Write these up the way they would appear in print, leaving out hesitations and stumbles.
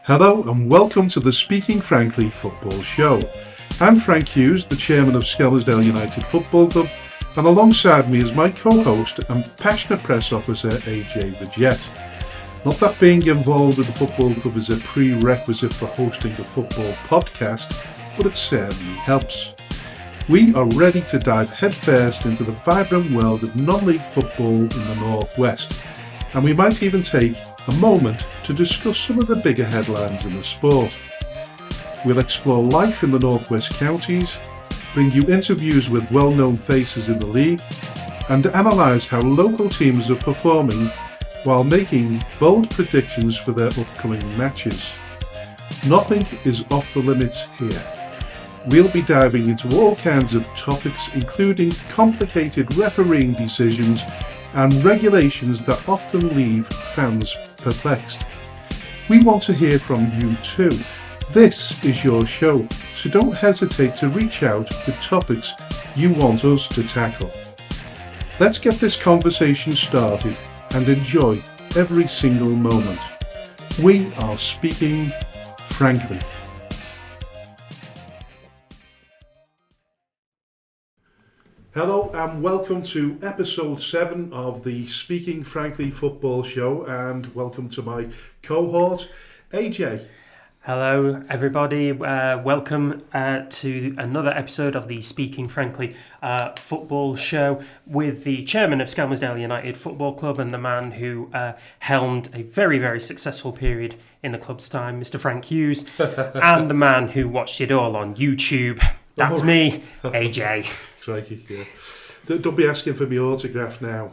Hello and welcome to the Speaking Frankly Football Show. I'm Frank Hughes, the chairman of Skelmersdale United Football Club, and alongside me is my co-host and passionate press officer AJ the Jet. Not that being involved with the football club is a prerequisite for hosting a football podcast, but it certainly helps. We are ready to dive headfirst into the vibrant world of non-league football in the Northwest, and we might even take a moment to discuss some of the bigger headlines in the sport. We'll explore life in the Northwest counties, bring you interviews with well-known faces in the league, and analyse how local teams are performing while making bold predictions for their upcoming matches. Nothing is off the limits here. We'll be diving into all kinds of topics, including complicated refereeing decisions and regulations that often leave fans perplexed. We want to hear from you too. This is your show, so don't hesitate to reach out with topics you want us to tackle. Let's get this conversation started and enjoy every single moment. We are speaking frankly. Hello and welcome to episode 7 of the Speaking Frankly Football Show, and welcome to my cohort, AJ. Hello everybody, welcome to another episode of the Speaking Frankly Football Show with the chairman of Skelmersdale United Football Club and the man who helmed a very, very successful period in the club's time, Mr. Frank Hughes, and the man who watched it all on YouTube. That's me, AJ. Crikey, yeah. Don't be asking for my autograph now.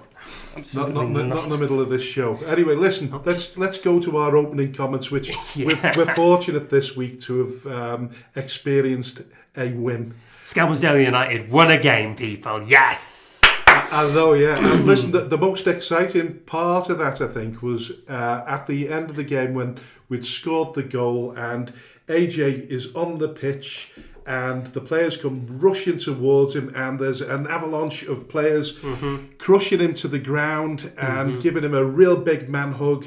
Not in the middle of this show. Anyway, listen, let's go to our opening comments, which we're fortunate this week to have experienced a win. Skelmersdale United won a game, people. Yes! I know, yeah. And listen, the most exciting part of that, I think, was at the end of the game when we'd scored the goal and AJ is on the pitch and the players come rushing towards him, and there's an avalanche of players crushing him to the ground and giving him a real big man hug.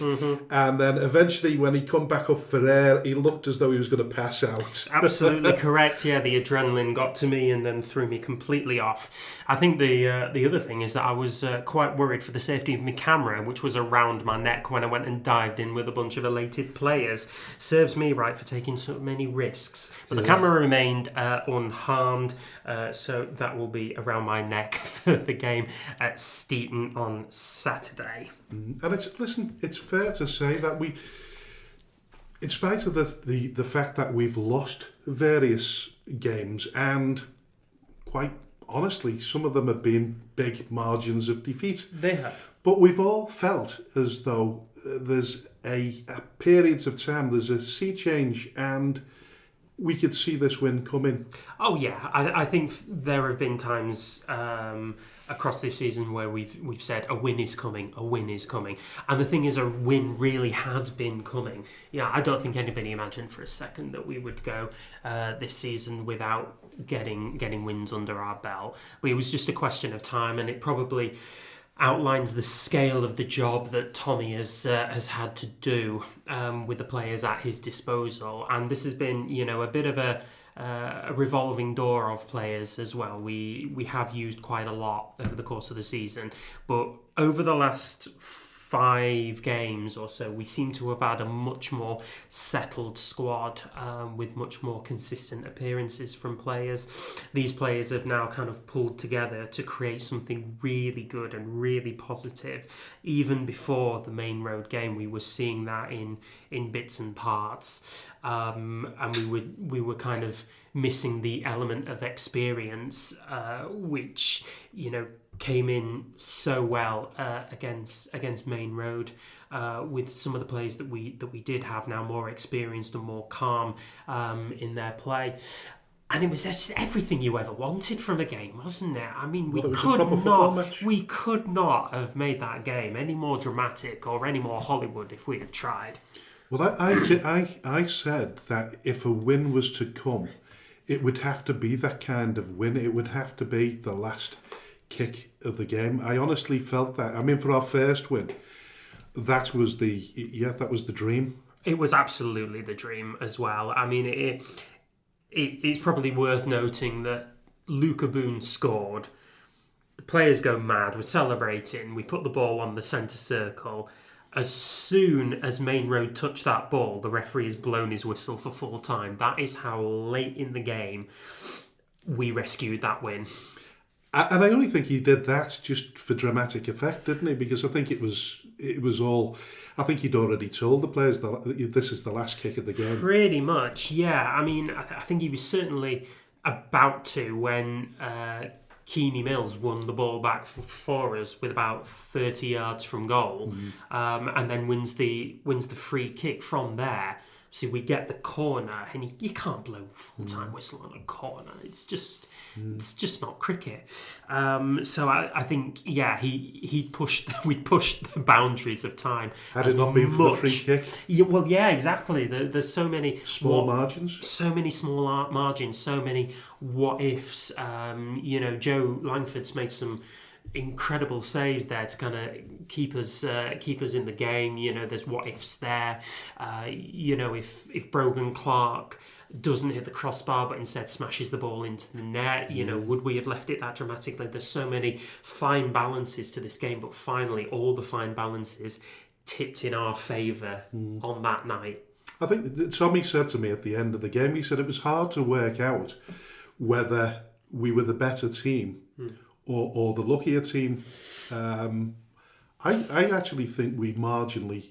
And then eventually, when he come back up for air, he looked as though he was going to pass out. Absolutely correct. Yeah, the adrenaline got to me and then threw me completely off. I think the other thing is that I was quite worried for the safety of my camera, which was around my neck when I went and dived in with a bunch of elated players. Serves me right for taking so many risks. But the camera remained unharmed, so that will be around my neck for the game at Steeton on Saturday. And it's fair to say that we, in spite of the fact that we've lost various games, and quite honestly, some of them have been big margins of defeat. They have. But we've all felt as though there's a periods of time, there's a sea change, and we could see this win coming. Oh yeah, I think there have been times across this season where we've said a win is coming, and the thing is, a win really has been coming. Yeah, I don't think anybody imagined for a second that we would go this season without getting wins under our belt. But it was just a question of time, and it probably outlines the scale of the job that Tommy has had to do with the players at his disposal. And this has been, a bit of a revolving door of players as well. We have used quite a lot over the course of the season, but over the last 5 games or so, we seem to have had a much more settled squad with much more consistent appearances from players. These players have now kind of pulled together to create something really good and really positive. Even before the Main Road game, we were seeing that in bits and parts, and we were kind of missing the element of experience, which came in so well against Main Road, with some of the players that we did have now more experienced and more calm in their play. And it was just everything you ever wanted from a game, wasn't it? I mean, we could not have made that game any more dramatic or any more Hollywood if we had tried. Well, I said that if a win was to come, it would have to be that kind of win. It would have to be the last kick of the game. I honestly felt that. I mean, for our first win, that was the dream. It was absolutely the dream as well. I mean, it's probably worth noting that Luca Boone scored. The players go mad. We're celebrating. We put the ball on the centre circle. As soon as Main Road touched that ball, the referee has blown his whistle for full time. That is how late in the game we rescued that win. And I only think he did that just for dramatic effect, didn't he? Because I think it was all. I think he'd already told the players that this is the last kick of the game. Pretty much, yeah. I mean, I think he was certainly about to when Keeney Mills won the ball back for us with about 30 yards from goal, and then wins the free kick from there. So we get the corner, and you can't blow a full-time whistle on a corner. It's just not cricket. So I think, yeah, we pushed the boundaries of time. Had it not been for the free kick? Yeah, well, yeah, exactly. There's so many small margins, so many small margins, so many what ifs. Joe Langford's made some incredible saves there to kind of keep us in the game. There's what ifs there. If Brogan Clark doesn't hit the crossbar but instead smashes the ball into the net, would we have left it that dramatically? There's so many fine balances to this game, but finally all the fine balances tipped in our favour on that night. I think Tommy said to me at the end of the game, he said it was hard to work out whether we were the better team or the luckier team. I actually think we marginally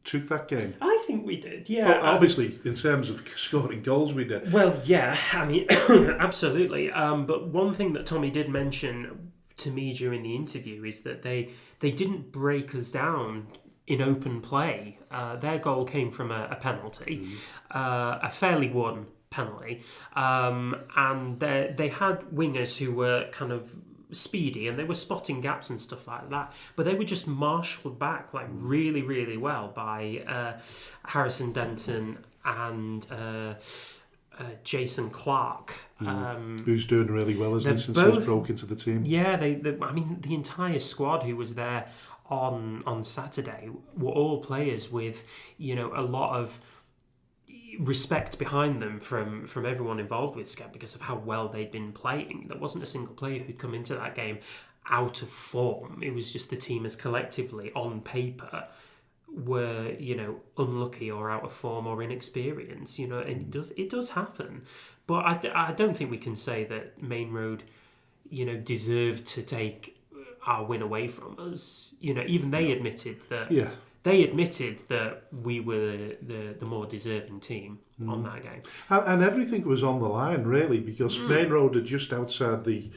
took that game. I think we did, yeah. Well, obviously, in terms of scoring goals, we did. Well, yeah, I mean, absolutely. But one thing that Tommy did mention to me during the interview is that they didn't break us down in open play. Their goal came from a penalty, a fairly won penalty, and they had wingers who were kind of speedy and they were spotting gaps and stuff like that, but they were just marshalled back like really, really well by Harrison Denton and Jason Clark, who's doing really well, isn't he, since he's broke into the team. Yeah, I mean, the entire squad who was there on Saturday were all players with a lot of respect behind them from everyone involved with Skep because of how well they'd been playing. There wasn't a single player who'd come into that game out of form. It was just the team as collectively on paper were unlucky or out of form or inexperienced, and it does happen. But I don't think we can say that Main Road deserved to take our win away from us. Even they admitted that. Yeah. They admitted that we were the more deserving team on that game. And everything was on the line, really, because Main Road are just outside the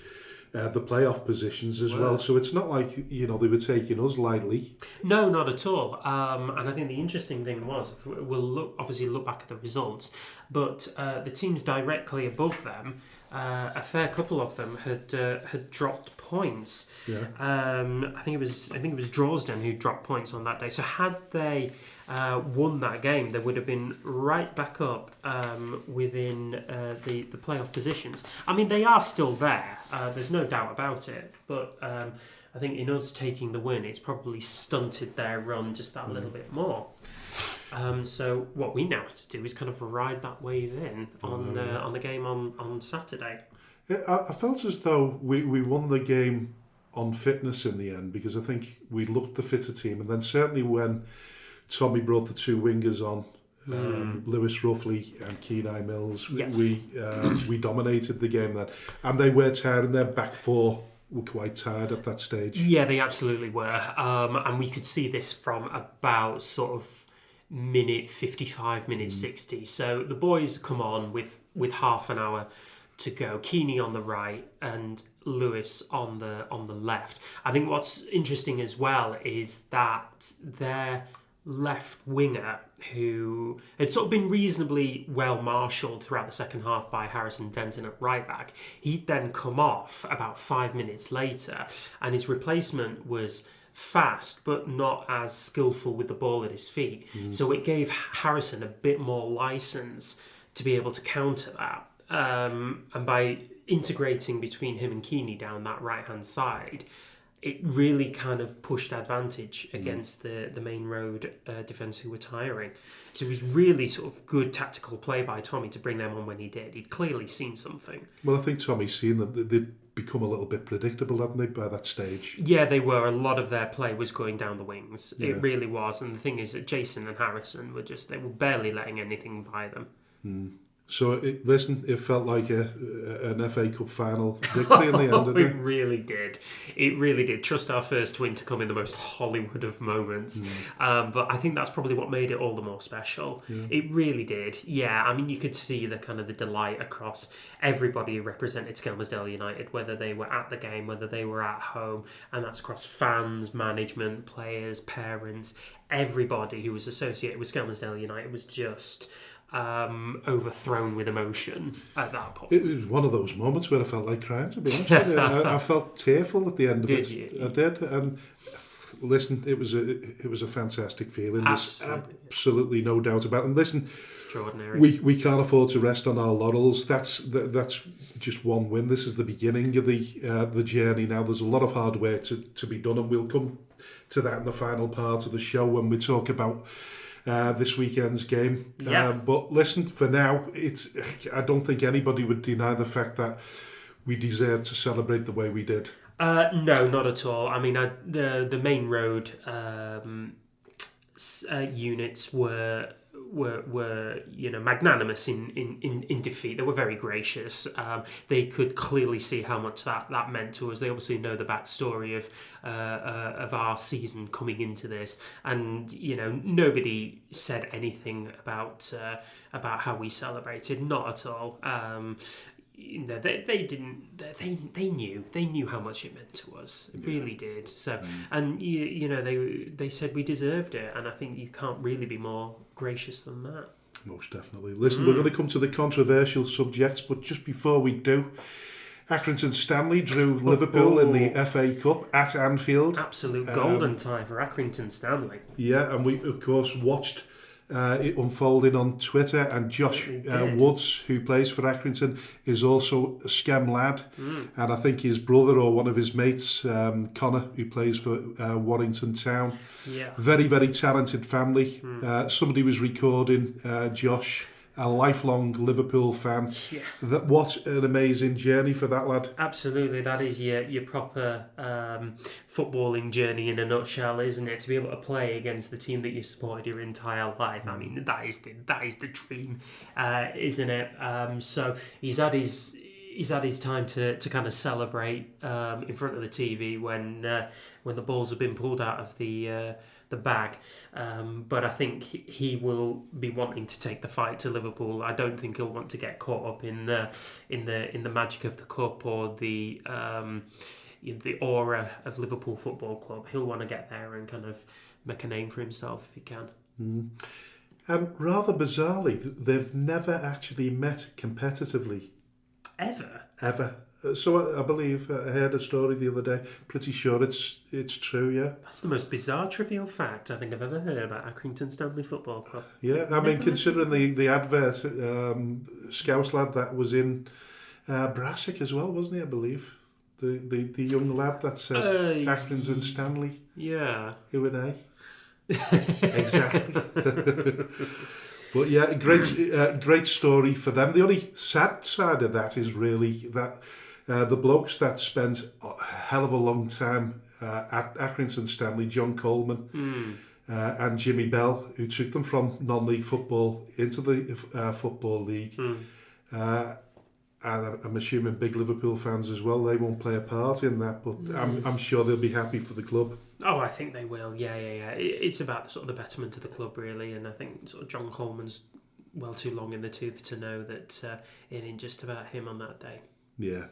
playoff positions as well. So it's not like, they were taking us lightly. No, not at all. And I think the interesting thing was, we'll obviously look back at the results, but the teams directly above them, a fair couple of them had dropped points. Yeah. I think it was Drorsden who dropped points on that day. So had they won that game, they would have been right back up within the playoff positions. I mean, they are still there. There's no doubt about it. But I think in us taking the win, it's probably stunted their run just that little bit more. So what we now have to do is kind of ride that wave in on the game on Saturday. I felt as though we won the game on fitness in the end, because I think we looked the fitter team, and then certainly when Tommy brought the two wingers on, Lewis Ruffley and Kenai Mills, yes. we dominated the game then, and they were tired, and their back four were quite tired at that stage. Yeah, they absolutely were, and we could see this from about sort of minute 55, minute 60. So the boys come on with half an hour to go. Keeney on the right and Lewis on the left. I think what's interesting as well is that their left winger, who had sort of been reasonably well marshalled throughout the second half by Harrison Denton at right back, he'd then come off about 5 minutes later, and his replacement was fast but not as skillful with the ball at his feet. So it gave Harrison a bit more license to be able to counter that. And by integrating between him and Keeney down that right-hand side, it really kind of pushed advantage against the main road defence who were tiring. So it was really sort of good tactical play by Tommy to bring them on when he did. He'd clearly seen something. Well, I think Tommy's seen that they'd become a little bit predictable, hadn't they, by that stage? Yeah, they were. A lot of their play was going down the wings. Yeah. It really was. And the thing is that Jason and Harrison they were barely letting anything by them. So, it felt like an FA Cup final victory in the end, didn't it? It really did. It really did. Trust our first win to come in the most Hollywood of moments. But I think that's probably what made it all the more special. Yeah. It really did. Yeah, I mean, you could see the kind of the delight across everybody who represented Skelmersdale United, whether they were at the game, whether they were at home, and that's across fans, management, players, parents, everybody who was associated with Skelmersdale United was just overthrown with emotion at that point. It was one of those moments where I felt like crying, to be honest with you. I felt tearful at the end of it. Did you? I did. And listen, it was a fantastic feeling. There's absolutely no doubt about it. And listen, extraordinary. We can't afford to rest on our laurels. That's just one win. This is the beginning of the journey. Now there's a lot of hard work to be done, and we'll come to that in the final part of the show when we talk about this weekend's game. Yeah. But listen, for now, I don't think anybody would deny the fact that we deserve to celebrate the way we did. No, not at all. I mean, the main road units were magnanimous in defeat. They were very gracious. They could clearly see how much that meant to us. They obviously know the backstory of our season coming into this, and nobody said anything about how we celebrated. Not at all. They didn't. They knew how much it meant to us. It really did. So, and they said we deserved it, and I think you can't really be more gracious than that. Most definitely. Listen, we're going to come to the controversial subjects, but just before we do, Accrington Stanley drew Liverpool in the FA Cup at Anfield. Absolute golden tie for Accrington Stanley. Yeah, and we of course watched it unfolding on Twitter, and Josh Woods, who plays for Accrington, is also a Skem lad, and I think his brother or one of his mates, Connor, who plays for Warrington Town. Yeah. Very, very talented family. Somebody was recording Josh, a lifelong Liverpool fan. Yeah. What an amazing journey for that lad. Absolutely, that is your proper footballing journey in a nutshell, isn't it? To be able to play against the team that you supported your entire life. I mean, that is the dream, isn't it? So he's had his time to kind of celebrate in front of the TV when the balls have been pulled out of the bag, but I think he will be wanting to take the fight to Liverpool. I don't think he'll want to get caught up in the magic of the cup or the aura of Liverpool Football Club. He'll want to get there and kind of make a name for himself if he can. And rather bizarrely, they've never actually met competitively. Ever. So I believe I heard a story the other day. Pretty sure it's true, yeah. That's the most bizarre trivial fact I think I've ever heard about Accrington Stanley Football Club. Yeah, I mean, considering the advert, Scouse lad that was in Brassic as well, wasn't he, I believe? The young lad that said Accrington Stanley. Yeah. Who are they? Exactly. But yeah, great story for them. The only sad side of that is really that the blokes that spent a hell of a long time at Accrington Stanley, John Coleman and Jimmy Bell, who took them from non-league football into the Football League. And I'm assuming big Liverpool fans as well, they won't play a part in that, but I'm sure they'll be happy for the club. Oh, I think they will. Yeah. It's about sort of the betterment of the club, really, and I think sort of John Coleman's well too long in the tooth to know that it ain't just about him on that day. Yeah.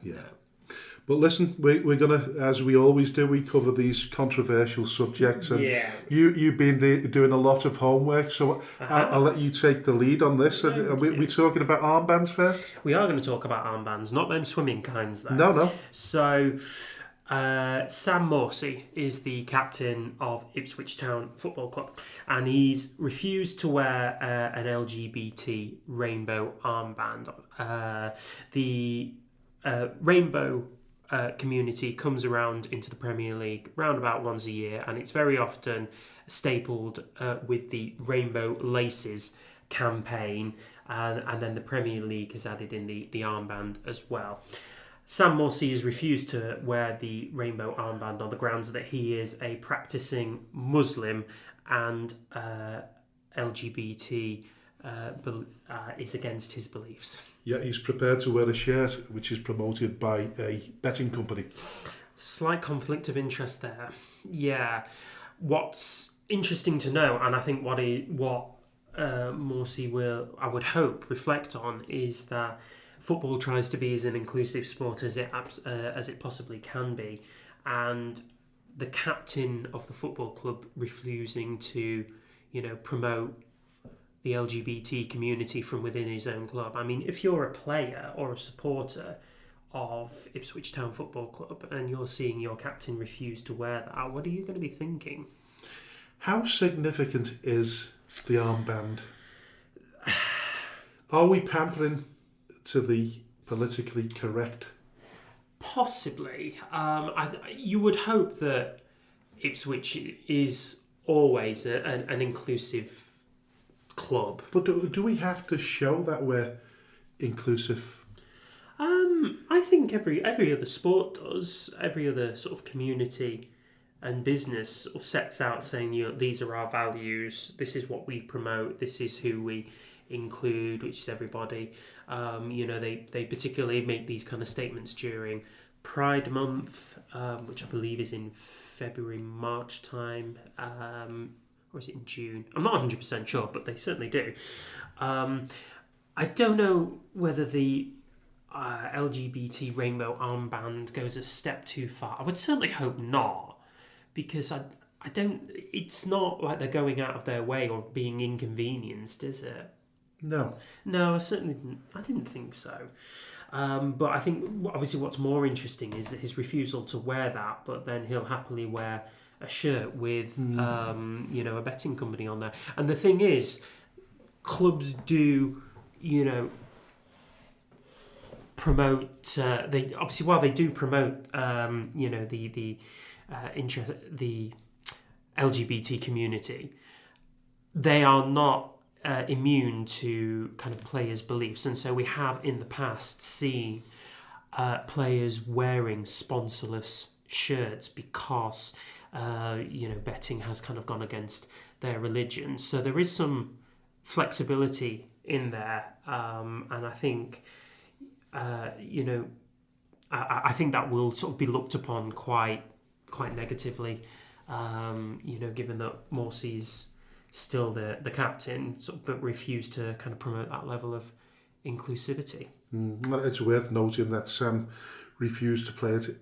But listen, we're going to, as we always do, we cover these controversial subjects, and you've been doing a lot of homework, so I'll let you take the lead on this. Are we talking about armbands first? We are going to talk about armbands, not them swimming kinds, though. No. So Sam Morsey is the captain of Ipswich Town Football Club, and he's refused to wear an LGBT rainbow armband. The rainbow community comes around into the Premier League round about once a year, and it's very often stapled with the Rainbow Laces campaign, and then the Premier League has added in the armband as well. Sam Morsey has refused to wear the rainbow armband on the grounds that he is a practicing Muslim and LGBT is against his beliefs. Yeah, he's prepared to wear a shirt which is promoted by a betting company. Slight conflict of interest there. Yeah. What's interesting to know, and I think what Morsey will, I would hope, reflect on, is that football tries to be as an inclusive sport as it possibly can be, and the captain of the football club refusing to, promote the LGBT community from within his own club. I mean, if you're a player or a supporter of Ipswich Town Football Club and you're seeing your captain refuse to wear that, what are you going to be thinking? How significant is the armband? Are we pampering to the politically correct? Possibly. You would hope that Ipswich is always an inclusive club. But do we have to show that we're inclusive? I think every other sport does. Every other sort of community and business sort of sets out saying, these are our values, this is what we promote, this is who we include, which is everybody. They particularly make these kind of statements during Pride Month, which I believe is in February, March time, or is it in June? I'm not 100% sure, but they certainly do. I don't know whether the LGBT rainbow armband goes a step too far. I would certainly hope not, because I don't. It's not like they're going out of their way or being inconvenienced, is it? No, I certainly didn't think so. But I think obviously what's more interesting is his refusal to wear that, but then he'll happily wear a shirt with a betting company on there. And the thing is, clubs do promote. They obviously, while they do promote the LGBT community, they are not immune to kind of players' beliefs, and so we have in the past seen players wearing sponsorless shirts because betting has kind of gone against their religion. So there is some flexibility in there, and I think I think that will sort of be looked upon quite negatively, given that Morsey's still the captain, but refused to kind of promote that level of inclusivity. It's worth noting that Sam refused to play it.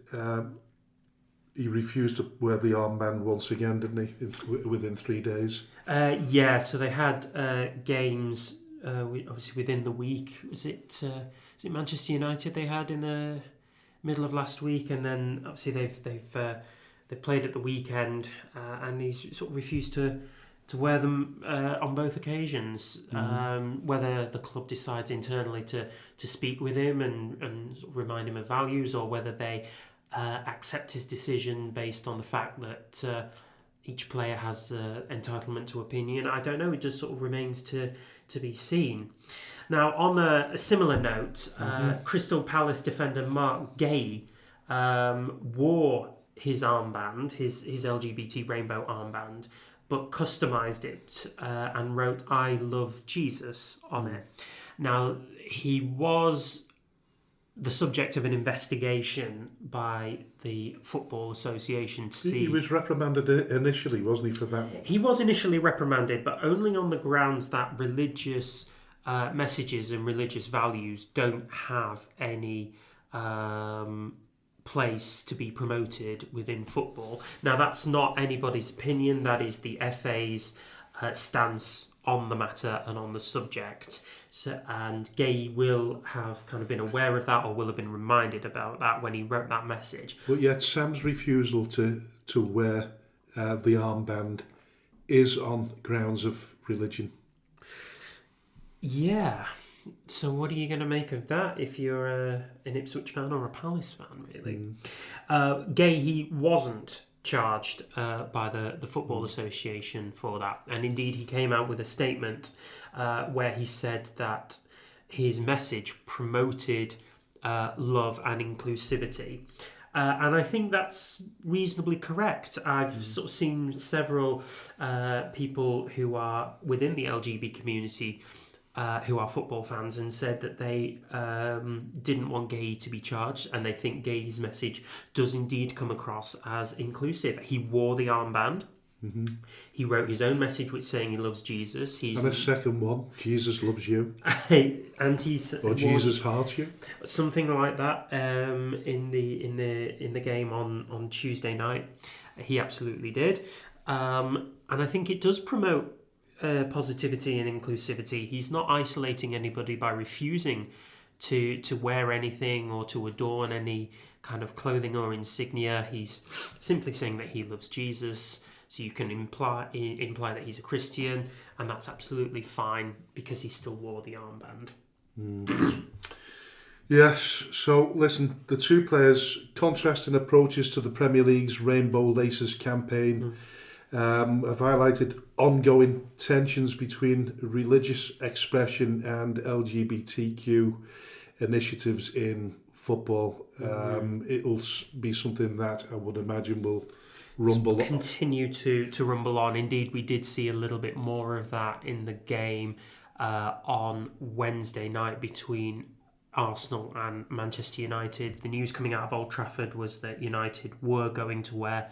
He refused to wear the armband once again, didn't he? Within 3 days. So they had games obviously within the week. Was it Manchester United they had in the middle of last week, and then obviously they've played at the weekend, and he's sort of refused to wear them on both occasions. Whether the club decides internally to speak with him and sort of remind him of values, or whether they accept his decision based on the fact that each player has entitlement to opinion, I don't know. It just sort of remains to be seen. Now, on a similar note, Crystal Palace defender Mark Gay wore his armband, his LGBT rainbow armband, but customised it and wrote "I love Jesus" on it. Now, he was the subject of an investigation by the Football Association to see... He was reprimanded initially, wasn't he, for that? He was initially reprimanded, but only on the grounds that religious messages and religious values don't have any place to be promoted within football. Now, that's not anybody's opinion. That is the FA's stance on the matter and on the subject. So, and Gay will have kind of been aware of that, or will have been reminded about that when he wrote that message. But yet Sam's refusal to wear the armband is on grounds of religion. Yeah, So what are you going to make of that if you're an Ipswich fan or a Palace fan, really? Gahey wasn't charged by the Football Association for that. And indeed, he came out with a statement where he said that his message promoted love and inclusivity. And I think that's reasonably correct. I've sort of seen several people who are within the LGB community who are football fans and said that they didn't want Gahey to be charged, and they think Gahey's message does indeed come across as inclusive. He wore the armband. Mm-hmm. He wrote his own message, which saying he loves Jesus. And a second one, Jesus loves you, and he's or Jesus hearts you, something like that. In the game on Tuesday night, he absolutely did, and I think it does promote positivity and inclusivity. He's not isolating anybody by refusing to wear anything or to adorn any kind of clothing or insignia. He's simply saying that he loves Jesus. So you can imply that he's a Christian, and that's absolutely fine because he still wore the armband. Yes, so listen, the two players, contrasting approaches to the Premier League's Rainbow Laces campaign, have highlighted ongoing tensions between religious expression and LGBTQ initiatives in football. It'll be something that I would imagine will continue to rumble on. Indeed, we did see a little bit more of that in the game on Wednesday night between Arsenal and Manchester United. The news coming out of Old Trafford was that United were going to wear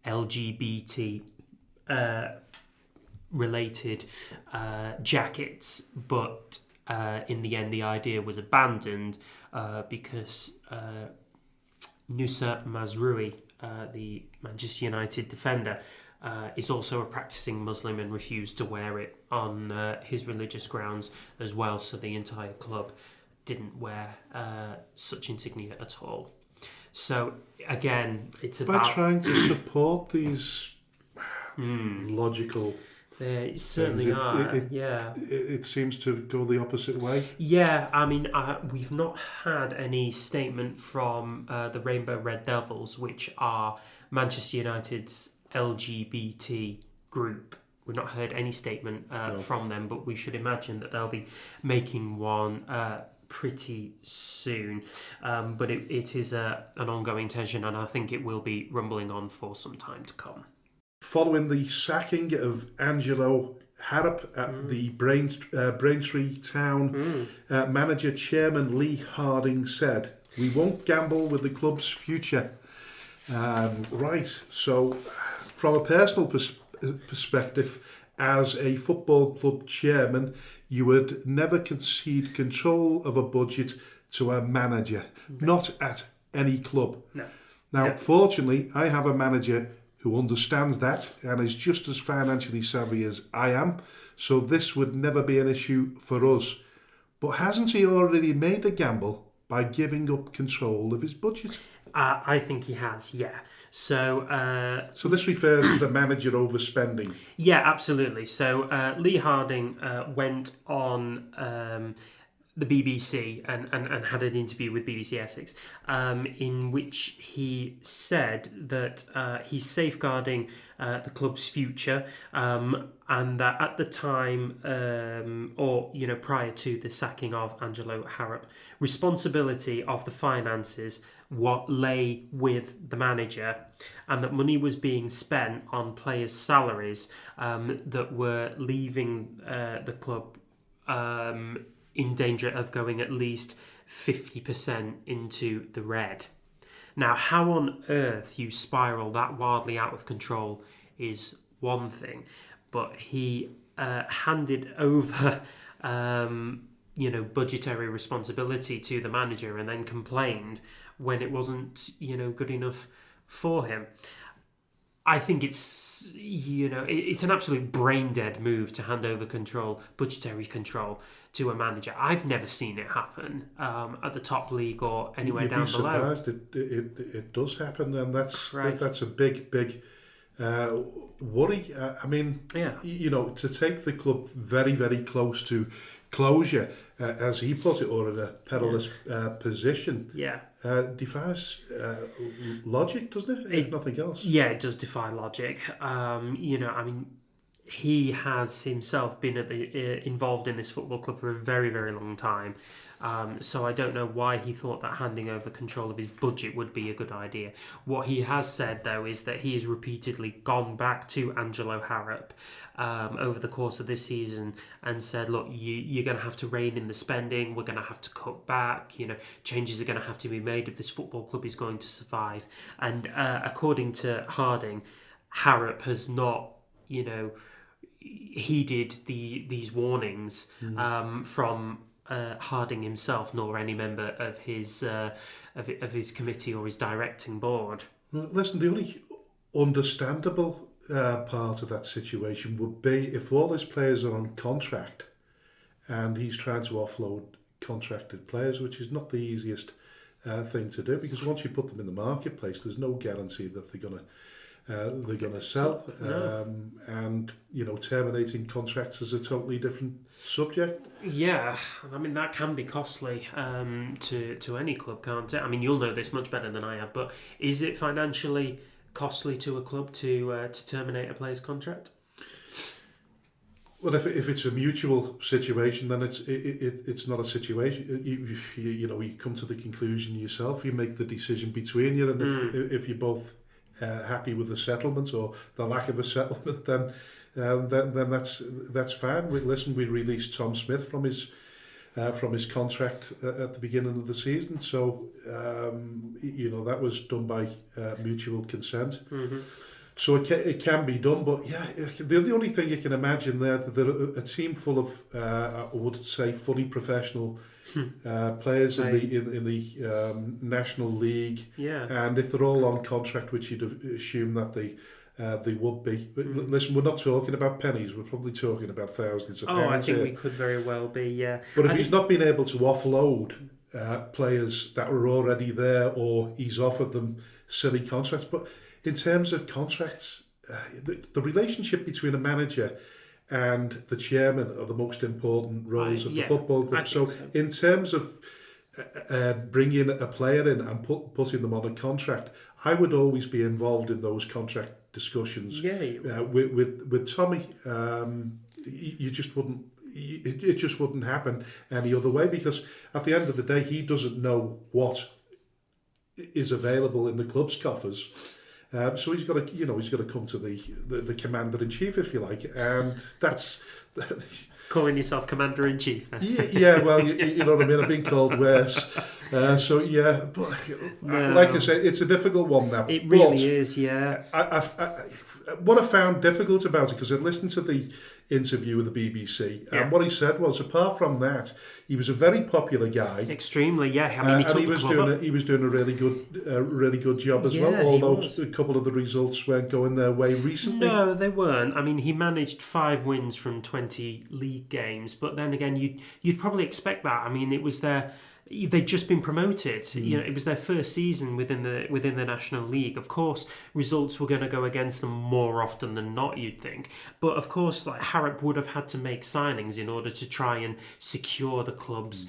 LGBT related jackets, but in the end the idea was abandoned because Nusa Mazrui, the Manchester United defender, is also a practicing Muslim and refused to wear it on his religious grounds as well. So the entire club didn't wear such insignia at all. So again, it's about by trying to support these logical. They certainly are. It seems to go the opposite way. Yeah, I mean, we've not had any statement from the Rainbow Red Devils, which are Manchester United's LGBT group. We've not heard any statement from them, but we should imagine that they'll be making one pretty soon. But it is an ongoing tension, and I think it will be rumbling on for some time to come. Following the sacking of Angelo Harrop at the Braintree Town, manager chairman Lee Harding said, "We won't gamble with the club's future." Right, so from a personal perspective, as a football club chairman, you would never concede control of a budget to a manager, not at any club. No. Now, fortunately, I have a manager who understands that and is just as financially savvy as I am, so this would never be an issue for us. But hasn't he already made a gamble by giving up control of his budget? I think he has, yeah. So this refers to the manager overspending? Yeah, absolutely. So Lee Harding went on the BBC and had an interview with BBC Essex in which he said that he's safeguarding the club's future and that at the time prior to the sacking of Angelo Harrop, responsibility of the finances what lay with the manager, and that money was being spent on players' salaries that were leaving the club in danger of going at least 50% into the red. Now, how on earth you spiral that wildly out of control is one thing, but he handed over budgetary responsibility to the manager and then complained when it wasn't good enough for him. I think it's an absolute brain dead move to hand over budgetary control to a manager. I've never seen it happen at the top league or anywhere down below. You'd be surprised. It does happen, and that's a big worry. I mean, Yeah. to take the club very, very close to closure, as he put it, or in a perilous position, Yeah. defies logic, doesn't it? If nothing else. Yeah, it does defy logic. I mean, he has himself been involved in this football club for a very, very long time. So I don't know why he thought that handing over control of his budget would be a good idea. What he has said, though, is that he has repeatedly gone back to Angelo Harrop over the course of this season and said, look, you're going to have to rein in the spending. We're going to have to cut back. Changes are going to have to be made if this football club is going to survive. And according to Harding, Harrop has not, heeded these warnings from Harding himself, nor any member of his of his committee or his directing board. Well, listen, the only understandable part of that situation would be if all his players are on contract and he's trying to offload contracted players, which is not the easiest thing to do, because once you put them in the marketplace, there's no guarantee that they're going to sell. No. And terminating contracts is a totally different subject. Yeah, I mean that can be costly to any club, can't it? I mean, you'll know this much better than I have, but is it financially costly to a club to terminate a player's contract? Well, if it's a mutual situation, then it's not a situation. You come to the conclusion yourself. You make the decision between you, and if you're both happy with the settlement or the lack of a settlement, then that's fine. We released Tom Smith from his contract at the beginning of the season, so that was done by mutual consent. Mm-hmm. So it can be done, but yeah, the only thing you can imagine there a team full of I would say fully professional players in the National League, and if they're all on contract, which you'd assume that they would be. But listen, we're not talking about pennies. We're probably talking about thousands of pounds. I think we could very well be. Yeah, but if he's not been able to offload players that were already there, or he's offered them silly contracts, but in terms of contracts, the relationship between a manager and the chairman are the most important roles of the football club. So in terms of bringing a player in and putting them on a contract, I would always be involved in those contract discussions. Yeah, with Tommy, you just wouldn't. It just wouldn't happen any other way, because at the end of the day, he doesn't know what is available in the club's coffers. So he's got to come to the commander in chief, if you like, and that's calling yourself commander in chief. Yeah, well, you know what I mean. I've been called worse. So yeah, but like I said, it's a difficult one now. It really is. Yeah. What I found difficult about it, because I listened to the interview with the BBC, and what he said was, apart from that, he was a very popular guy. Extremely, yeah. I mean, he was doing a really good job as well. Although a couple of the results weren't going their way recently. No, they weren't. I mean, he managed 5 wins from 20 league games, but then again, you'd probably expect that. I mean, it was they'd just been promoted. It was their first season within the National League. Of course, results were going to go against them more often than not, you'd think. But of course, Harrop would have had to make signings in order to try and secure the club's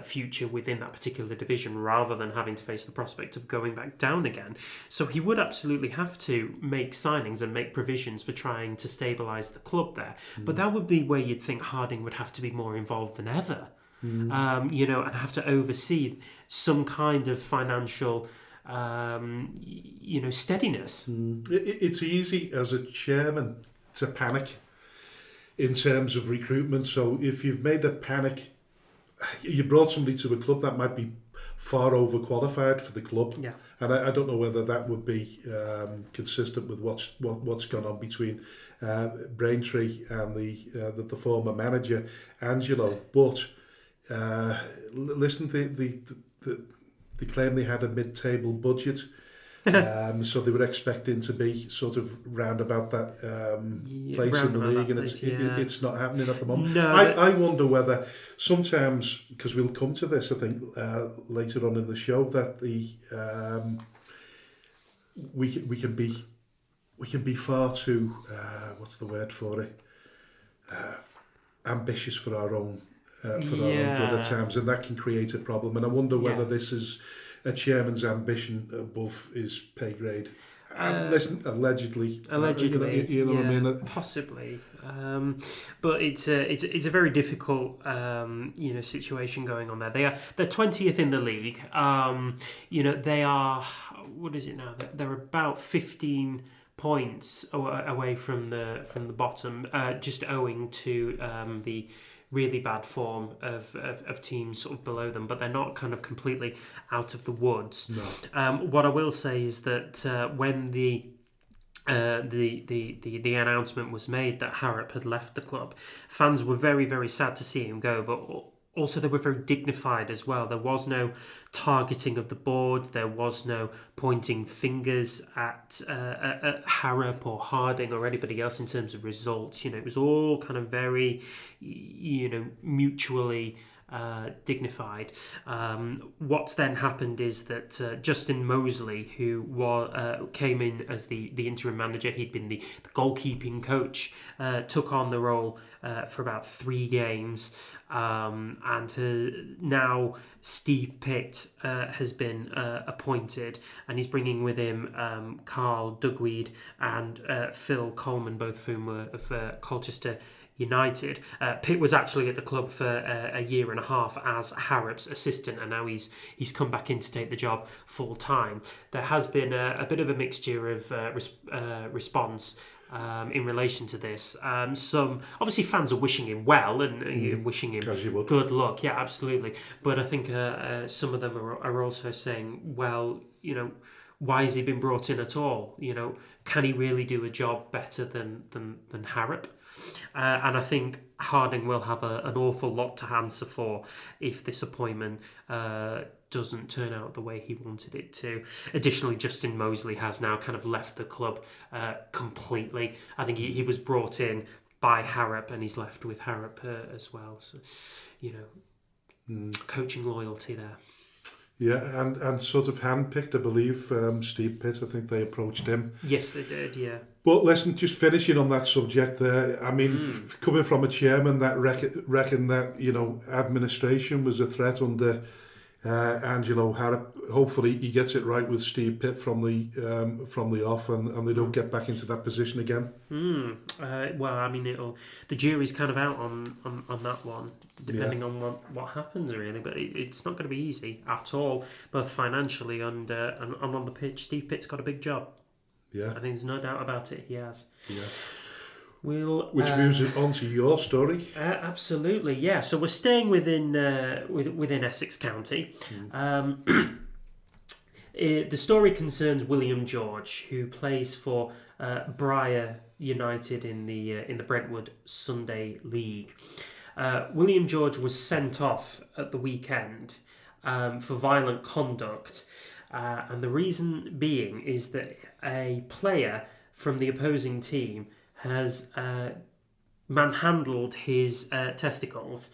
future within that particular division, rather than having to face the prospect of going back down again. So he would absolutely have to make signings and make provisions for trying to stabilise the club there. But that would be where you'd think Harding would have to be more involved than ever. And have to oversee some kind of financial, steadiness. It's easy as a chairman to panic in terms of recruitment. So if you've made a panic, you brought somebody to a club that might be far overqualified for the club. Yeah. And I don't know whether that would be consistent with what's gone on between Braintree and the former manager Angelo, but. Listen, they claim they had a mid-table budget, so they were expecting to be sort of round about that place in the league, and it's not happening at the moment. No, I wonder whether sometimes, because we'll come to this, I think later on in the show, that we can be we can be far too, what's the word for it, ambitious for our own good at times, and that can create a problem. And I wonder whether this is a chairman's ambition above his pay grade. Listen, allegedly, you know what I mean? Possibly, but it's a very difficult situation going on there. They're 20th in the league. They are, what is it now? They're about 15 points away from the bottom, just owing to the really bad form of teams sort of below them, but they're not kind of completely out of the woods. No. What I will say is that when the announcement was made that Harrop had left the club, fans were very, very sad to see him go, but also they were very dignified as well. There was no targeting of the board. There was no pointing fingers at Harrop or Harding or anybody else in terms of results. It was all kind of very, mutually dignified. What's then happened is that Justin Mosley, who came in as the interim manager, he'd been the goalkeeping coach, took on the role for about 3 games, and now Steve Pitt has been appointed, and he's bringing with him Carl Dugweed and Phil Coleman, both of whom were of Colchester United. Pitt was actually at the club for a year and a half as Harrop's assistant, and now he's come back in to take the job full time. There has been a bit of a mixture of response in relation to this. Some obviously fans are wishing him well and wishing him good luck. Yeah, absolutely. But I think some of them are also saying, well, why has he been brought in at all? Can he really do a job better than Harrop? And I think Harding will have an awful lot to answer for if this appointment doesn't turn out the way he wanted it to. Additionally, Justin Mosley has now kind of left the club completely. I think he was brought in by Harrop and he's left with Harrop as well. So, coaching loyalty there. Yeah, and sort of handpicked, I believe, Steve Pitt. I think they approached him. Yes, they did, yeah. But listen, just finishing on that subject there, I mean, coming from a chairman that reckoned that, administration was a threat under Angelo Harrop, hopefully he gets it right with Steve Pitt from the off and they don't get back into that position again. Well, I mean, the jury's kind of out on that one, depending on what happens, really. But it's not going to be easy at all, both financially and on the pitch. Steve Pitt's got a big job. Yeah, I think there's no doubt about it. He has. Yeah. Which moves it on to your story. Absolutely, yeah. So we're staying within Essex County. The story concerns William George, who plays for Briar United in the Brentwood Sunday League. William George was sent off at the weekend for violent conduct, and the reason being is that a player from the opposing team has manhandled his testicles.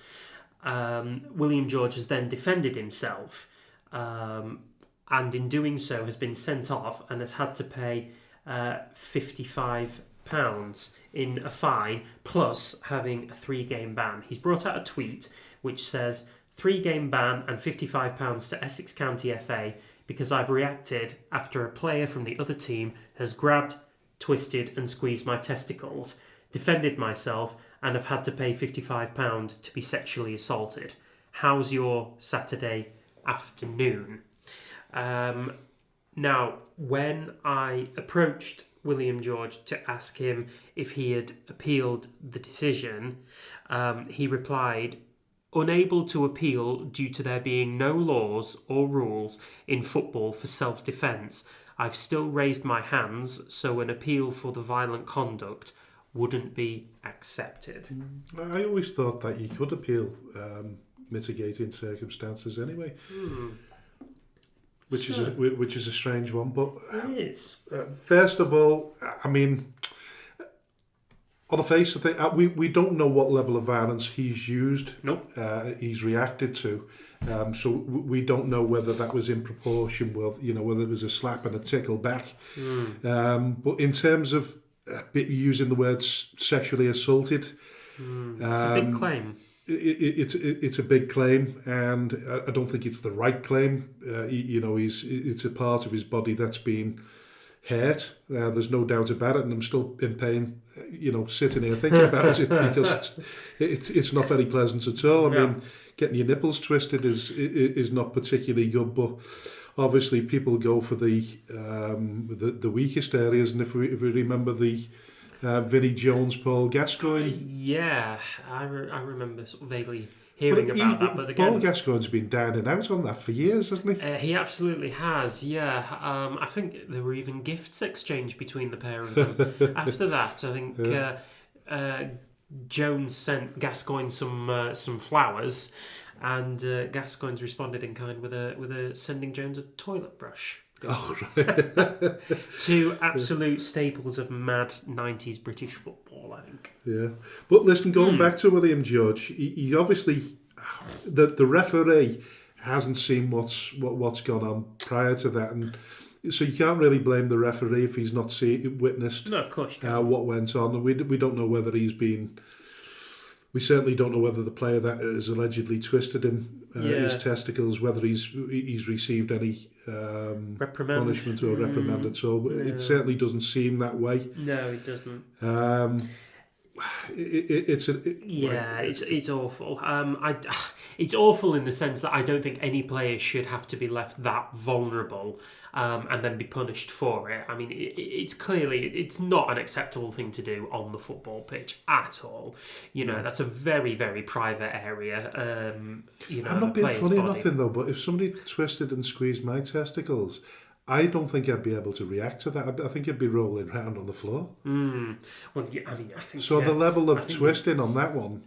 William George has then defended himself, and in doing so has been sent off and has had to pay £55 in a fine, plus having a 3-game ban. He's brought out a tweet which says, 3-game ban and £55 to Essex County FA because I've reacted after a player from the other team has grabbed, twisted and squeezed my testicles, defended myself and have had to pay £55 to be sexually assaulted. How's your Saturday afternoon? Now, when I approached William George to ask him if he had appealed the decision, he replied, unable to appeal due to there being no laws or rules in football for self-defence. I've still raised my hands, so an appeal for the violent conduct wouldn't be accepted. I always thought that you could appeal mitigating circumstances anyway. Which is a strange one, but it is. First of all, I mean, On the face of it, we don't know what level of violence he's used. Nope. He's reacted to. So we don't know whether that was in proportion with, whether it was a slap and a tickle back. But in terms of using the word sexually assaulted, it's a big claim. It's a big claim, and I don't think it's the right claim. It's a part of his body that's been hurt. There's no doubt about it, and I'm still in pain. Sitting here thinking about it because it's not very pleasant at all. I mean, getting your nipples twisted is not particularly good, but obviously people go for the weakest areas, and if we remember the Vinnie Jones, Paul Gascoigne. I remember sort of vaguely hearing about that. But again, Paul Gascoigne's been down and out on that for years, hasn't he? He absolutely has, yeah. I think there were even gifts exchanged between the pair of them. After that, I think Jones sent Gascoigne some flowers, and Gascoigne's responded in kind with a sending Jones a toilet brush. Oh, right. Two absolute staples of mad 90s British football, I think. Yeah. But listen, going back to William Judge, he obviously, the referee hasn't seen what's gone on prior to that, and so you can't really blame the referee if he's not witnessed No, of course you can't. what went on. And we don't know whether he's been... We certainly don't know whether the player that has allegedly twisted him, his testicles, whether he's received any punishment or reprimand at all. But it certainly doesn't seem that way. No, it doesn't. It's awful. It's awful in the sense that I don't think any player should have to be left that vulnerable and then be punished for it. I mean, it's not an acceptable thing to do on the football pitch at all. That's a very, very private area. I'm not being funny or nothing though, but if somebody twisted and squeezed my testicles, I don't think I'd be able to react to that. I think I'd be rolling around on the floor. Well, yeah, I think so. The level of twisting on that one.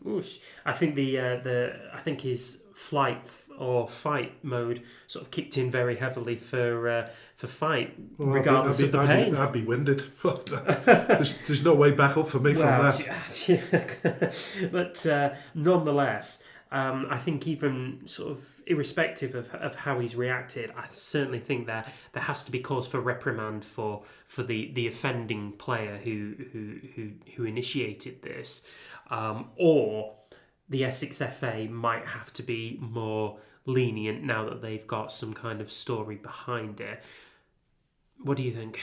I think I think his flight or fight mode sort of kicked in very heavily for fight, regardless of the pain. I'd be winded. there's no way back up for me from that. But nonetheless, I think even sort of irrespective of how he's reacted, I certainly think that there has to be cause for reprimand for the offending player who initiated this, or the Essex FA might have to be more lenient now that they've got some kind of story behind it. What do you think?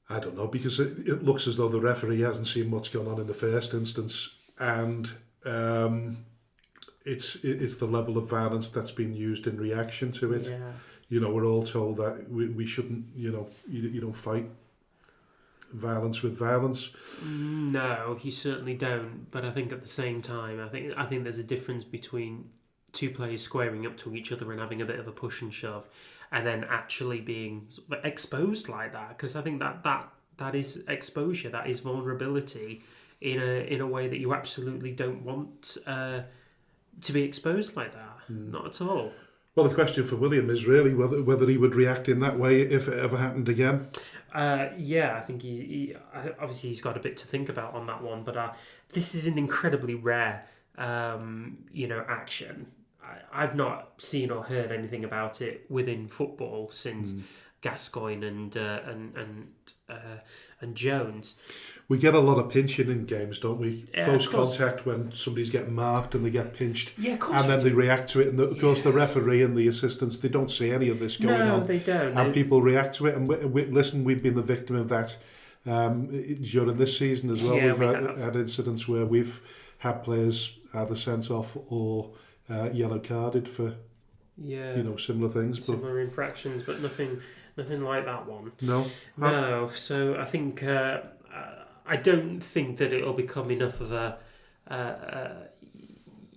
I don't know, because it looks as though the referee hasn't seen what's gone on in the first instance, and it's the level of violence that's been used in reaction to it. Yeah. We're all told that we shouldn't, you don't fight violence with violence. No, you certainly don't. But I think at the same time, I think there's a difference between two players squaring up to each other and having a bit of a push and shove, and then actually being sort of exposed like that. Because I think that is exposure, that is vulnerability in a way that you absolutely don't want to be exposed like that. Not at all. Well, the question for William is really whether he would react in that way if it ever happened again. I think obviously he's got a bit to think about on that one, but this is an incredibly rare action. I've not seen or heard anything about it within football since Gascoigne and Jones. We get a lot of pinching in games, don't we? Close contact when somebody's getting marked and they get pinched. Yeah, of course. And then they react to it. And of course, the referee and the assistants, they don't see any of this going on. No, they don't. And people react to it. And we've been the victim of that during this season as well. Yeah, we've had incidents where we've had players either sent off or yellow carded for similar things. Similar infractions, but nothing like that one. No. So I think I don't think that it'll become enough of a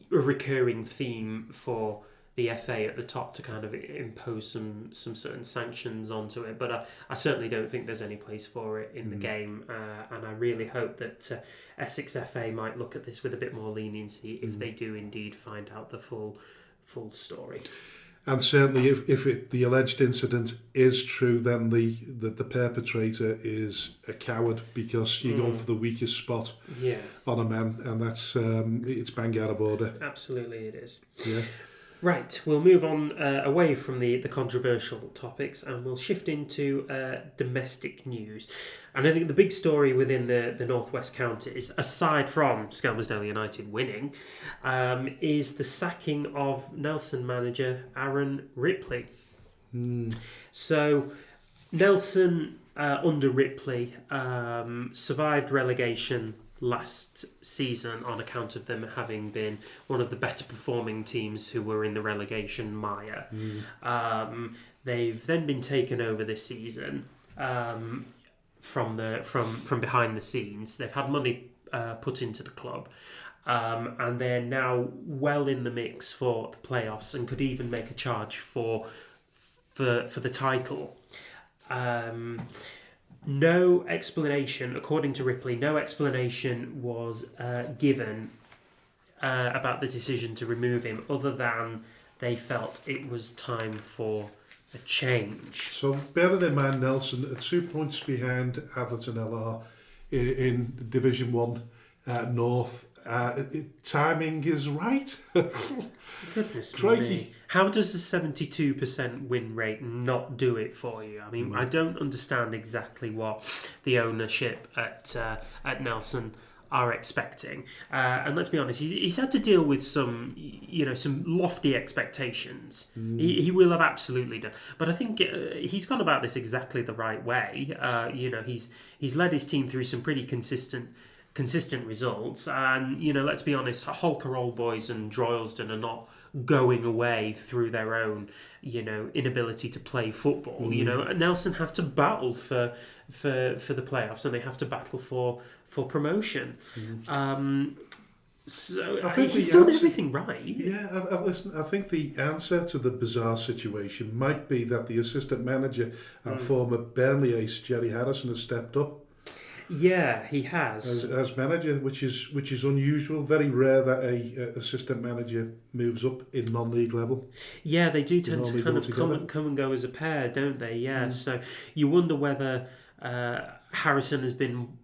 recurring theme for the FA at the top to kind of impose some certain sanctions onto it. But I certainly don't think there's any place for it in the game. And I really hope that Essex FA might look at this with a bit more leniency if they do indeed find out the full story. And certainly, if the alleged incident is true, then the perpetrator is a coward, because you're going for the weakest spot on a man, and that's it's bang out of order. Absolutely, it is. Yeah. Right, we'll move on away from the controversial topics, and we'll shift into domestic news. And I think the big story within the Northwest Counties, aside from Skelmersdale United winning, is the sacking of Nelson manager Aaron Ripley. So Nelson, under Ripley, survived relegation last season on account of them having been one of the better performing teams who were in the relegation mire. They've then been taken over this season from behind the scenes. They've had money put into the club, and they're now well in the mix for the playoffs and could even make a charge for the title. No explanation, according to Ripley, no explanation was given about the decision to remove him, other than they felt it was time for a change. So bearing in mind, Nelson are 2 points behind Atherton LR in Division One North. Timing is right. Goodness Crikey. me. How does a 72% win rate not do it for you? I mean, I don't understand exactly what the ownership at Nelson are expecting. And let's be honest, he's had to deal with some lofty expectations. He will have absolutely done. But I think he's gone about this exactly the right way. He's led his team through some pretty consistent results, and let's be honest, Holker Old Boys and Droylsden are not going away through their own inability to play football. Nelson have to battle for the playoffs, and they have to battle for promotion. So I think he's done everything right. Yeah, listen, I think the answer to the bizarre situation might be that the assistant manager and former Burnley ace Jerry Harrison has stepped up. Yeah, he has as manager, which is unusual. Very rare that a assistant manager moves up in non-league level. Yeah, they do tend to kind of come and go as a pair, don't they? Yeah. So you wonder whether Harrison has been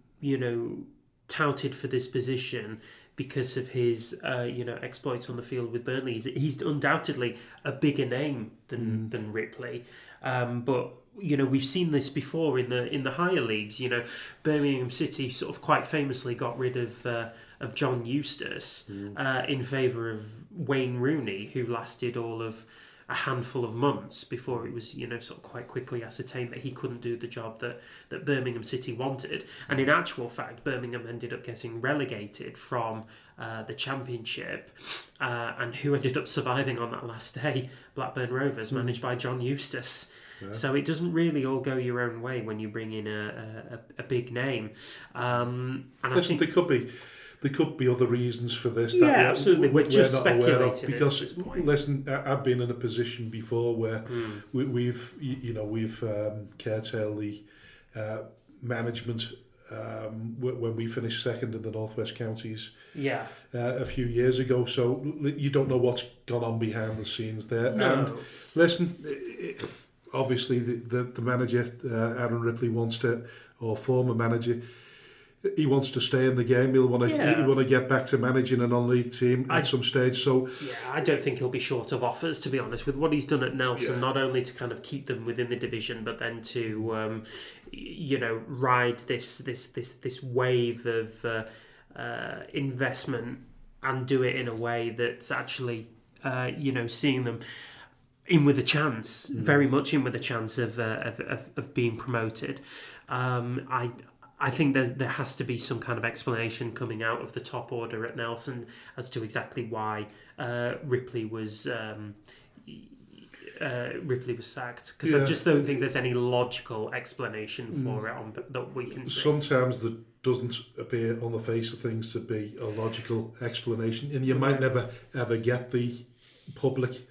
touted for this position because of his exploits on the field with Burnley. He's undoubtedly a bigger name than Ripley, but we've seen this before in the higher leagues. Birmingham City sort of quite famously got rid of John Eustace in favour of Wayne Rooney, who lasted all of a handful of months before it was sort of quite quickly ascertained that he couldn't do the job that Birmingham City wanted. And in actual fact, Birmingham ended up getting relegated from the Championship, and who ended up surviving on that last day? Blackburn Rovers, managed by John Eustace. Yeah. So it doesn't really all go your own way when you bring in a big name. And listen, there could be other reasons for this. Yeah, absolutely. We're just speculating because at this point. Listen, I've been in a position before where we've curtailed the management when we finished second in the Northwest Counties. Yeah. A few years ago, so you don't know what's gone on behind the scenes there. No. And listen. Obviously, the manager, Aaron Ripley, wants to, or former manager, he wants to stay in the game. He'll want to get back to managing a non-league team at some stage. So I don't think he'll be short of offers, to be honest, with what he's done at Nelson. Not only to kind of keep them within the division, but then to ride this wave of investment and do it in a way that's actually seeing them in with a chance, very much in with a chance of being promoted. I think there has to be some kind of explanation coming out of the top order at Nelson as to exactly why Ripley was sacked. Because I just don't think there's any logical explanation for it that we can see. Sometimes there doesn't appear on the face of things to be a logical explanation, and you might never ever get the public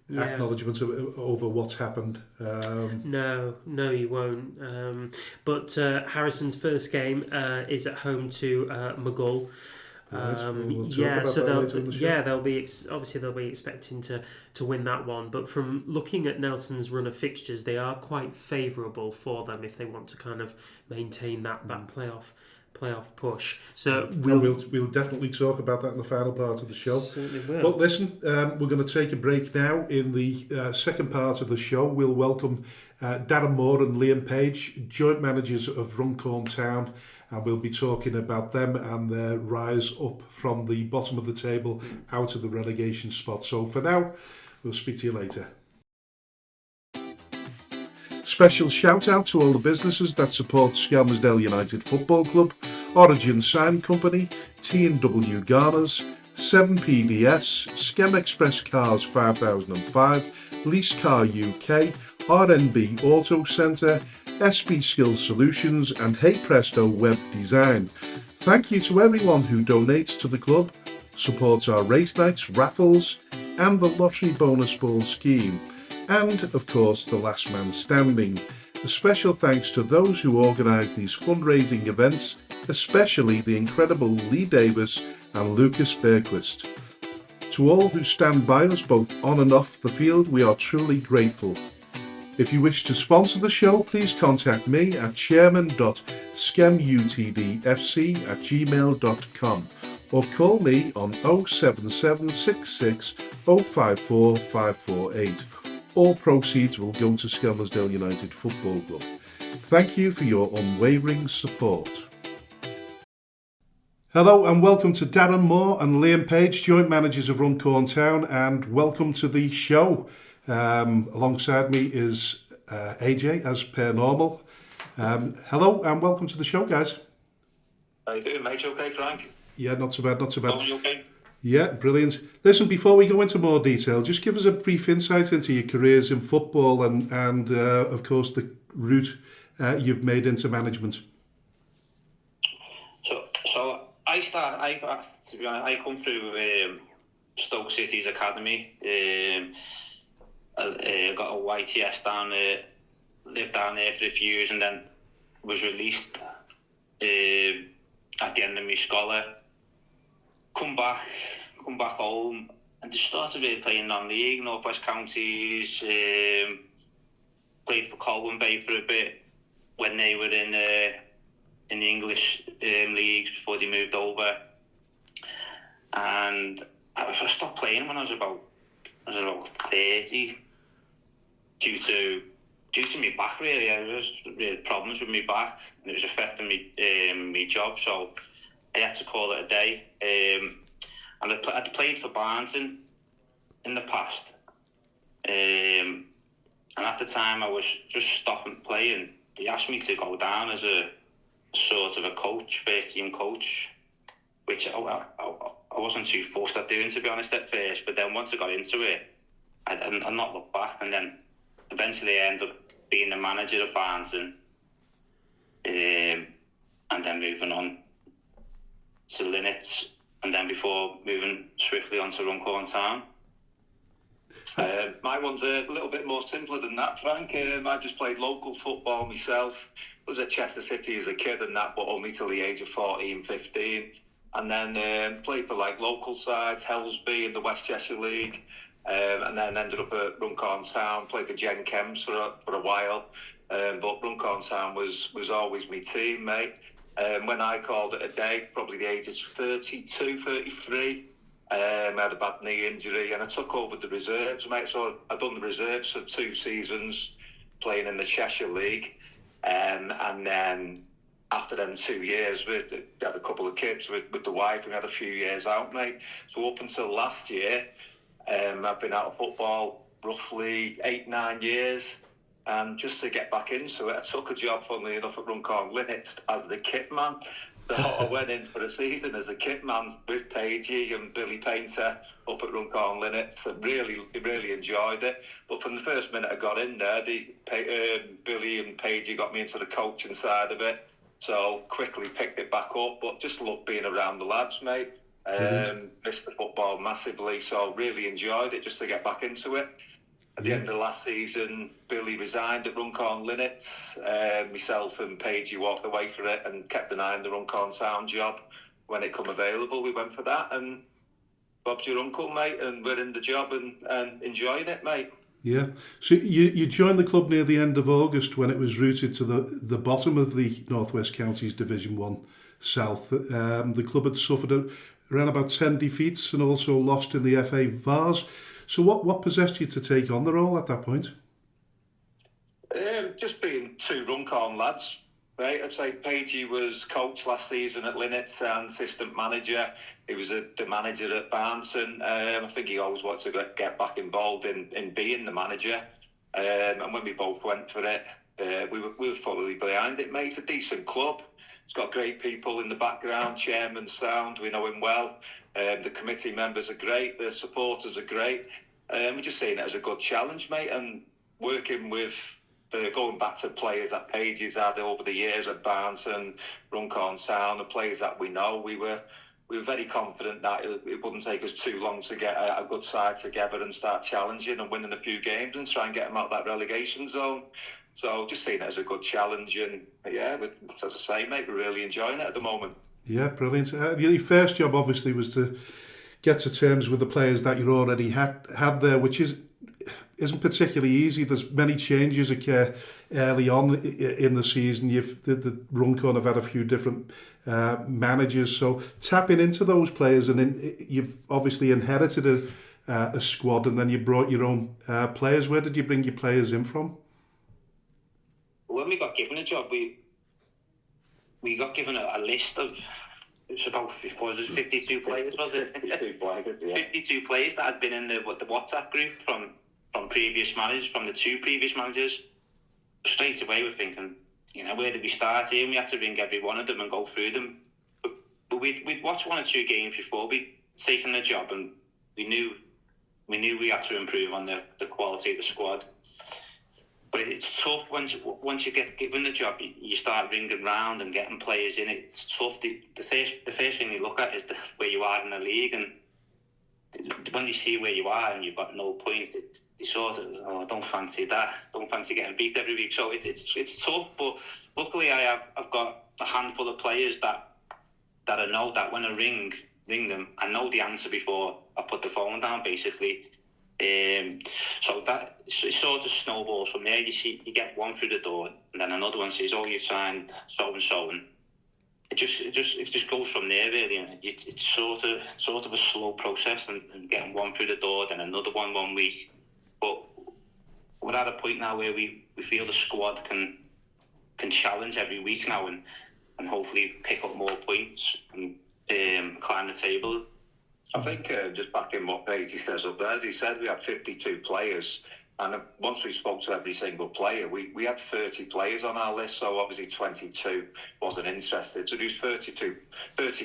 acknowledgements over what's happened. No, you won't. But Harrison's first game is at home to Maghull. Right, we'll talk Yeah, about so that later in the show. they'll be obviously they'll be expecting to win that one. But from looking at Nelson's run of fixtures, they are quite favourable for them if they want to kind of maintain that playoff push. So we'll definitely talk about that in the final part of the show. Certainly will. But listen, we're going to take a break now. In the second part of the show, we'll welcome Darren Moore and Liam Page, joint managers of Runcorn Town, and we'll be talking about them and their rise up from the bottom of the table out of the relegation spot. So for now, we'll speak to you later. Special shout out to all the businesses that support Skelmersdale United Football Club, Origin Sign Company, T&W Garners, 7PDS, Skem Express Cars 5005, Lease Car UK, RNB Auto Centre, SB Skills Solutions and Hey Presto Web Design. Thank you to everyone who donates to the club, supports our race nights, raffles and the lottery bonus ball scheme. And, of course, the last man standing. A special thanks to those who organise these fundraising events, especially the incredible Lee Davis and Lucas Berquist. To all who stand by us both on and off the field, we are truly grateful. If you wish to sponsor the show, please contact me at chairman.skemutdfc@gmail.com or call me on 07766 054 548. All proceeds will go to Skelmersdale United Football Club. Thank you for your unwavering support. Hello and welcome to Darren Moore and Liam Page, joint managers of Runcorn Town, and welcome to the show. Alongside me is AJ, as per normal. Hello and welcome to the show, guys. How you doing, mate? You okay, Frank? Yeah, not too bad, not too bad. Oh, you okay? Yeah, brilliant. Listen, before we go into more detail, just give us a brief insight into your careers in football and of course, the route you've made into management. So to be honest, I come through Stoke City's academy. I got a YTS down there, lived down there for a few years, and then was released at the end of my scholar. Come back home and just started really playing non-league, North West Counties, played for Colwyn Bay for a bit when they were in the English leagues before they moved over. And I stopped playing when I was about 30 due to my back, really. I was really problems with my back and it was affecting me job, so I had to call it a day. And I'd played for Barnton in the past. And at the time I was just stopping playing. They asked me to go down as a sort of a coach, first team coach, which I wasn't too forced at doing, to be honest, at first. But then once I got into it, I'd not looked back. And then eventually I ended up being the manager of Barnton. And then moving on to Linnets, and then before moving swiftly on to Runcorn Town. My one's a little bit more simpler than that, Frank. I just played local football myself. I was at Chester City as a kid and that, but only till the age of 14, 15. And then played for like local sides, Helsby in the West Cheshire League. And then ended up at Runcorn Town, played for Gen Chems for a while. But Runcorn Town was always my team, mate. When I called it a day, probably the age of 32, 33, I had a bad knee injury and I took over the reserves, mate. So I'd done the reserves for 2 seasons playing in the Cheshire League. And then after them 2 years, we had a couple of kids with the wife. We had a few years out, mate. So up until last year, I've been out of football roughly 8-9 years. And just to get back into it, I took a job, funnily enough, at Runcorn Linnets as the kit man. So I went in for a season as a kit man with Pagey and Billy Painter up at Runcorn Linnets, and really enjoyed it. But from the first minute I got in there, Billy and Pagey got me into the coaching side of it. So quickly picked it back up, but just loved being around the lads, mate. Missed the football massively, so really enjoyed it just to get back into it. At the end of last season, Billy resigned at Runcorn Linnets. Myself and Pagey walked away for it and kept an eye on the Runcorn Town job, when it come available, we went for that, and Bob's your uncle, mate, and we're in the job and enjoying it, mate. Yeah. So you joined the club near the end of August when it was routed to the bottom of the North West Counties Division One South. The club had suffered around about 10 defeats and also lost in the FA Vars. So what possessed you to take on the role at that point? Just being two Runcorn lads. Right, I'd say Pagey was coach last season at Linnets and assistant manager. He was the manager at Barnton. I think he always wanted to get back involved in being the manager. And when we both went for it, we were fully behind it, mate. It's a decent club. It's got great people in the background. Chairman sound, we know him well. The committee members are great. The supporters are great. We're just seeing it as a good challenge, mate. And working with going back to players that Pages had over the years at Barnton, Runcorn Town, the players that we know, we were very confident that it wouldn't take us too long to get a good side together and start challenging and winning a few games and try and get them out that relegation zone. So just seeing it as a good challenge, and yeah, as I say, mate, we're really enjoying it at the moment. Yeah, brilliant. Your first job obviously was to get to terms with the players that you already had there, which isn't particularly easy. There's many changes occur early on in the season. The Runcorn have had a few different managers, so tapping into those players, and you've obviously inherited a squad, and then you brought your own players. Where did you bring your players in from? When we got given a job, we got given a list of, it was about 52 players, was it? 52 players, yeah. 52 players that had been in the WhatsApp group from previous managers, from the two previous managers. Straight away we're thinking, where did we start here? And we had to ring every one of them and go through them. But we'd watched one or two games before we'd taken the job, and we knew we had to improve on the quality of the squad. But it's tough once you get given the job, you start ringing round and getting players in. It's tough. The first thing you look at is where you are in the league, and when you see where you are and you've got no points, you sort of, I don't fancy that. Don't fancy getting beat every week. So it's tough. But luckily, I've got a handful of players that I know that when I ring them, I know the answer before I put the phone down, basically. So that it sort of snowballs from there. You get one through the door, and then another one says, "Oh, you've signed so and so," and it just goes from there, really. And it's sort of a slow process, and getting one through the door, then another one week. But we're at a point now where we feel the squad can challenge every week now, and hopefully pick up more points and climb the table. I think just back in what Beatty says up there, he said we had 52 players, and once we spoke to every single player, we had 30 players on our list, so obviously 22 wasn't interested. So there's 30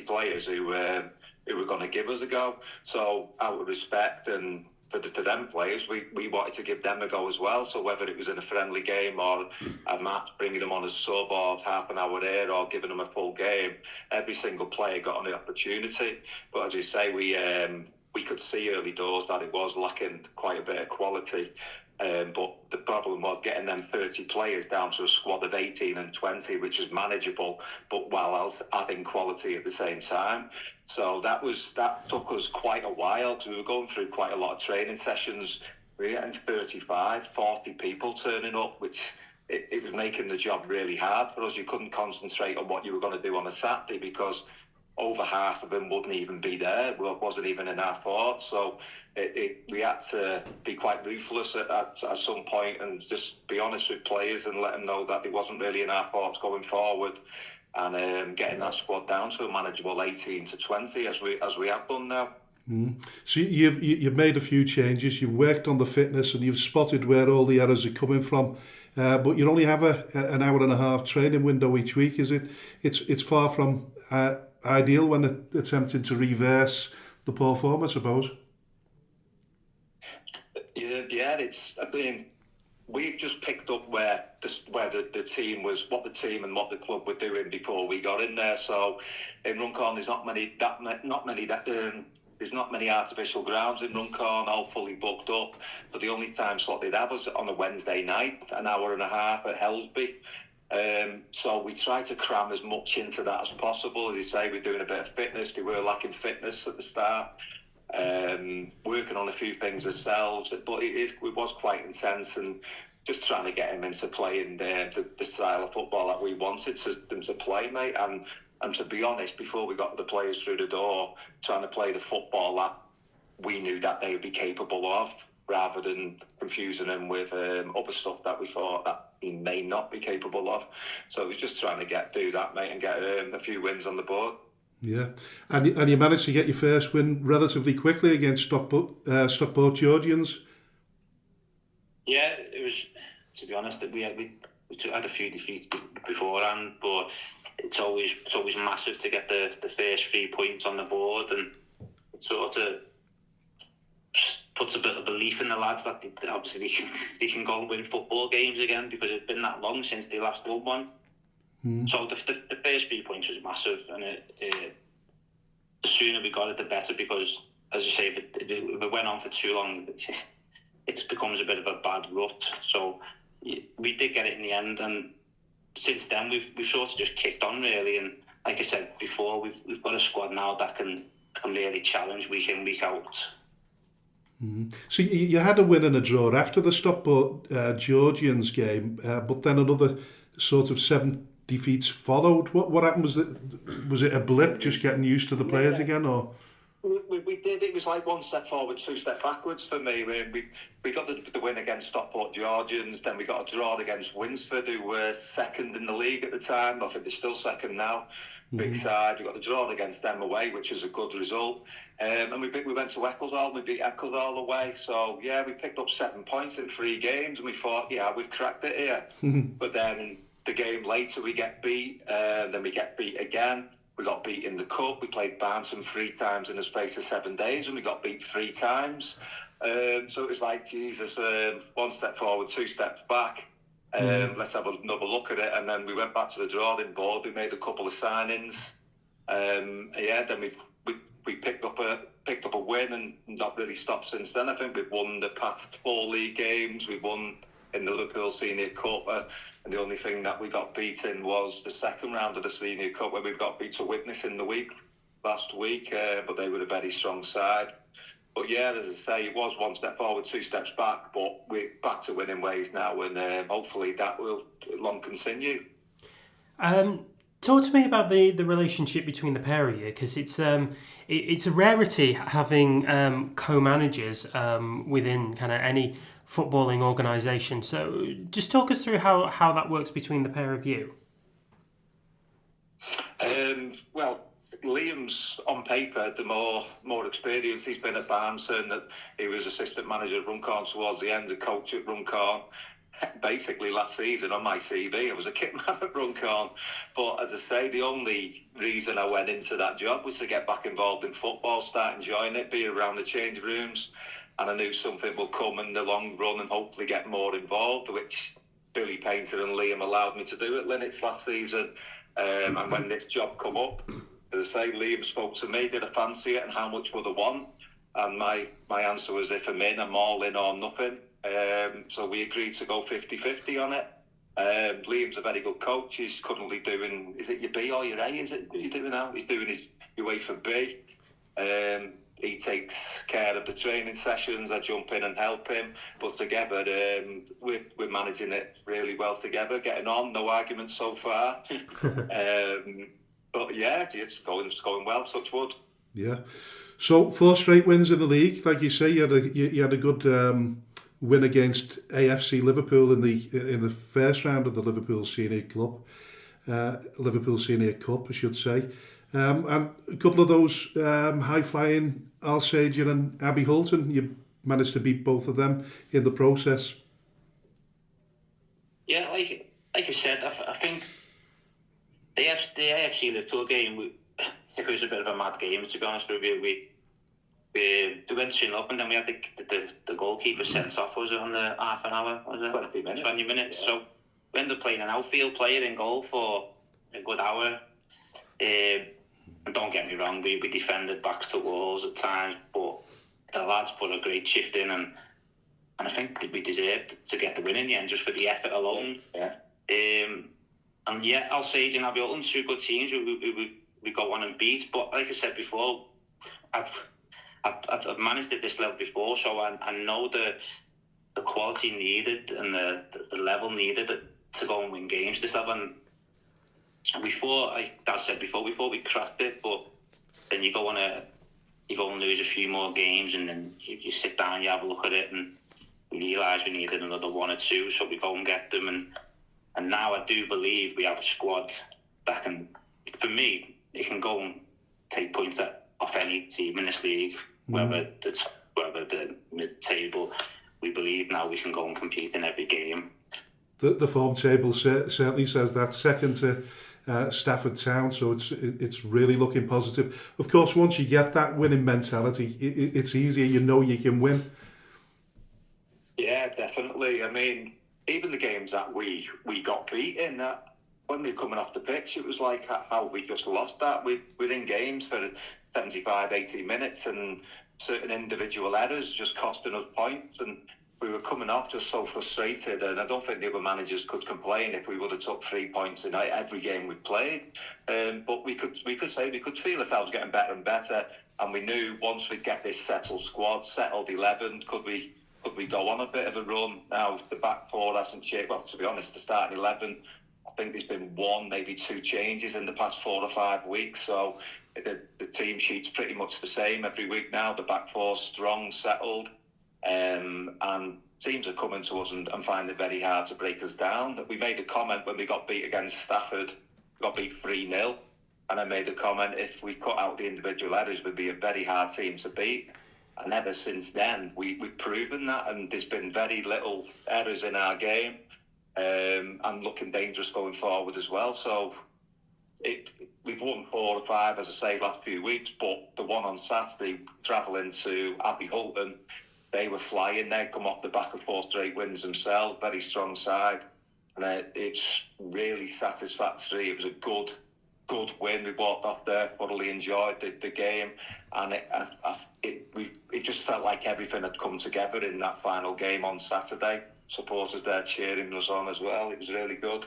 players who were going to give us a go. So out of respect and to them players, we wanted to give them a go as well. So whether it was in a friendly game or a match, bringing them on as sub or half an hour there or giving them a full game, every single player got an opportunity. But as you say, we could see early doors that it was lacking quite a bit of quality. But the problem was getting them 30 players down to a squad of 18 and 20, which is manageable, but while else adding quality at the same time. So that took us quite a while, because we were going through quite a lot of training sessions. We were getting 35, 40 people turning up, which it was making the job really hard for us. You couldn't concentrate on what you were going to do on a Saturday, because over half of them wouldn't even be there. Well, it wasn't even in our thoughts. So we had to be quite ruthless at some point and just be honest with players and let them know that it wasn't really in our thoughts going forward, and getting that squad down to a manageable 18 to 20 as we have done now. So you've made a few changes. You've worked on the fitness, and you've spotted where all the errors are coming from. But you only have an hour and a half training window each week. Is it? It's far from ideal when attempting to reverse the poor form, I suppose. Yeah, we've just picked up where the team was, what the team and what the club were doing before we got in there. So in Runcorn, there's not many artificial grounds in Runcorn, all fully booked up. But the only time slot they'd have was on a Wednesday night, an hour and a half at Helsby. So we try to cram as much into that as possible. As you say, we're doing a bit of fitness. We were lacking fitness at the start. Working on a few things ourselves, but it was quite intense, and just trying to get him into playing the style of football that we wanted them to play, mate. And to be honest, before we got the players through the door, trying to play the football that we knew that they would be capable of, rather than confusing them with other stuff that we thought that he may not be capable of. So it was just trying to do that, mate, and get a few wins on the board. Yeah, and you managed to get your first win relatively quickly against Stockport Georgians. Yeah, it was. To be honest, we had a few defeats beforehand, but it's always massive to get the first 3 points on the board, and it sort of puts a bit of belief in the lads that they can go and win football games again, because it's been that long since they last won one. So the first 3 points was massive, and the sooner we got it, the better, because, as you say, if it went on for too long, it becomes a bit of a bad rut. So we did get it in the end, and since then we've sort of just kicked on, really. And like I said before, we've got a squad now that can really challenge week in, week out. So you had a win and a draw after the Stockport Georgians game, but then another sort of 7 defeats followed. What happened? Was it a blip, just getting used to the players again, or? We did. It was like 1 step forward, 2 steps backwards for me. We got the win against Stockport Georgians, then we got a draw against Winsford, who were second in the league at the time. I think they're still second now. Big side. We got the draw against them away, which is a good result. And we went to Ecclesall, we beat Ecclesall away. So yeah, we picked up 7 points in 3 games, and we thought, yeah, we've cracked it here. But then the game later we get beat, then we get beat again. We got beat in the cup. We played Barnton 3 times in the space of 7 days, and we got beat 3 times. So it was like, Jesus, 1 step forward, 2 steps back. Let's have another look at it. And then we went back to the drawing board. We made a couple of signings. Then we picked up a win, and not really stopped since then. I think we've won the past 4 league games. We've won in the Liverpool Senior Cup, and the only thing that we got beaten was the second round of the Senior Cup, where we've got beat to Witness in the last week, but they were a very strong side. But yeah, as I say, it was 1 step forward, 2 steps back, but we're back to winning ways now, and hopefully that will long continue. Talk to me about the relationship between the pair of you, because it's a rarity having co-managers within kind of any footballing organisation. So just talk us through how that works between the pair of you. Well, Liam's on paper the more experienced. He's been at Barnton. He was assistant manager at Runcorn towards the end, a coach at Runcorn. Basically, last season on my CV, I was a kit man at Runcorn. But as I say, the only reason I went into that job was to get back involved in football, start enjoying it, be around the change rooms. And I knew something will come in the long run and hopefully get more involved, which Billy Painter and Liam allowed me to do at Linnets last season. And when this job come up, as I say, Liam spoke to me, did I fancy it and how much would I want? And my answer was, if I'm in, I'm all in or nothing. So we agreed to go 50-50 on it. Liam's a very good coach. He's currently doing, is it your B or your A? Is it what you're doing now? He's doing his UEFA B. He takes care of the training sessions. I jump in and help him. But together, we're managing it really well together, getting on. No arguments so far. But yeah, it's going well, touch wood. Yeah. So 4 straight wins in the league. Like you say, you had a good win against AFC Liverpool in the first round of the Liverpool Senior Cup, I should say. And a couple of those high-flying Alsager and Abbey Holton, you managed to beat both of them in the process. Yeah, like I said, I think the AFC Liverpool game, it was a bit of a mad game, to be honest with you. We went 2-0, and then we had the goalkeeper sent off, was it, on the half an hour? Was it? 20 minutes. Yeah. So we ended up playing an outfield player in goal for a good hour. And don't get me wrong, we defended back to walls at times, but the lads put a great shift in, and I think we deserved to get the win in the end just for the effort alone. Yeah. And yeah, I'll say, you know, we got two good teams we go on and beat. But like I said before, I've managed at this level before, so I know the quality needed and the level needed to go and win games this level. And we thought, like Dad said before, we thought we cracked it, but then you go and lose a few more games, and then you sit down, you have a look at it, and we realise we needed another one or two, so we go and get them. And now I do believe we have a squad that can, for me, it can go and take points off any team in this league, whether the mid-table. We believe now we can go and compete in every game. The form table certainly says that, second to Stafford Town, so it's really looking positive. Of course, once you get that winning mentality, it's easier. You know you can win. Yeah, definitely. I mean, even the games that we got beaten, that when we were coming off the pitch, it was like, how we just lost that. We're in games for 75, 80 minutes, and certain individual errors just costing us points, and we were coming off just so frustrated. And I don't think the other managers could complain if we would have took 3 points in every game we played. But we could feel ourselves getting better and better, and we knew once we get this settled squad, settled 11, could we go on a bit of a run. Now the back four hasn't changed. Well, to be honest, the starting 11, I think there's been 1, maybe 2 changes in the past 4 or 5 weeks. So the team sheet's pretty much the same every week now. The back four's strong, settled, and teams are coming to us and find it very hard to break us down. We made a comment when we got beat against Stafford, we got beat 3-0, and I made a comment, if we cut out the individual errors, we'd be a very hard team to beat. And ever since then, we've proven that, and there's been very little errors in our game, and looking dangerous going forward as well. So we've won 4 or 5, as I say, last few weeks, but the one on Saturday, travelling to Abbey Hulton, they were flying. They'd come off the back of 4 straight wins themselves, very strong side, and it's really satisfactory. It was a good win. We walked off there, thoroughly enjoyed the game, and it just felt like everything had come together in that final game on Saturday. Supporters there cheering us on as well. It was really good.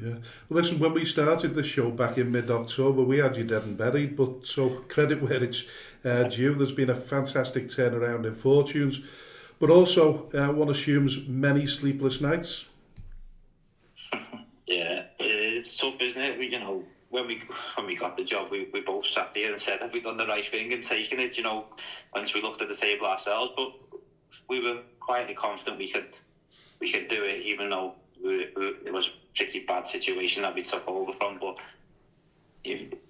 Yeah. Well, listen, when we started the show back in mid-October, we had you dead and buried, but so credit where it's due. There's been a fantastic turnaround in fortunes, but also one assumes many sleepless nights. Yeah, it's tough, isn't it? When we got the job, we both sat here and said, have we done the right thing and taken it, once we looked at the table ourselves. But we were quietly confident we could do it, even though it was a pretty bad situation that we took over from. But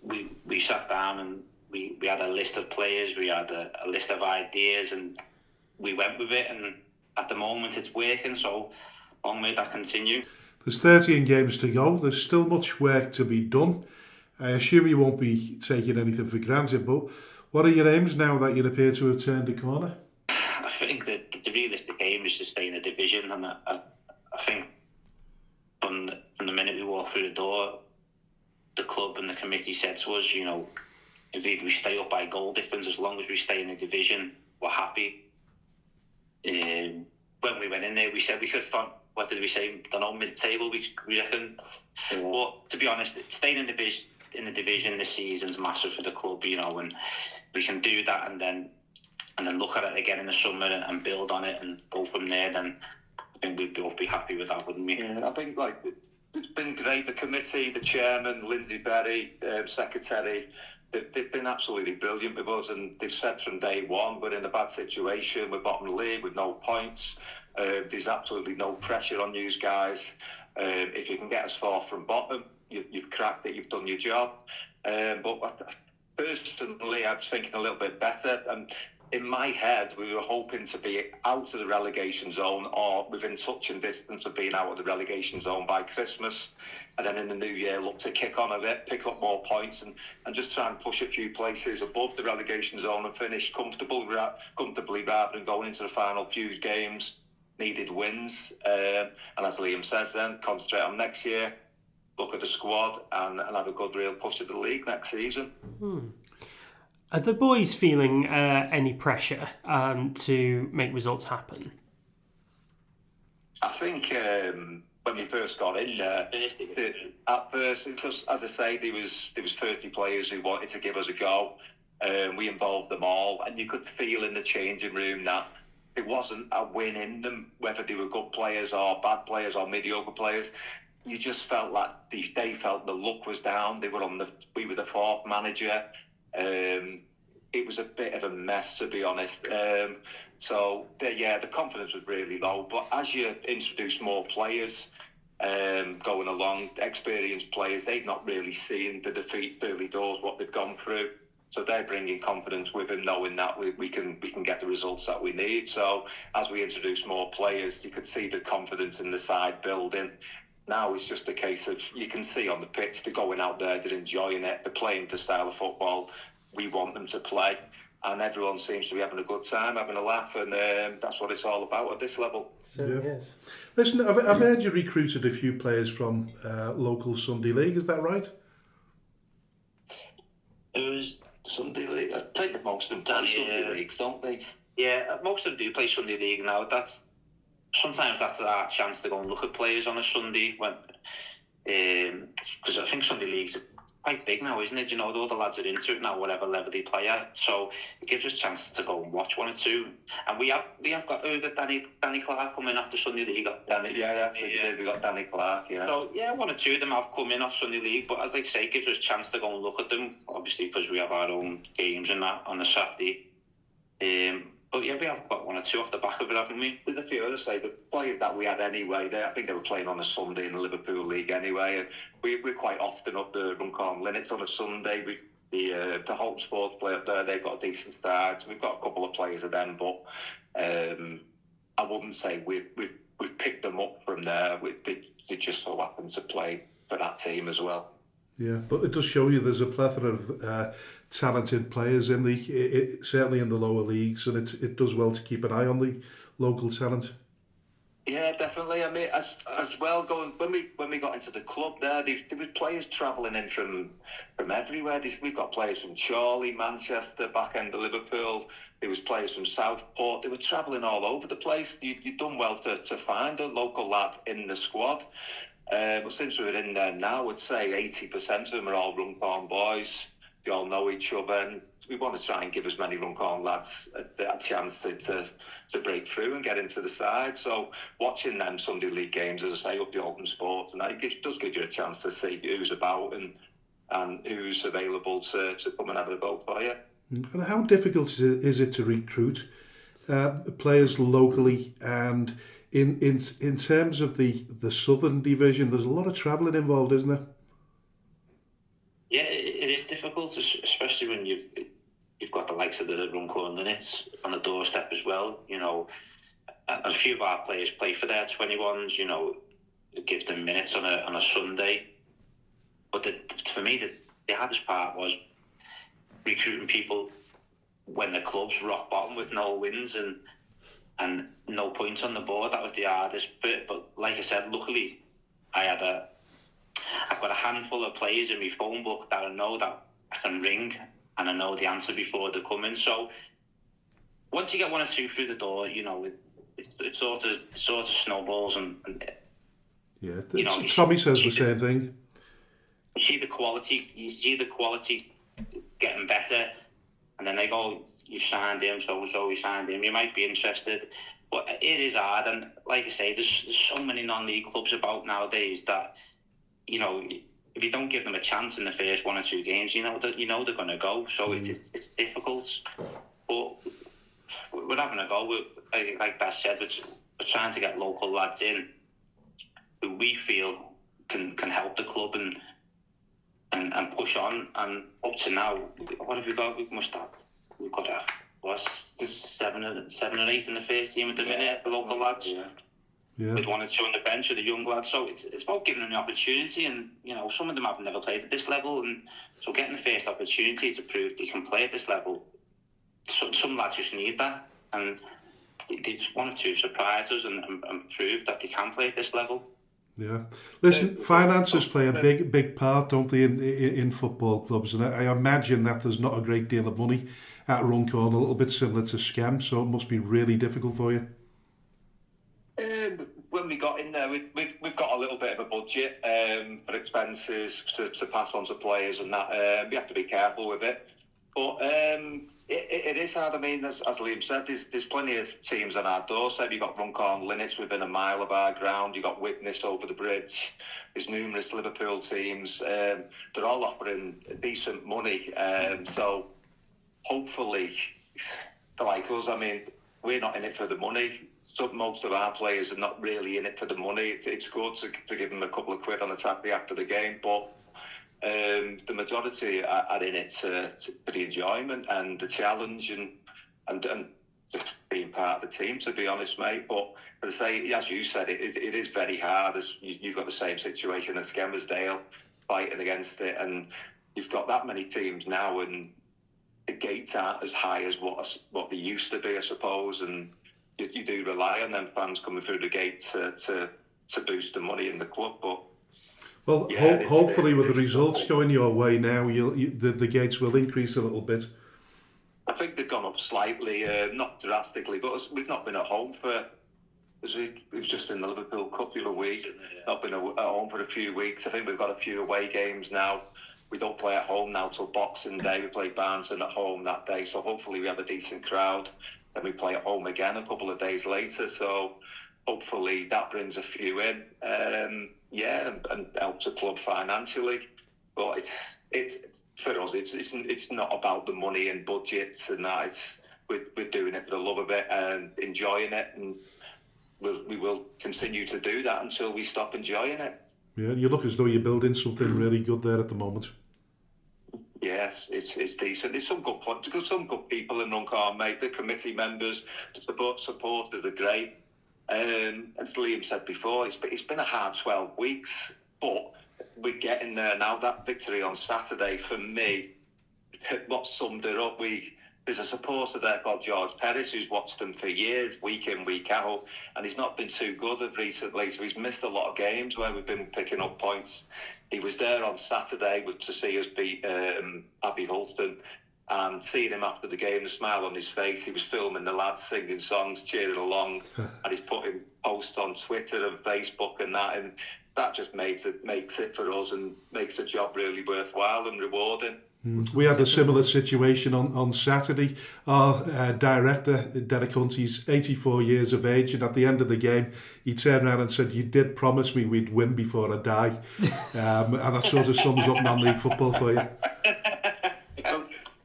we sat down and we had a list of players, we had a list of ideas, and we went with it. And at the moment it's working, so long may that continue. There's 13 games to go. There's still much work to be done. I assume you won't be taking anything for granted, but what are your aims now that you appear to have turned a corner? I think that the realistic aim is to stay in the division, and I think from the minute we walked through the door, the club and the committee said to us, if we stay up by goal difference, as long as we stay in the division, we're happy. When we went in there, we said we could find, what did we say? I don't know, mid-table, we reckon. Yeah. But to be honest, staying in the division this season's massive for the club, and we can do that and then look at it again in the summer and build on it and go from there. Then I think we'd both be happy with that, wouldn't we? Yeah, I think it's been great. The committee, the chairman, Lindsay Berry, secretary, they've been absolutely brilliant with us, and they've said from day one we're in a bad situation. We're bottom of the league with no points. There's absolutely no pressure on you guys. If you can get us far from bottom, you've cracked it, you've done your job. But personally, I was thinking a little bit better. In my head, we were hoping to be out of the relegation zone or within touching distance of being out of the relegation zone by Christmas. And then in the new year, look to kick on a bit, pick up more points and just try and push a few places above the relegation zone and finish comfortably rather than going into the final few games, needed wins. And as Liam says then, concentrate on next year, look at the squad and have a good real push at the league next season. Are the boys feeling any pressure to make results happen? I think when we first got in there. At first, because as I say, there was 30 players who wanted to give us a go. We involved them all, and you could feel in the changing room that there wasn't a win in them, whether they were good players or bad players or mediocre players. You just felt like they felt the luck was down. We were the fourth manager. It was a bit of a mess, to be honest. The confidence was really low. But as you introduce more players going along, experienced players, they've not really seen the defeats early doors, what they've gone through. So they're bringing confidence with him, knowing that we can get the results that we need. So as we introduce more players, you could see the confidence in the side building. Now it's just a case of, you can see on the pitch, they're going out there, they're enjoying it, they're playing the style of football we want them to play. And everyone seems to be having a good time, having a laugh, and that's what it's all about at this level. Yes. Listen, I've heard you recruited a few players from local Sunday League, is that right? It was Sunday League. I played the most of them play Sunday Leagues, don't they? Yeah, most of them do play Sunday League now. Sometimes that's our chance to go and look at players on a Sunday, when because I think Sunday League's quite big now, isn't it? You know, all the lads are into it now, whatever level they play at. So it gives us a chance to go and watch one or two. And we have got Danny Clark coming after Sunday League. We got Danny Clark. Yeah. So one or two of them have come in off Sunday League, but as I say, it gives us a chance to go and look at them. Obviously, because we have our own games and that on a Saturday. But we have got one or two off the back of it, haven't we? There's a few, I say, the players that we had anyway, I think they were playing on a Sunday in the Liverpool League anyway, and we're quite often up the Runcorn Linnets on a Sunday. The Holt Sports play up there, they've got a decent start, so we've got a couple of players of them, but I wouldn't say we've picked them up from there. They just so happen to play for that team as well. Yeah, but it does show you there's a plethora of talented players in certainly in the lower leagues, and it does well to keep an eye on the local talent. Yeah, definitely. I mean, as well, when we got into the club there were players travelling in from everywhere. We've got players from Chorley, Manchester, back end of Liverpool. There was players from Southport. They were travelling all over the place. You've done well to find a local lad in the squad. But since we're in there now, I'd say 80% of them are all Runcorn boys. They all know each other, and we want to try and give as many Runcorn lads a chance to break through and get into the side. So watching them Sunday League games, as I say, up the Open Sports, and it does give you a chance to see who's about and who's available to come and have a go for you. And how difficult is it to recruit players locally? And in terms of the Southern Division, there's a lot of travelling involved, isn't there? Yeah, it is difficult, especially when you've got the likes of the Runcorn Linnets on the doorstep as well. You know, and a few of our players play for their 21s. You know, it gives them minutes on a Sunday. But for me, the hardest part was recruiting people when the club's rock bottom with no wins and no points on the board. That was the hardest bit. But like I said, luckily, I've got a handful of players in my phone book that I know that I can ring and I know the answer before they come in. So once you get one or two through the door, you know, it sort of snowballs and yeah. You know, Tommy says the same thing. You see the quality getting better, and then they go, "You signed him, so you signed him. You might be interested." But it is hard, and like I say, there's so many non-league clubs about nowadays that, you know, if you don't give them a chance in the first one or two games, you know they're going to go. So it's difficult, but we're having a go. Like Beth said, we're trying to get local lads in who we feel can help the club and push on. And up to now, what have we got? We've got seven or eight in the first team at the minute, the local lads. Yeah. With one or two on the bench, or the young lads. So it's about giving them the opportunity, and you know, some of them have never played at this level, and so getting the first opportunity to prove they can play at this level. Some lads just need that, and they've one or two surprised us and proved that they can play at this level. Yeah, listen, finances play a big part, don't they, in football clubs, and I imagine that there's not a great deal of money at Runcorn, a little bit similar to Scam, so it must be really difficult for you. got in there? We've got a little bit of a budget for expenses to pass on to players, and that we have to be careful with it. But it is hard. I mean, as Liam said, there's plenty of teams on our doorstep. You've got Runcorn Linnets within a mile of our ground. You've got Witness over the bridge. There's numerous Liverpool teams. They're all offering decent money. So hopefully, like us, I mean, we're not in it for the money. So most of our players are not really in it for the money. It's good to give them a couple of quid on the tappy after the game, but the majority are in it for the enjoyment and the challenge and just being part of the team, to be honest, mate. But as I say, as you said, it is very hard. You've got the same situation at Skelmersdale fighting against it, and you've got that many teams now, and the gates aren't as high as what they used to be, I suppose, and you do rely on them fans coming through the gate to boost the money in the club, but. Well, yeah, hopefully with the results going your way now, the gates will increase a little bit. I think they've gone up slightly, not drastically, but we've not been at home we've just in the Liverpool Cup the other week, not been at home for a few weeks. I think we've got a few away games now. We don't play at home now till Boxing Day. We play Barnsley at home that day, so hopefully we have a decent crowd. Then we play at home again a couple of days later, so hopefully that brings a few in. And helps the club financially. But it's for us. It's not about the money and budgets and that. We're doing it for the love of it and enjoying it, and we will continue to do that until we stop enjoying it. Yeah, you look as though you're building something really good there at the moment. Yes, it's decent. There's some good people in Runcorn, mate. The committee members, the supporters are great. As Liam said before, it's been a hard 12 weeks, but we're getting there now. That victory on Saturday, for me, what summed it up, there's a supporter there called George Perris who's watched them for years, week in, week out, and he's not been too good recently, so he's missed a lot of games where we've been picking up points. He was there on Saturday to see us beat Abbey Holston. And seeing him after the game, the smile on his face, he was filming the lads singing songs, cheering along, and he's putting posts on Twitter and Facebook and that just makes it for us and makes the job really worthwhile and rewarding. We had a similar situation on Saturday. Our director, Derek Hunt, he's 84 years of age, and at the end of the game, he turned around and said, "You did promise me we'd win before I die." And that sort of sums up non-league football for you.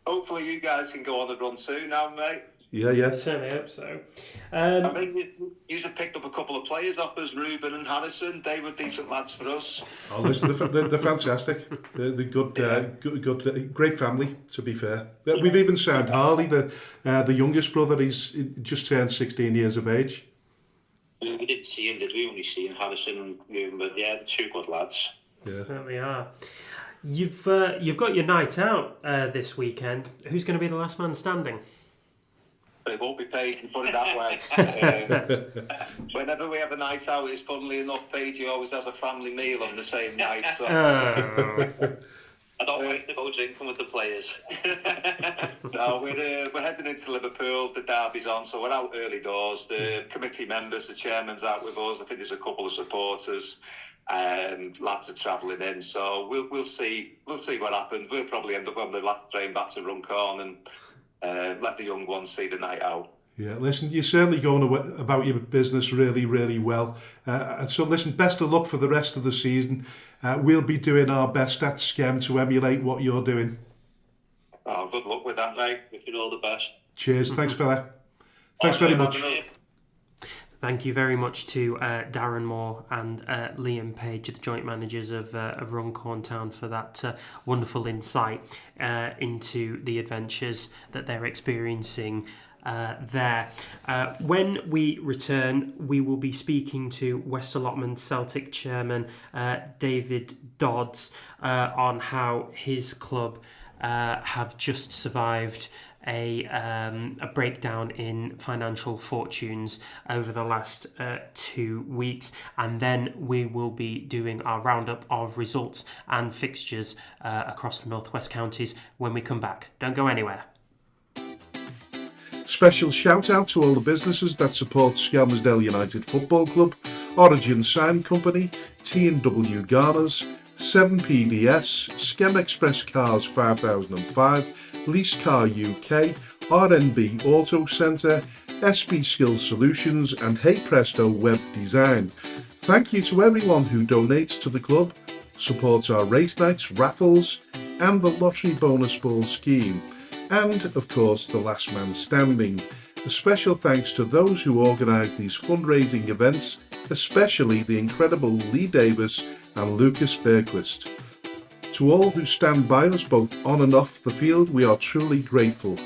Hopefully you guys can go on the run too now, mate. Yeah. Certainly hope so. I mean, you have picked up a couple of players off us, Ruben and Harrison. They were decent lads for us. Oh, listen, they're fantastic. They're good, great family, to be fair. We've even signed Harley, the youngest brother. He's just turned 16 years of age. We didn't see him, did we? Only seen Harrison and Ruben, but yeah, they're two good lads. Yeah. Certainly are. You've got your night out this weekend. Who's going to be the last man standing? It won't be paid, put it that way. Whenever we have a night out, it's funnily enough, Paige always has a family meal on the same night. So. I don't like to go drinking with the players. No, we're heading into Liverpool. The derby's on, so we're out early doors. The committee members, the chairman's out with us. I think there's a couple of supporters. Lads are travelling in, so we'll see what happens. We'll probably end up on the last train back to Runcorn and let the young ones see the night out. Yeah, listen, you're certainly going about your business really, really well. And so, listen, best of luck for the rest of the season. We'll be doing our best at Skem to emulate what you're doing. Oh, good luck with that, mate. Wish you all the best. Cheers. Thanks for that. Thanks very much. Thank you very much to Darren Moore and Liam Page, the joint managers of Runcorn Town, for that wonderful insight into the adventures that they're experiencing there. When we return, we will be speaking to West Allotment Celtic chairman David Dodds on how his club have just survived a breakdown in financial fortunes over the last 2 weeks, and then we will be doing our roundup of results and fixtures across the northwest counties when we come back. Don't go anywhere. Special shout out to all the businesses that support Skelmersdale United Football Club. Origin Sign Company, T&W Garners, 7PDS, Schem Express Cars 5005, Lease Car UK, RNB Auto Centre, SB Skills Solutions and Hey Presto Web Design. Thank you to everyone who donates to the club, supports our race nights, raffles and the lottery bonus ball scheme, and of course the last man standing. A special thanks to those who organise these fundraising events, especially the incredible Lee Davis and Lucas Berquist. To all who stand by us both on and off the field, we are truly grateful.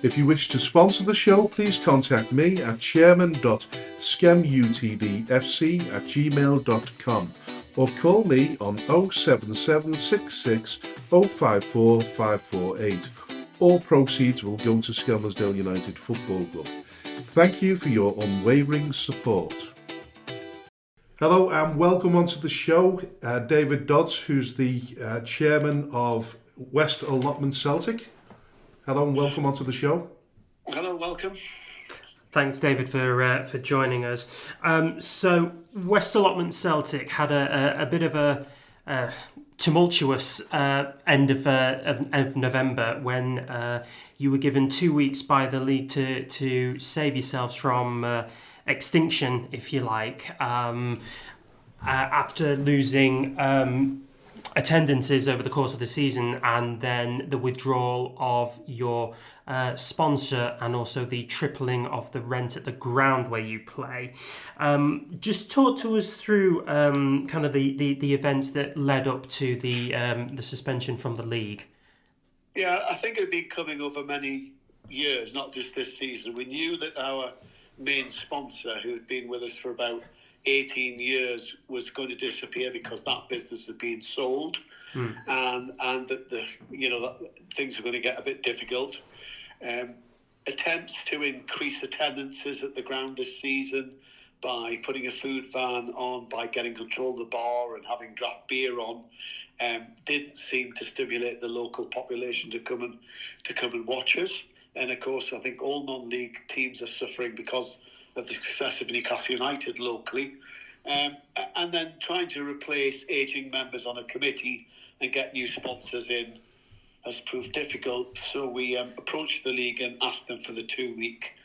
If you wish to sponsor the show, please contact me at chairman.skemutdfc@gmail.com or call me on 07766 054 548. All proceeds will go to Skelmersdale United Football Club. Thank you for your unwavering support. Hello and welcome onto the show, David Dodds, who's the chairman of West Allotment Celtic. Hello and welcome onto the show. Hello, welcome. Thanks, David, for joining us. So West Allotment Celtic had a bit of a tumultuous end of November when you were given 2 weeks by the league to save yourselves from extinction, if you like, after losing attendances over the course of the season and then the withdrawal of your sponsor and also the tripling of the rent at the ground where you play. Just talk to us through kind of the events that led up to the suspension from the league. Yeah, I think it had been coming over many years, not just this season. We knew that our main sponsor, who had been with us for about 18 years, was going to disappear because that business had been sold, and that that things were going to get a bit difficult. Attempts to increase attendances at the ground this season by putting a food van on, by getting control of the bar and having draft beer on, didn't seem to stimulate the local population to come and watch us. And of course, I think all non-league teams are suffering because of the success of Newcastle United locally, and then trying to replace ageing members on a committee and get new sponsors in has proved difficult. So we approached the league and asked them for the 2-week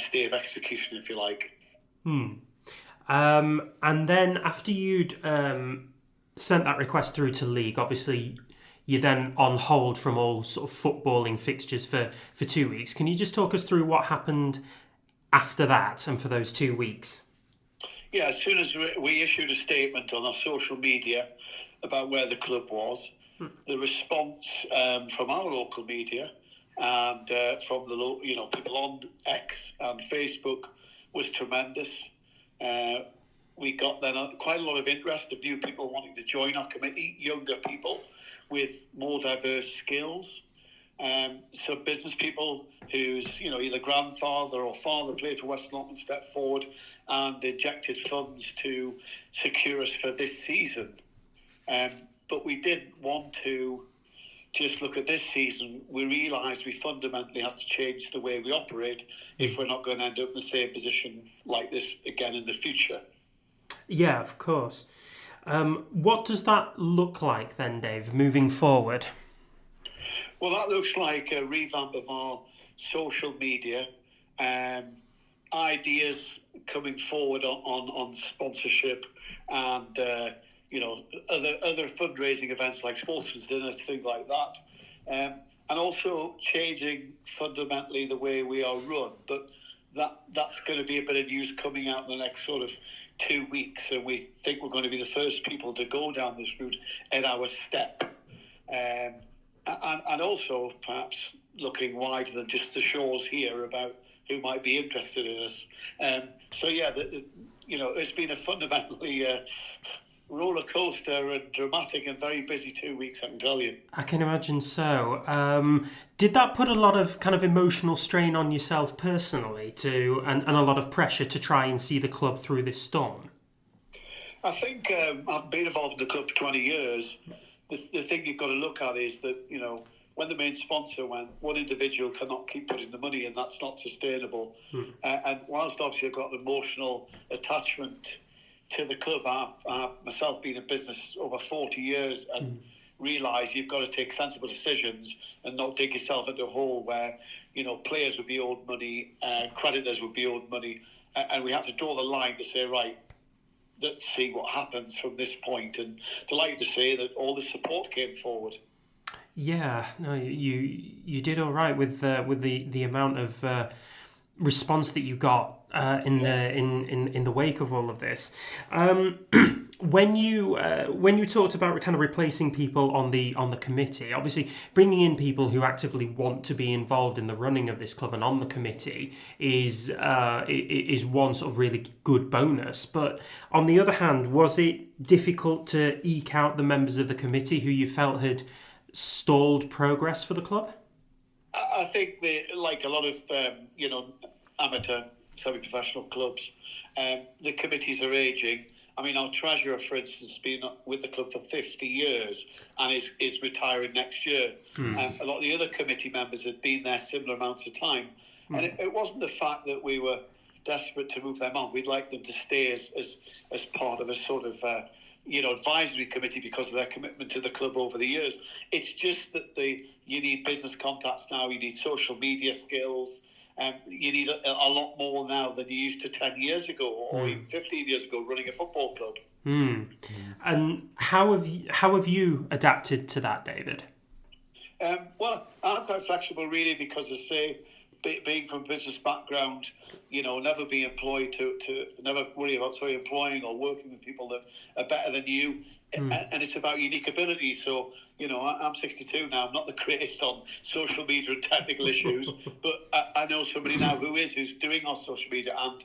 stay of execution, if you like. And then after you'd sent that request through to league, obviously you're then on hold from all sort of footballing fixtures for 2 weeks. Can you just talk us through what happened after that and for those 2 weeks? Yeah, as soon as we issued a statement on our social media about where the club was, the response from our local media and from the people on X and Facebook was tremendous. We got then quite a lot of interest of new people wanting to join our committee, younger people with more diverse skills. Some business people whose either grandfather or father played for West Allotment stepped forward and injected funds to secure us for this season. But we didn't want to just look at this season. We realised we fundamentally have to change the way we operate if we're not going to end up in the same position like this again in the future. Yeah, of course. What does that look like then, Dave, moving forward? Well, that looks like a revamp of our social media, ideas coming forward on sponsorship and other fundraising events like sportsman's dinners, things like that, and also changing fundamentally the way we are run. But that's going to be a bit of news coming out in the next sort of 2 weeks, and we think we're going to be the first people to go down this route in our step. And also perhaps looking wider than just the shores here about who might be interested in us. So yeah, it's been a fundamentally roller coaster and dramatic and very busy 2 weeks, I can tell you. I can imagine so. Did that put a lot of kind of emotional strain on yourself personally and a lot of pressure to try and see the club through this storm? I think I've been involved in the club for 20 years. The thing you've got to look at is that, when the main sponsor went, one individual cannot keep putting the money in. That's not sustainable. And whilst obviously I've got an emotional attachment to the club. I've myself been in business over 40 years and realise you've got to take sensible decisions and not dig yourself into a hole where, players would be owed money, creditors would be owed money, and we have to draw the line to say, right, let's see what happens from this point. And delighted to say that all the support came forward. Yeah, no, you did all right with the amount of response that you got in the wake of all of this. When you talked about kind of replacing people on the committee, obviously bringing in people who actively want to be involved in the running of this club and on the committee is one sort of really good bonus. But on the other hand, was it difficult to eke out the members of the committee who you felt had stalled progress for the club? I think like a lot of amateur, semi-professional clubs, the committees are ageing. I mean, our treasurer, for instance, has been with the club for 50 years and is retiring next year. A lot of the other committee members had been there similar amounts of time. And it wasn't the fact that we were desperate to move them on. We'd like them to stay as part of a sort of advisory committee because of their commitment to the club over the years. It's just that you need business contacts now, you need social media skills. You need a lot more now than you used to 10 years ago or even 15 years ago running a football club. And how have you adapted to that, David? Well, I'm quite flexible really because I say, being from a business background, never be employed to never worry about employing or working with people that are better than you. And it's about unique ability. So, I'm 62 now. I'm not the greatest on social media and technical issues, but I know somebody now who's doing our social media and,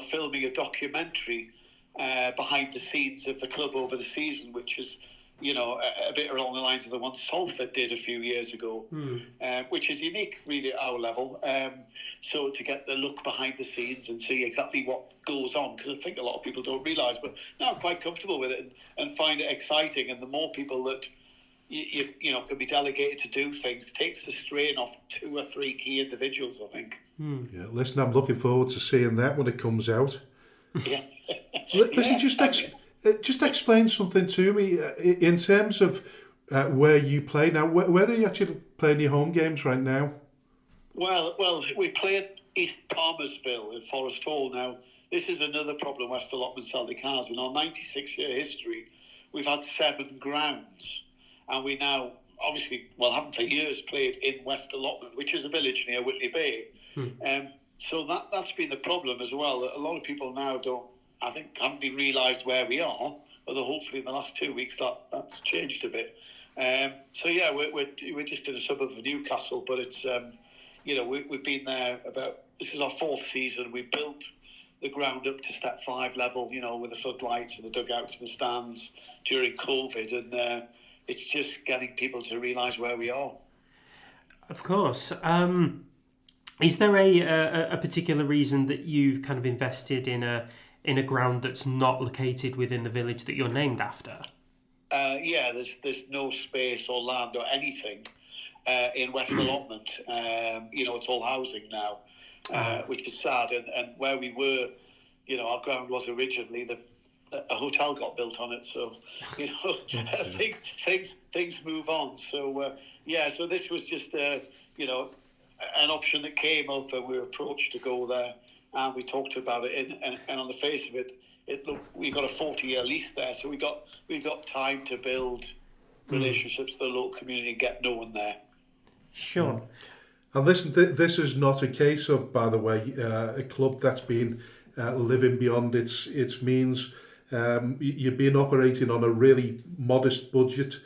filming a documentary behind the scenes of the club over the season, which is, a bit along the lines of the one Salford did a few years ago, which is unique really at our level. So to get the look behind the scenes and see exactly what goes on, because I think a lot of people don't realise, but now I'm quite comfortable with it and find it exciting. And the more people that you can be delegated to do things, takes the strain off 2 or 3 key individuals, I think. Yeah, listen, I'm looking forward to seeing that when it comes out. Yeah. Listen, just explain something to me in terms of where you play now. Where are you actually playing your home games right now? Well, we play at East Palmersville in Forest Hall now. This is another problem West Allotment Celtic has. In our 96-year history, we've had 7 grounds. And we now, obviously, haven't for years played in West Allotment, which is a village near Whitley Bay. So that's been the problem as well. A lot of people now haven't even realised where we are, although hopefully in the last 2 weeks that's changed a bit. We're just in a suburb of Newcastle, but it's, we've been there this is our 4th season. We built the ground up to step 5 level, with the floodlights and the dugouts and the stands during COVID, and it's just getting people to realise where we are. Of course. Is there a particular reason that you've kind of invested in a ground that's not located within the village that you're named after? There's no space or land or anything in West Allotment. It's all housing now, which is sad. And where we were, our ground was originally a hotel got built on it. So, things move on. So, so this was just, an option that came up, and we were approached to go there, and we talked about it. And on the face of it, we got a 40-year lease there, so we got time to build relationships with the local community and get known there. Sure. And listen, this is not a case of, by the way, a club that's been living beyond its means. You've been operating on a really modest budget,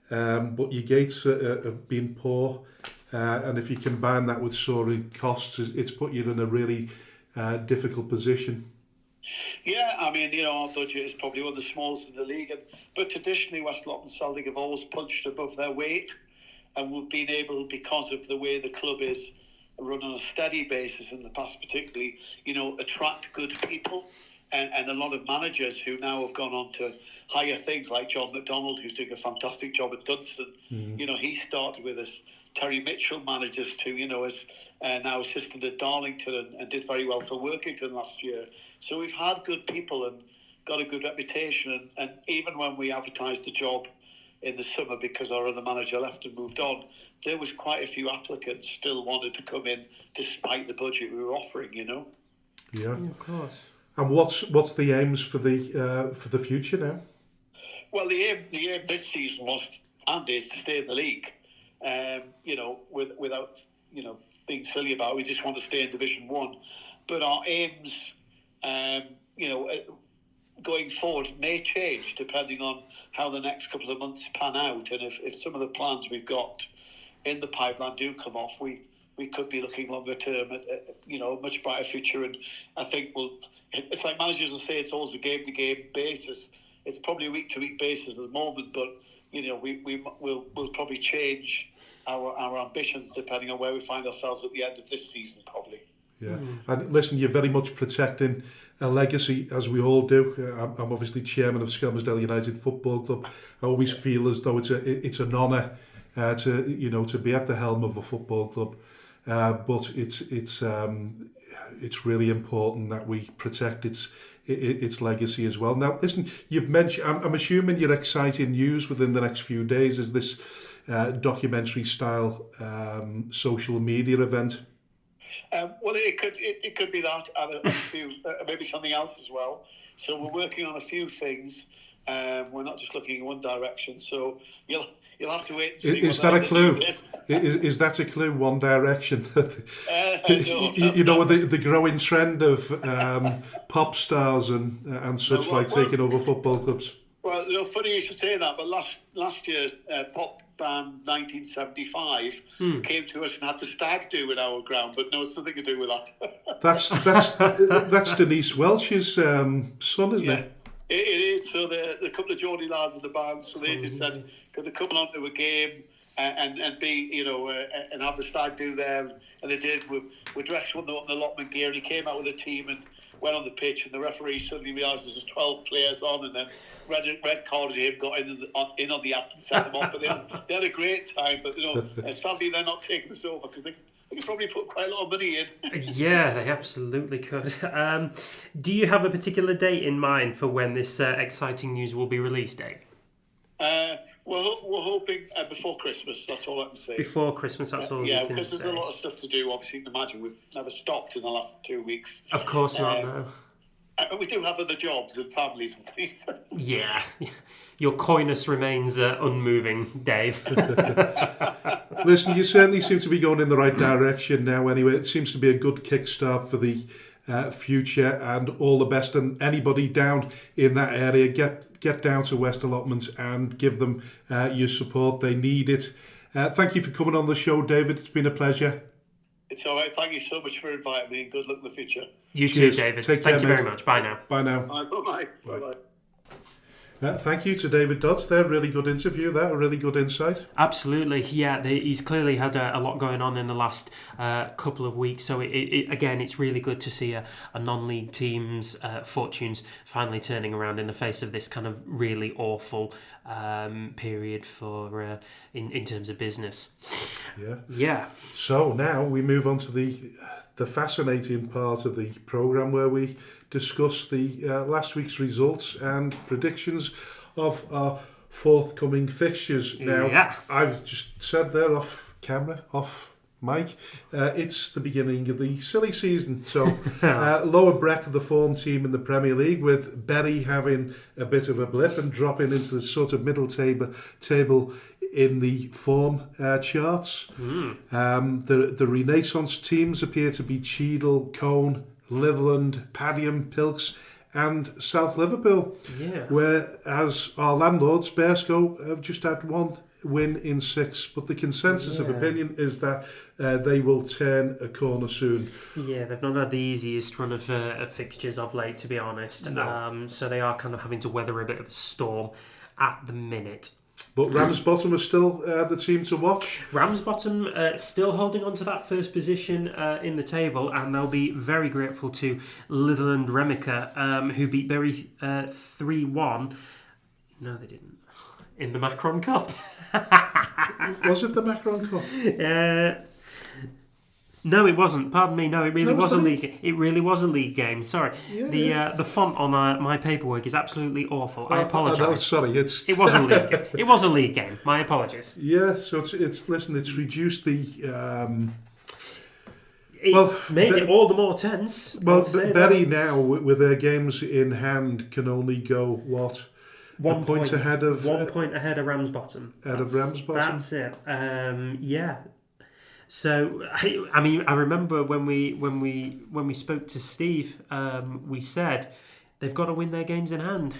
but your gates have been poor. And if you combine that with soaring costs, it's put you in a really difficult position. Yeah, I mean, our budget is probably one of the smallest in the league. But traditionally, West Allotment Celtic have always punched above their weight. And we've been able, because of the way the club is run on a steady basis in the past particularly, attract good people. And a lot of managers who now have gone on to higher things, like John McDonald, who's doing a fantastic job at Dunstan. He started with us. Terry Mitchell manages to, is now assistant at Darlington and did very well for Workington last year. So we've had good people, and got a good reputation, and even when we advertised the job in the summer because our other manager left and moved on, there was quite a few applicants still wanted to come in despite the budget we were offering, Yeah, of course. And what's the aims for the future now? Well, the aim this season was and is to stay in the league. Without being silly about it, we just want to stay in Division One. But our aims, going forward may change depending on how the next couple of months pan out, and if some of the plans we've got in the pipeline do come off, we could be looking longer term at a much brighter future. And I think it's like managers will say, it's always a game to game basis. It's probably a week to week basis at the moment, but we'll probably change our ambitions depending on where we find ourselves at the end of this season, probably. Yeah, and listen, you're very much protecting a legacy, as we all do. I'm obviously chairman of Skelmersdale United Football Club. I always feel as though it's an honour to be at the helm of a football club, but it's really important that we protect its legacy as well. Now, listen, you've mentioned. I'm assuming your exciting news within the next few days is this documentary style social media event. Well, it could be that, and a few, maybe something else as well. So we're working on a few things. We're not just looking in one direction. So you'll have to wait and see. Is that a clue? Is that a clue? One direction. No. The growing trend of pop stars and such taking over football clubs. Well, funny you should say that. But last year's pop band 1975 came to us and had the stag do in our ground, but no, it's nothing to do with that. That's Denise Welch's son, isn't it? It is. So the couple of Geordie lads in the band, so they just said, could they come on to a game and be, and have the stag do there, and they did. We dressed with the allotment gear, and he came out with a team and went on the pitch, and the referee suddenly realised there's 12 players on, and then red carded him, got in on the act and sent them off. But they had a great time. But sadly they're not taking this over because they could probably put quite a lot of money in. Yeah, they absolutely could. Do you have a particular date in mind for when this exciting news will be released, Dave? We're hoping before Christmas. That's all I can say. Before Christmas, that's all you can say. Yeah, because there's a lot of stuff to do. Obviously, you can imagine we've never stopped in the last 2 weeks. Of course not, no. And we do have other jobs and families and things. Yeah. Your coyness remains unmoving, Dave. Listen, you certainly seem to be going in the right direction now anyway. It seems to be a good kickstart for the future, and all the best. And anybody down in that area, get down to West Allotment and give them your support. They need it. Thank you for coming on the show, David. It's been a pleasure. It's all right. Thank you so much for inviting me, and good luck in the future. You too, David. Take care, Thank you very much. Bye now. Bye now. Bye-bye. Bye-bye. Thank you to David Dodds there. Really good interview there. A really good insight. Absolutely. Yeah, he's clearly had a lot going on in the last couple of weeks. So, again, it's really good to see a non-league team's fortunes finally turning around in the face of this kind of really awful period for in terms of business. Yeah. So now we move on to the fascinating part of the programme where we discuss the last week's results and predictions of our forthcoming fixtures. Now, I've just said there off camera, off mic, it's the beginning of the silly season. So lower bracket of the form team in the Premier League, with Bury having a bit of a blip and dropping into the sort of middle table in the form charts. The Renaissance teams appear to be Cheadle, Colne, Liverland, Padiham, Pilks and South Liverpool. Yeah. Whereas our landlords, Bearscough, have just had one win in 6, but the consensus of opinion is that they will turn a corner soon. Yeah, they've not had the easiest run of fixtures of late, to be honest. No. So they are kind of having to weather a bit of a storm at the minute. But Ramsbottom are still the team to watch. Ramsbottom still holding on to that first position in the table, and they'll be very grateful to Litherland Remica, who beat Bury 3-1. No, they didn't. In the Macron Cup. Was it the Macron Cup? No, it wasn't. Pardon me. No, it really No, was a sorry. league. It really was a league game. Sorry, the font on my paperwork is absolutely awful. I apologise. No, sorry, It was a league game. It was a league game. My apologies. Yeah, so it's listen, it's reduced the. It's made it all the more tense. Well, I'll say Bury that. now, with their games in hand, can only go what? One point ahead of 1 point ahead of Ramsbottom. That's it. Yeah. So I mean, I remember when we spoke to Steve, we said they've got to win their games in hand.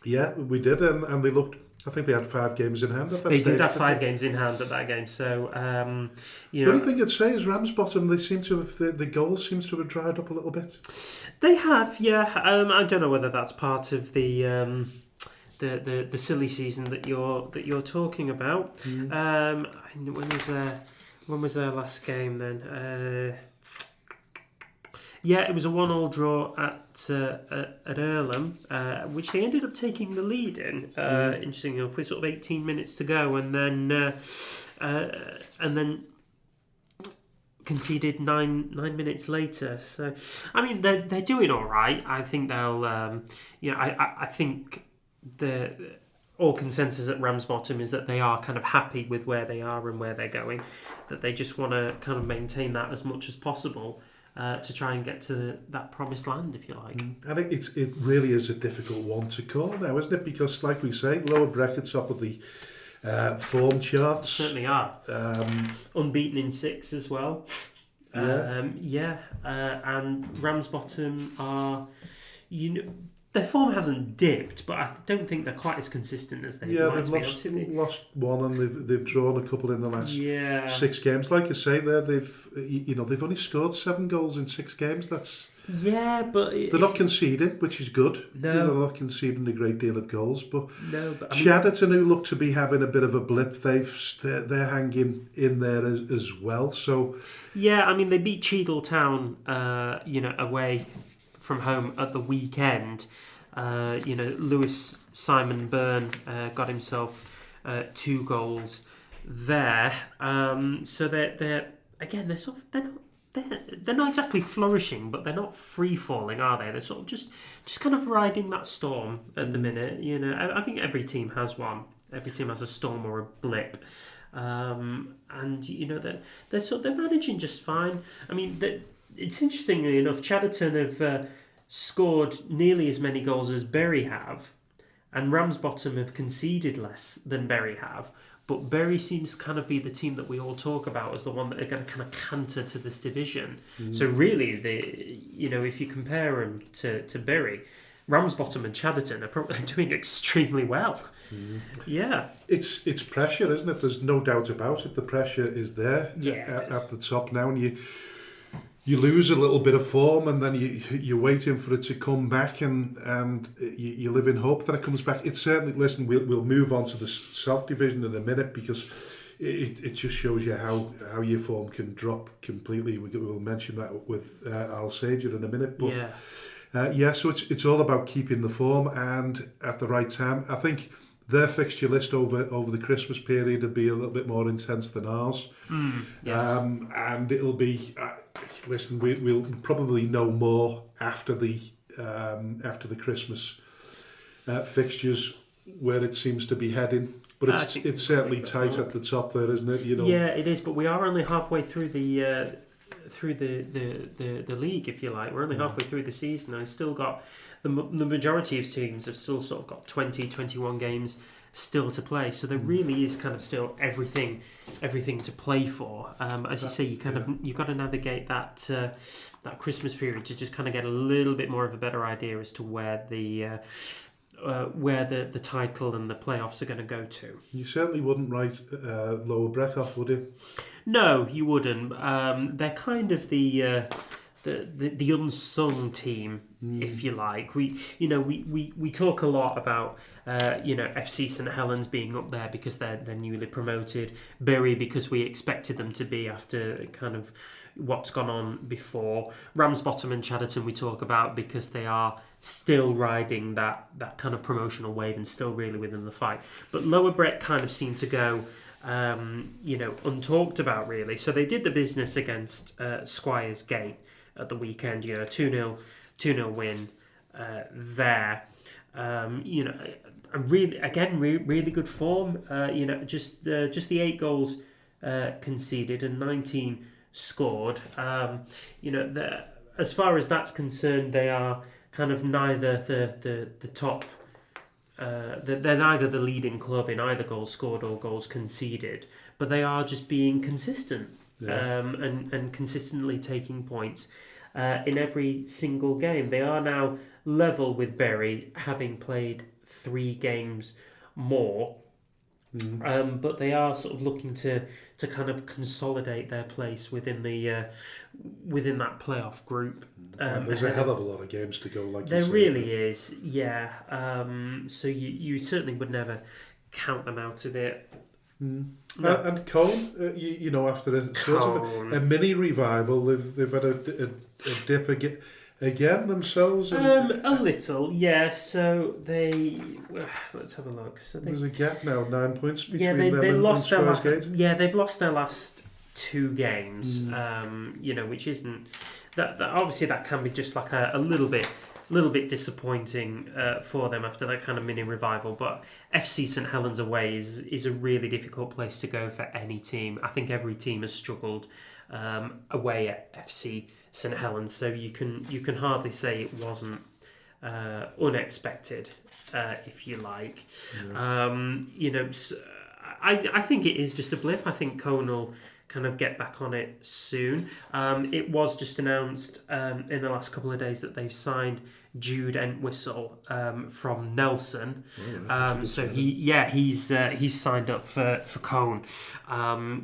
Yeah, we did, and they looked. I think they had 5 games in hand at that They stage. did have 5 games in hand at that game. So What do you think it'd say is Ramsbottom? They seem to have the goals seems to have dried up a little bit. They have, yeah. I don't know whether that's part of the silly season that you're talking about. When was their last game then? Yeah, it was a 1-1 draw at Earlham, which they ended up taking the lead in. Interesting enough, with sort of 18 minutes to go, and then conceded nine minutes later. So, I mean, they're doing all right. I think they'll. I think the all consensus at Ramsbottom is that they are kind of happy with where they are and where they're going. That they just want to kind of maintain that as much as possible. To try and get to that promised land, if you like. I think it really is a difficult one to call now, isn't it? Because, like we say, lower bracket top of the form charts. Certainly are. Unbeaten in 6 as well. And Ramsbottom are, their form hasn't dipped, but I don't think they're quite as consistent as they might they've lost one and they've drawn a couple in the last 6 games. Like you say, there they've only scored 7 goals in 6 games. That's but they're not conceding, which is good. No, they're not conceding a great deal of goals. But but Chadderton, who look to be having a bit of a blip, they're hanging in there as well. So I mean, they beat Cheadle Town, away from home at the weekend. Lewis Simon Byrne got himself 2 goals there. So they're not exactly flourishing, but they're not free falling, are they? They're sort of just kind of riding that storm at the minute. I think every team has one. Every team has a storm or a blip. And they're managing just fine. I mean, it's interestingly enough, Chadderton have scored nearly as many goals as Bury have, and Ramsbottom have conceded less than Bury have. But Bury seems to kind of be the team that we all talk about as the one that are going to kind of canter to this division. So really, if you compare them to Bury, Ramsbottom and Chadderton are probably doing extremely well. Yeah, it's pressure, isn't it? There's no doubt about it. The pressure is there at the top now, and you lose a little bit of form, and then you're waiting for it to come back, and you live in hope that it comes back. It's certainly, listen, we'll move on to the South Division in a minute, because it just shows you how your form can drop completely. We'll mention that with Al Sager in a minute, but so it's all about keeping the form and at the right time. I think their fixture list over the Christmas period will be a little bit more intense than ours. Yes. And it'll be, listen, we'll probably know more after the Christmas fixtures where it seems to be heading. But it's certainly tight at the top there, isn't it? Yeah, it is. But we are only halfway through the league, if you like. We're only halfway through the season, and still got the majority of teams have still sort of got 20, 21 games still to play. So there really is kind of still everything to play for. As you say, you've got to navigate that Christmas period to just kind of get a little bit more of a better idea as to where the title and the playoffs are going to go to. You certainly wouldn't write Lower Breckoff, would you? No, you wouldn't. They're kind of the unsung team, if you like. We talk a lot about FC St Helens being up there because they're newly promoted, Bury because we expected them to be after kind of what's gone on before, Ramsbottom and Chadderton we talk about because they are still riding that kind of promotional wave and still really within the fight. But Lower Brett kind of seem to go untalked about really. So they did the business against Squires Gate at the weekend. 2-0 win there. Really good form. Just the 8 goals conceded and 19 scored. As far as that's concerned, they are kind of neither the top. They're neither the leading club in either goals scored or goals conceded, but they are just being consistent and consistently taking points in every single game. They are now level with Bury, having played 3 games more, but they are sort of looking to kind of consolidate their place within that playoff group. There's a hell of a lot of games to go, like there you said. really is, yeah. So you certainly would never count them out of it. No. And Cone, after a sort of a mini revival, they've had a dip again themselves. A little, yeah. So let's have a look. So there's a gap now, 9 points between them they and lost Squires Gate. Yeah, they've lost their last 2 games. Which isn't that obviously that can be just like a little bit disappointing for them after that kind of mini revival. But FC St Helens away is a really difficult place to go for any team. I think every team has struggled away at FC St Helens, so you can hardly say it wasn't unexpected, if you like. Yeah. I think it is just a blip. I think Cone will kind of get back on it soon. It was just announced in the last couple of days that they've signed Jude Entwistle from Nelson. So he's signed up for Cone.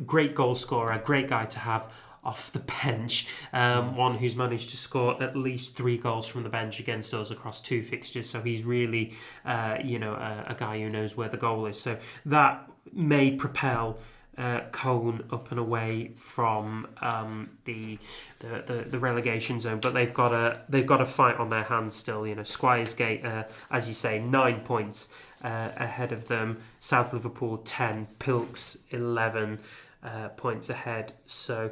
Great goal scorer, great guy to have off the bench, one who's managed to score at least 3 goals from the bench against us across 2 fixtures. So he's really, a guy who knows where the goal is. So that may propel Cone up and away from the relegation zone, but they've got a fight on their hands still. Squires Gate, as you say, 9 points ahead of them. South Liverpool 10, Pilks 11 points ahead. So.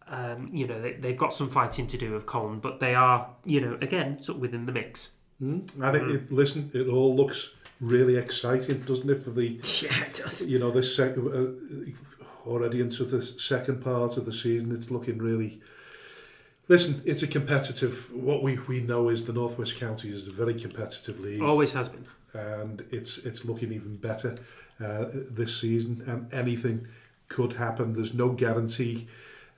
They've got some fighting to do with Cone, but they are, again, sort of within the mix. And it all looks really exciting, doesn't it? For the it does. This already into the second part of the season, it's looking really. Listen, it's a competitive. What we know is the North West Counties is a very competitive league. Always has been, and it's looking even better this season. And anything could happen. There's no guarantee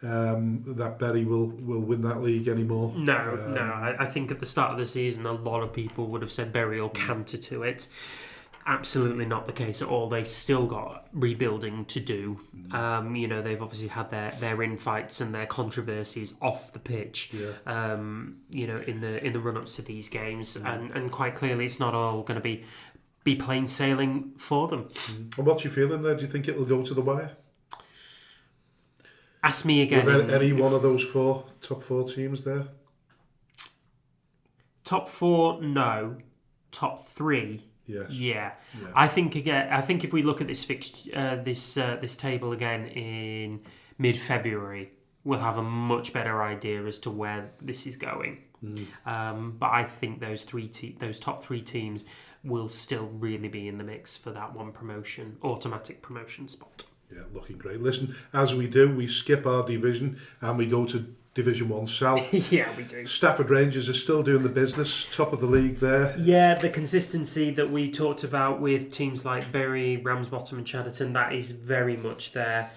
that Bury will win that league anymore. No. I think at the start of the season, a lot of people would have said Bury will canter to it. Absolutely not the case at all. They've still got rebuilding to do. They've obviously had their infights and their controversies off the pitch. Yeah. In the run-ups to these games, and quite clearly, it's not all going to be plain sailing for them. And what's your feeling there? Do you think it'll go to the wire? Ask me again. With any one of those top 4 teams there? Top 4, no. Top 3, yes. Yeah. I think if we look at this this table again in mid-February, we'll have a much better idea as to where this is going. But I think those top 3 teams will still really be in the mix for that one automatic promotion spot. Yeah, looking great. Listen, as we do, we skip our division and we go to Division One South. Yeah, we do. Stafford Rangers are still doing the business, top of the league there. Yeah, the consistency that we talked about with teams like Bury, Ramsbottom and Chadderton, that is very much there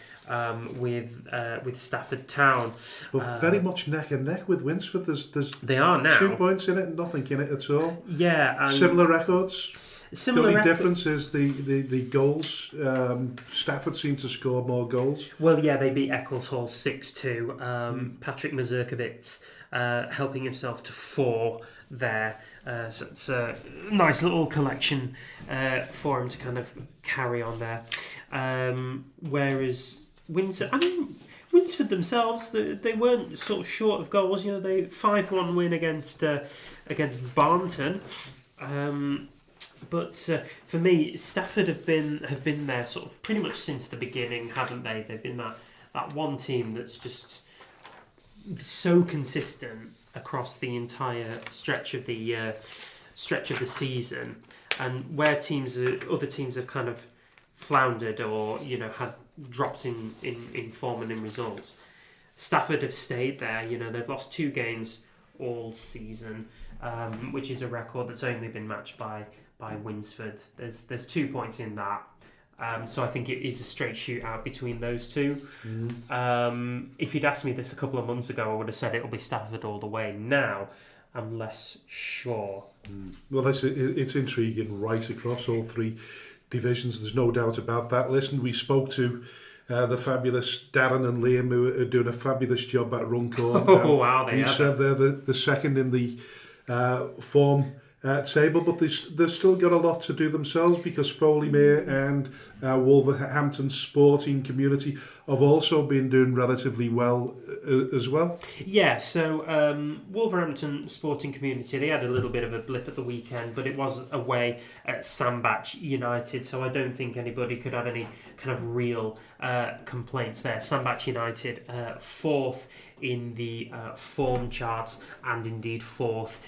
with Stafford Town. But very much neck and neck with Winsford. They are now 2 points in it and nothing in it at all. Yeah. Similar records. The only difference is the goals. Stafford seem to score more goals. Well, yeah, they beat Eccleshall 6-2. Patrick Mazurkiewicz helping himself to 4 there. So it's a nice little collection for him to kind of carry on there. Whereas Winsford themselves, they weren't sort of short of goals. They 5-1 win against Barnton. But for me, Stafford have been there sort of pretty much since the beginning, haven't they? They've been that one team that's just so consistent across the entire stretch of the season, and where other teams have kind of floundered or had drops in form and in results. Stafford have stayed there. They've lost 2 games all season, which is a record that's only been matched by Winsford. There's 2 points in that. So I think it is a straight shootout between those two. If you'd asked me this a couple of months ago, I would have said it'll be Stafford all the way. Now, I'm less sure. Well, it's intriguing right across all 3 divisions. There's no doubt about that. Listen, we spoke to the fabulous Darren and Liam, who are doing a fabulous job at Runcorn. Oh, wow, they You said they're the second in the form table, but they've still got a lot to do themselves, because Foleymere and Wolverhampton sporting community have also been doing relatively well as well. Yeah, so Wolverhampton sporting community, they had a little bit of a blip at the weekend, but it was away at Sandbach United, so I don't think anybody could have any kind of real complaints there. Sandbach United, 4th in the form charts, and indeed 4th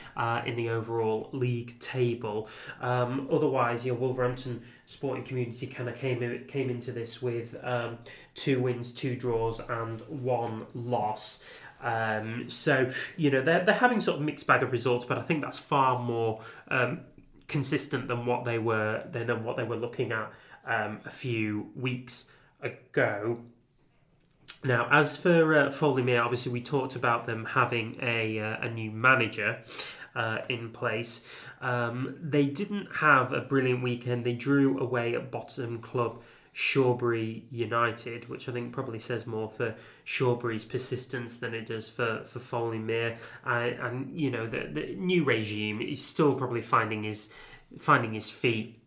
in the overall league table. Otherwise, Wolverhampton sporting community kind of came into this with 2 wins, 2 draws, and 1 loss. So they're having sort of mixed bag of results, but I think that's far more consistent than what they were looking at a few weeks ago. Now, as for Foleymere, obviously we talked about them having a new manager in place. They didn't have a brilliant weekend. They drew away at bottom club Shawbury United, which I think probably says more for Shawbury's persistence than it does for Foleymere. And the new regime is still probably finding his feet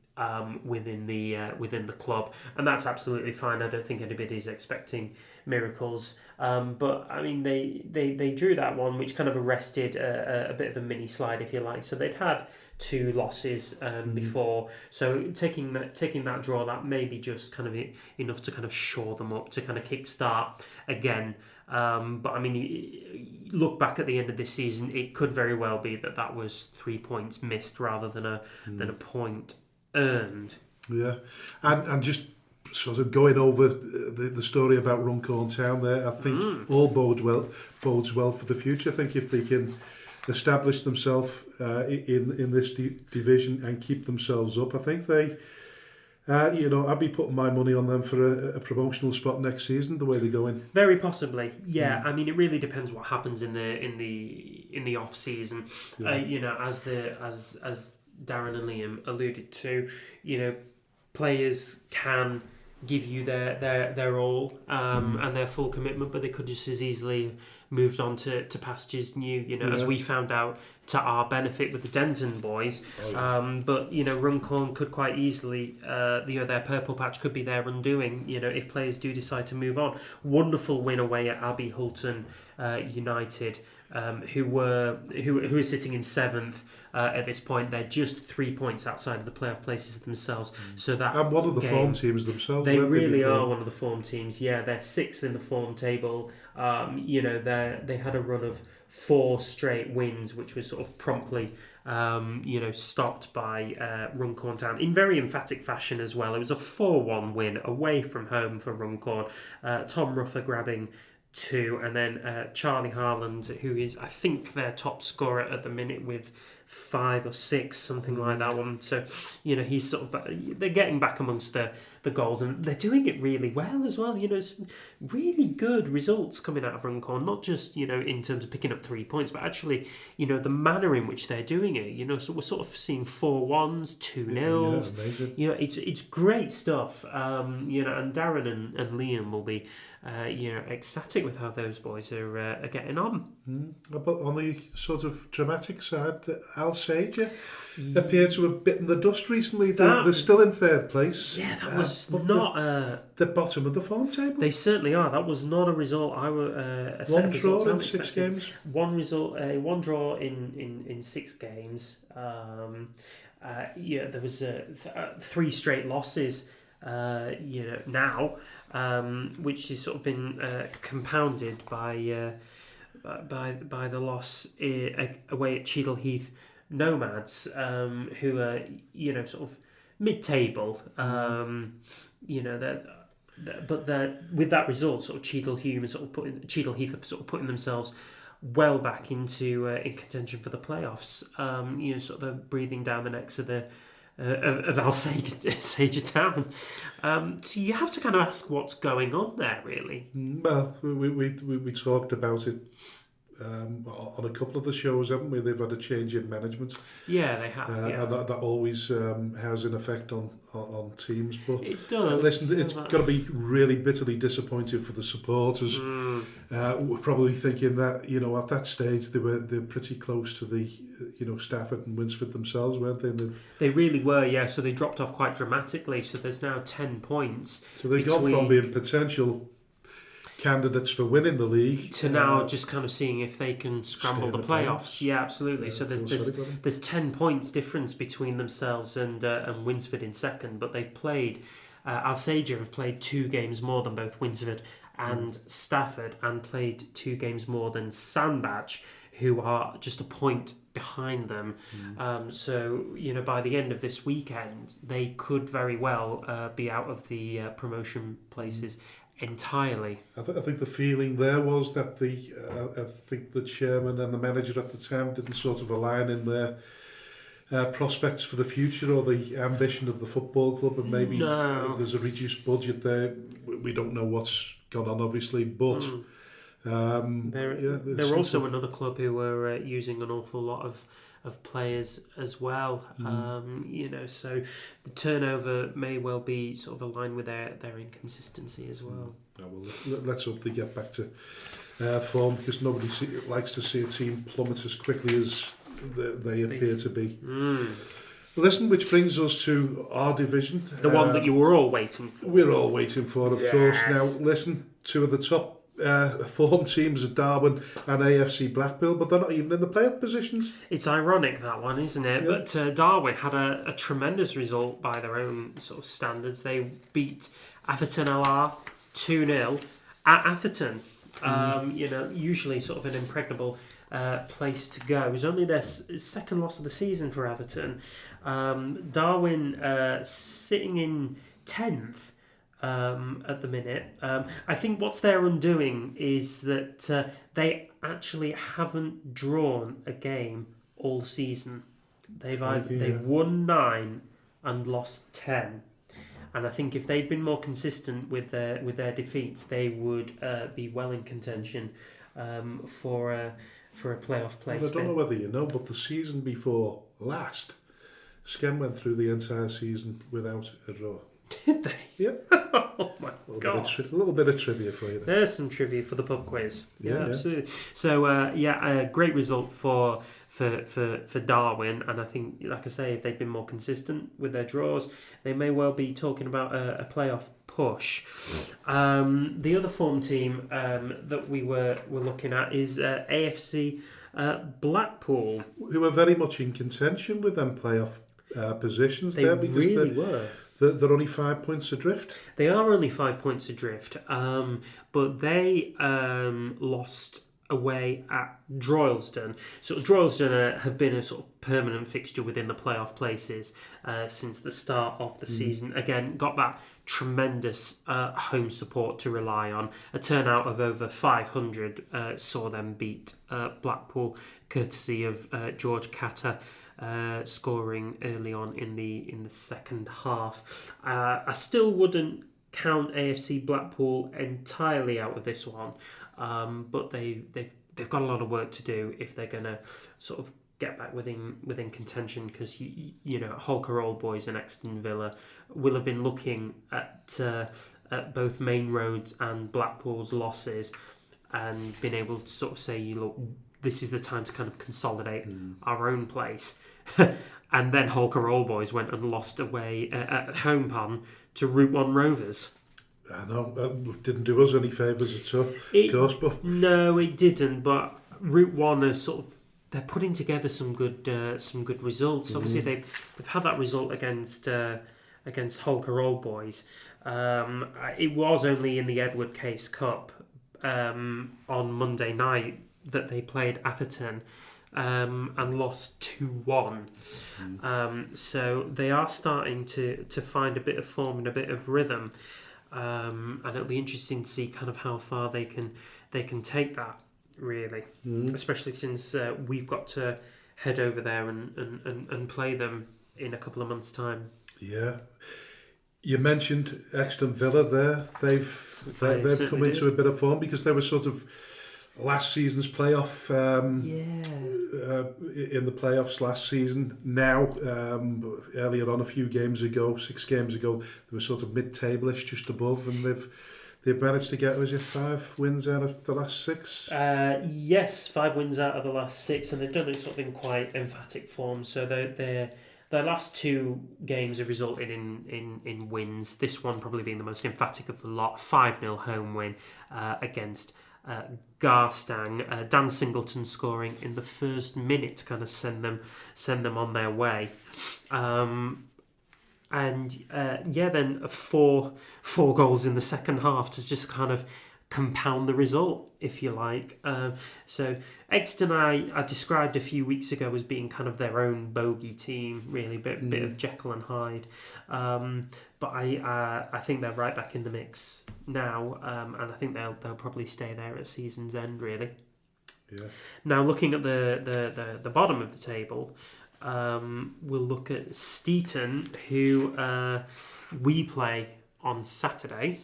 within the club, and that's absolutely fine. I don't think anybody's expecting miracles, but I mean they drew that one, which kind of arrested a bit of a mini slide, if you like. So they'd had 2 losses before, so taking that draw, that may be just kind of enough to kind of shore them up, to kind of kickstart again. But I mean, look back at the end of this season, it could very well be that was 3 points missed rather than a point earned. Yeah, and just sort of going over the story about Runcorn Town there, I think all bodes well for the future. I think if they can establish themselves in this division and keep themselves up, I think they, I'd be putting my money on them for a promotional spot next season. The way they're going, very possibly. Yeah, I mean, it really depends what happens in the off season. Yeah. As Darren and Liam alluded to, players can give you their all and their full commitment, but they could just as easily have moved on to pastures new, as we found out to our benefit with the Denton boys. But Runcorn could quite easily, their purple patch could be their undoing, if players do decide to move on. Wonderful win away at Abbey Hulton United, who are sitting in 7th at this point. They're just 3 points outside of the playoff places themselves. So that, and one of the form teams themselves. They really are one of the form teams. Yeah, they're 6th in the form table. They had a run of 4 straight wins, which was sort of promptly stopped by Runcorn Town in very emphatic fashion as well. It was a 4-1 win away from home for Runcorn. Tom Ruffer grabbing 2, and then Charlie Harland, who is, I think, their top scorer at the minute with 5 or 6, something like that one. So, he's sort of, they're getting back amongst the goals, and they're doing it really well as well. It's really good results coming out of Runcorn, not just, in terms of picking up 3 points, but actually, the manner in which they're doing it. So we're sort of seeing 4-1s, 2-0s. Yeah, it's great stuff. And Darren and Liam will be, ecstatic with how those boys are getting on. But on the sort of dramatic side, Al Sager appeared to have bitten the dust recently. They're still in 3rd place. Yeah, that was not the bottom of the form table. They certainly are. That was not a result. One draw in 6 games. One draw in 6 games. there was 3 straight losses. Now, which has sort of been compounded by the loss away at Cheadle Heath Nomads, who are sort of mid-table. But with that result, sort of Cheadle Heath are sort of putting themselves well back into in contention for the playoffs. Sort of breathing down the necks of the of Alsager Town. So you have to kind of ask what's going on there, really. Well, we talked about it on a couple of the shows, haven't we? They've had a change in management. Yeah, they have. And that always has an effect on teams. But it does. Listen, it's got to be really bitterly disappointing for the supporters. We're probably thinking that at that stage they're pretty close to the Stafford and Winsford themselves, weren't they? They really were, yeah. So they dropped off quite dramatically. So there's now 10 points. So they've gone from being potential candidates for winning the league to now just kind of seeing if they can scramble the playoffs. Yeah, absolutely. So there's 10 points difference between themselves and Winsford in second, but they've played Alsager have played 2 games more than both Winsford and Stafford, and played 2 games more than Sandbach, who are just a point behind them. So by the end of this weekend, they could very well be out of the promotion places entirely. I think the feeling there was that I think the chairman and the manager at the time didn't sort of align in their prospects for the future or the ambition of the football club, and maybe there's a reduced budget there. We don't know what's gone on, obviously, but they're also another club who were using an awful lot of players as well. So the turnover may well be sort of aligned with their inconsistency as well. Let's hope they get back to form, because nobody likes to see a team plummet as quickly as they appear to be. Listen, which brings us to our division. The one that you were all waiting for. We're all waiting for, of course. Now, listen, 2 of the top form teams are Darwen and AFC Blackpool, but they're not even in the playoff positions. It's ironic, that one, isn't it? Yeah. But Darwen had a tremendous result by their own sort of standards. They beat Atherton LR 2-0 at Atherton. Usually sort of an impregnable place to go. It was only their second loss of the season for Atherton. Darwen sitting in 10th. At the minute. I think what's their undoing is that they actually haven't drawn a game all season. They've won 9 and lost 10. And I think if they'd been more consistent with their defeats, they would be well in contention for a playoff place. Well, I don't know whether you know, but the season before last, Skem went through the entire season without a draw. Did they? Yep. Oh my God. A little bit of trivia for you there. There's some trivia for the pub quiz. Yeah, absolutely. So, a great result for Darwen, and I think, like I say, if they've been more consistent with their draws, they may well be talking about a playoff push. The other form team that we were looking at is AFC Blackpool, who are very much in contention with them playoff positions. They really were. They're only 5 points adrift. They are only 5 points adrift, but they lost away at Droylsden. So Droylsden have been a sort of permanent fixture within the playoff places since the start of the season. Again, got that tremendous home support to rely on. A turnout of over 500 saw them beat Blackpool, courtesy of George Catter. Scoring early on in the second half. I still wouldn't count AFC Blackpool entirely out of this one, but they've got a lot of work to do if they're going to sort of get back within contention, because Holker Old Boys and Exton Villa will have been looking at both Main Road's and Blackpool's losses and been able to sort of say, look, this is the time to kind of consolidate our own place. And then Holker Old Boys went and lost away at home pan to Route 1 Rovers. I know, didn't do us any favours at all, of course. But no, it didn't, but Route 1 are they're putting together some good results. Obviously, they've had that result against Holker Old Boys. It was only in the Edward Case Cup on Monday night that they played Atherton and lost 2-1. So they are starting to find a bit of form and a bit of rhythm, and it'll be interesting to see kind of how far they can take that, really, especially since we've got to head over there and play them in a couple of months' time. Yeah. You mentioned Exton Villa there. They've come into a bit of form because they were sort of last season's playoff in the playoffs last season. Now, earlier on, 6 games ago, they were sort of mid-table-ish, just above, and they've managed to get, was it 5 wins out of the last 6? Yes, 5 wins out of the last 6, and they've done it sort of in quite emphatic form. So their last 2 games have resulted in wins. This one probably being the most emphatic of the lot. 5-0 home win against Garstang. Dan Singleton scoring in the first minute to kind of send them on their way. Then 4 goals in the second half to just kind of compound the result, if you like. So Exton I described a few weeks ago as being kind of their own bogey team, really, bit of Jekyll and Hyde. But I think they're right back in the mix now, and I think they'll probably stay there at season's end, really. Yeah. Now, looking at the bottom of the table, we'll look at Steeton, who we play on Saturday.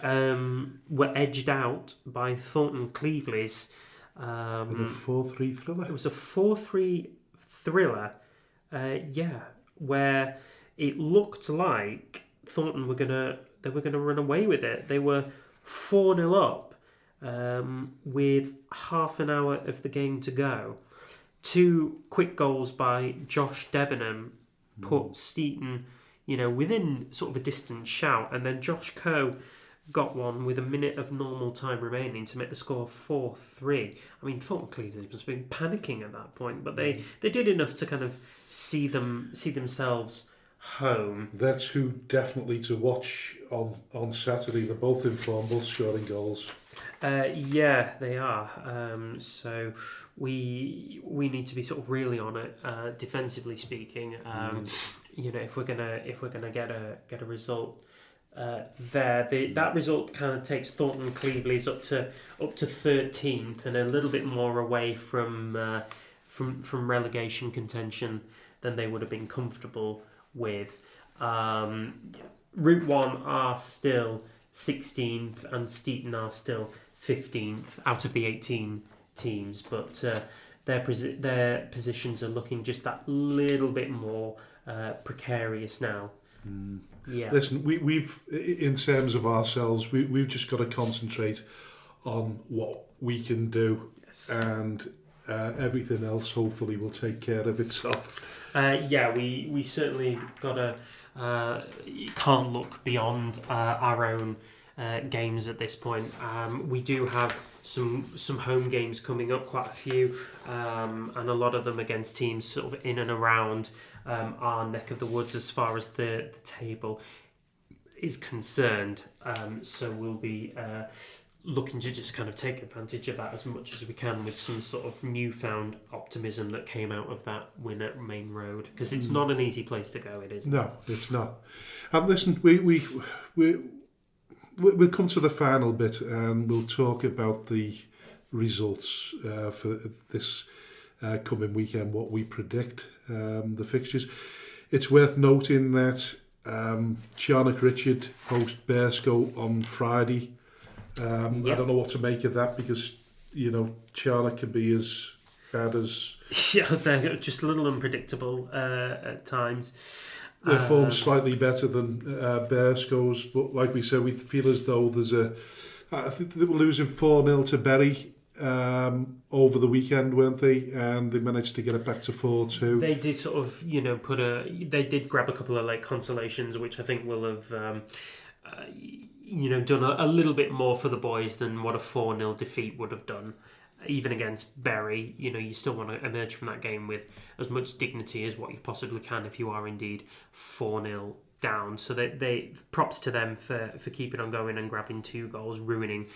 Were edged out by Thornton Cleveley's. In a 4-3 thriller? It was a 4-3 thriller, where it looked like Thornton were gonna run away with it. They were 4-0 up with half an hour of the game to go. 2 quick goals by Josh Debenham put Steeton, within sort of a distant shout, and then Josh Coe got one with a minute of normal time remaining to make the score 4-3. I mean, Thornton Cleveland must have been panicking at that point, but they did enough to kind of see themselves home. They're 2 definitely to watch on Saturday. They're both in form, both scoring goals. Yeah, they are. So we need to be sort of really on it, defensively speaking. If we're gonna get a result. That result kind of takes Thornton Cleveley's up to 13th and a little bit more away from relegation contention than they would have been comfortable with. Route 1 are still 16th and Steeton are still 15th out of the 18 teams, but their positions are looking just that little bit more precarious now. Yeah. Listen, we've in terms of ourselves, we've just got to concentrate on what we can do, and everything else hopefully will take care of itself. We certainly got can't look beyond our own games at this point. We do have some home games coming up, quite a few, and a lot of them against teams sort of in and around our neck of the woods as far as the table is concerned. So we'll be looking to just kind of take advantage of that as much as we can with some sort of newfound optimism that came out of that win at Main Road, because it's not an easy place to go. It is. No, it's not. And listen, we'll come to the final bit and we'll talk about the results for this coming weekend, what we predict, the fixtures. It's worth noting that Charnock Richard host Bearscough on Friday. I don't know what to make of that, because Charnock can be as bad as they're just a little unpredictable at times. Their form's slightly better than Bearscogh's, but like we said, we feel as though I think they were losing 4-0 to Bury over the weekend, weren't they? And they managed to get it back to 4-2. They did sort of, they did grab a couple of late consolations, which I think will have, done a little bit more for the boys than what a 4-0 defeat would have done. even against Bury, you still want to emerge from that game with as much dignity as what you possibly can if you are indeed 4-0 down. So they props to them for keeping on going and grabbing 2 goals, ruining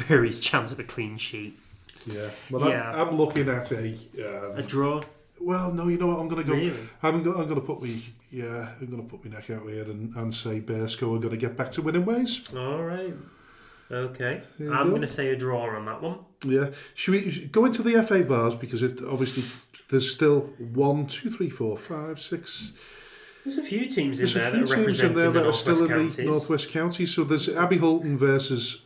Bury's chance of a clean sheet. Yeah. Well, I'm looking at a draw. Well, no, you know what? I'm going to go. Really? I'm going to put me neck out here and say Bearsco are going to get back to winning ways. All right. Okay. I'm going to say a draw on that one. Yeah. Should we go into the FA Vars, because obviously there's still 1, 2, 3, 4, 5, 6. There's a few teams in there that are still in the North West Counties. So there's Abbey Holton versus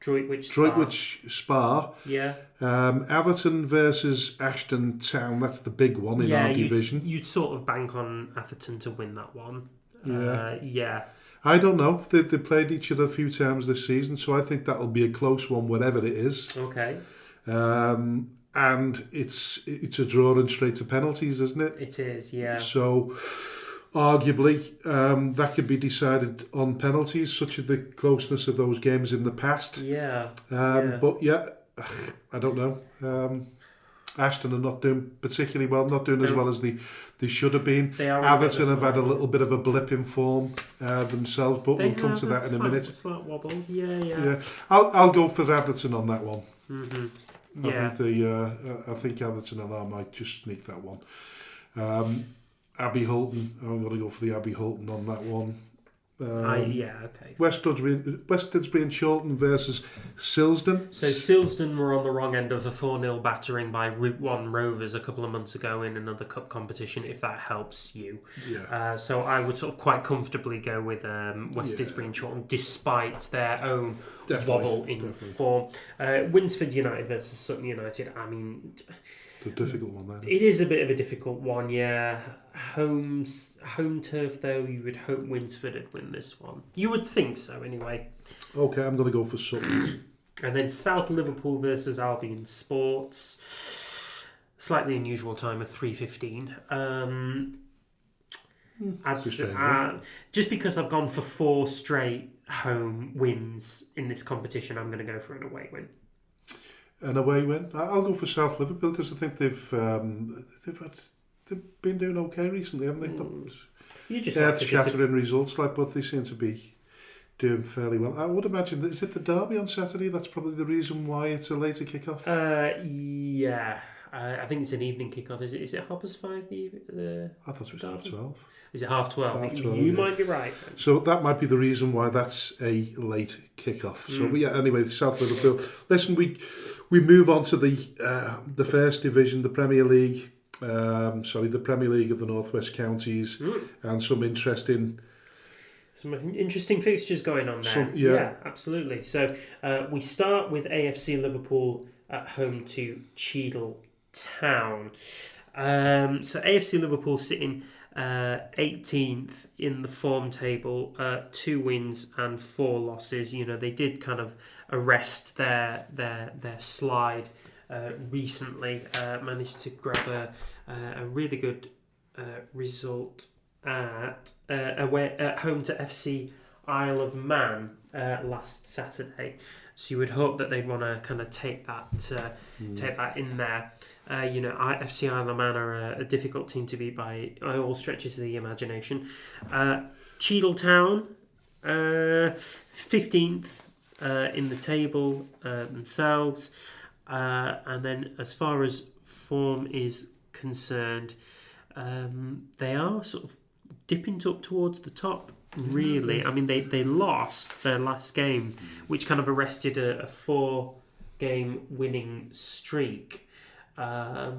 Droitwich Spa. Yeah. Atherton versus Ashton Town. That's the big one in our division. You'd sort of bank on Atherton to win that one. Yeah. I don't know. They played each other a few times this season, so I think that'll be a close one, whatever it is. Okay. And it's a draw and straight to penalties, isn't it? It is, yeah. So arguably, that could be decided on penalties, such as the closeness of those games in the past. Yeah. But I don't know. Ashton are not doing particularly well, not doing as well as they should have been. Atherton have had a little bit of a blip in form themselves, but we'll come to that in a minute. Slight wobble, yeah. I'll go for Atherton on that one. Mm-hmm. I think Atherton and I might just sneak that one. Abbey Holton, I'm going to go for the Abbey Holton on that one. Okay. West Didsbury and Chorlton versus Silsden. So Silsden were on the wrong end of a 4-0 battering by Route 1 Rovers a couple of months ago in another cup competition, if that helps you. Yeah. So I would sort of quite comfortably go with West Didsbury and Chorlton, despite their own wobble in form. Winsford United versus Sutton United. I mean, it's a difficult one, then. It is a bit of a difficult one, yeah. Home turf, though, you would hope Winsford would win this one. You would think so, anyway. Okay, I'm going to go for Sutton. And then South Liverpool versus Albion Sports. Slightly unusual time of 3:15. Just because I've gone for 4 straight home wins in this competition, I'm going to go for an away win. An away win? I'll go for South Liverpool, because I think they've been doing okay recently, haven't they? You just like to shattering results, but they seem to be doing fairly well. I would imagine that, is it the derby on Saturday? That's probably the reason why it's a later kick-off. Yeah. I think it's an evening kick-off. Is it 5:30? I thought it was 12:30. Is it 12:30? 12:30, you might be right. So that might be the reason why that's a late kick-off. So, but anyway, South Liverpool. Listen, we move on to the first division, the Premier League. The Premier League of the North West Counties, and some interesting fixtures going on there. Yeah, absolutely. So we start with AFC Liverpool at home to Cheadle Town. So AFC Liverpool sitting 18th in the form table, 2 wins and 4 losses. They did kind of arrest their slide recently. Managed to grab a really good result at home to FC Isle of Man last Saturday. So you would hope that they'd want to kind of take that in there. FC Isle of Man are a difficult team to beat by all stretches of the imagination. Cheadle Town, 15th in the table themselves. And then as far as form is concerned, they are sort of dipping up towards the top, really. I mean, they lost their last game, which kind of arrested a 4-game winning streak. I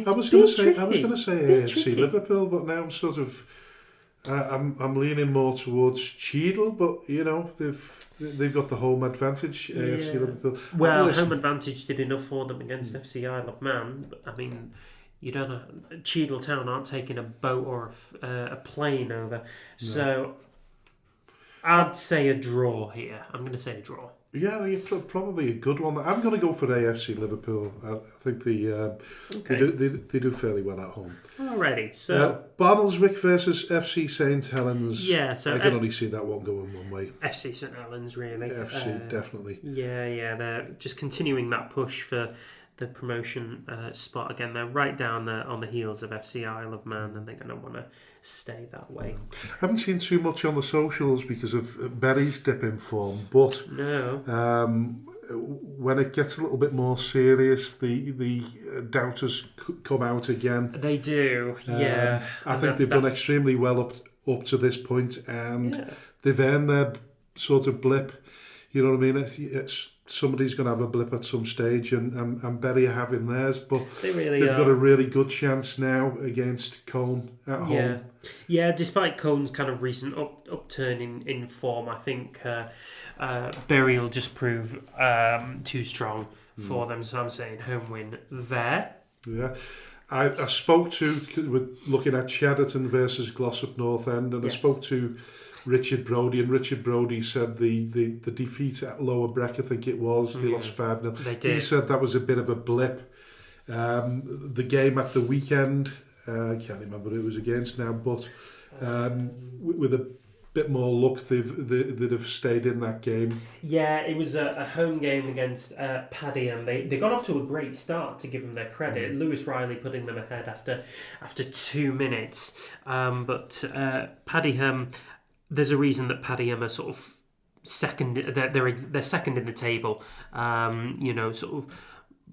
was going to say AFC Liverpool, but now I'm sort of I'm leaning more towards Cheadle, but they've got the home advantage. AFC Liverpool. Well, home advantage did enough for them against FC Isle of Man. But, I mean, you don't know. Cheadle Town aren't taking a boat or a plane over, so I'd say a draw here. I'm going to say a draw. Yeah, probably a good one. I'm going to go for AFC Liverpool. I think they do fairly well at home. Alrighty, so Barnoldswick versus FC St Helens. Yeah, so I can only see that one going one way. FC St Helens, really. FC, definitely. Yeah, they're just continuing that push for the promotion spot again. They're right down on the heels of FC Isle of Man, and they're going to want to stay that way. I haven't seen too much on the socials because of Berry's dip in form, but when it gets a little bit more serious, the doubters come out again. They do, yeah. I think they've done extremely well up to this point, and they've earned their sort of blip. You know what I mean? Somebody's going to have a blip at some stage, and Berry are having theirs, but they've got a really good chance now against Cone at home. Yeah, despite Cone's kind of recent upturn in form, I think Berry will just prove too strong for them, so I'm saying home win there. Yeah. I spoke to, looking at Chadderton versus Glossop North End, and I spoke to Richard Brodie, and Richard Brodie said the defeat at Lower Breck, I think it was, they lost 5-0. They did. He said that was a bit of a blip. The game at the weekend, I can't remember who it was against now, but with a bit more luck, they'd have stayed in that game. Yeah, it was a home game against Paddy, and they got off to a great start, to give them their credit. Lewis Riley putting them ahead after 2 minutes, but Paddy there's a reason that Paddy are sort of second. They're second in the table. Sort of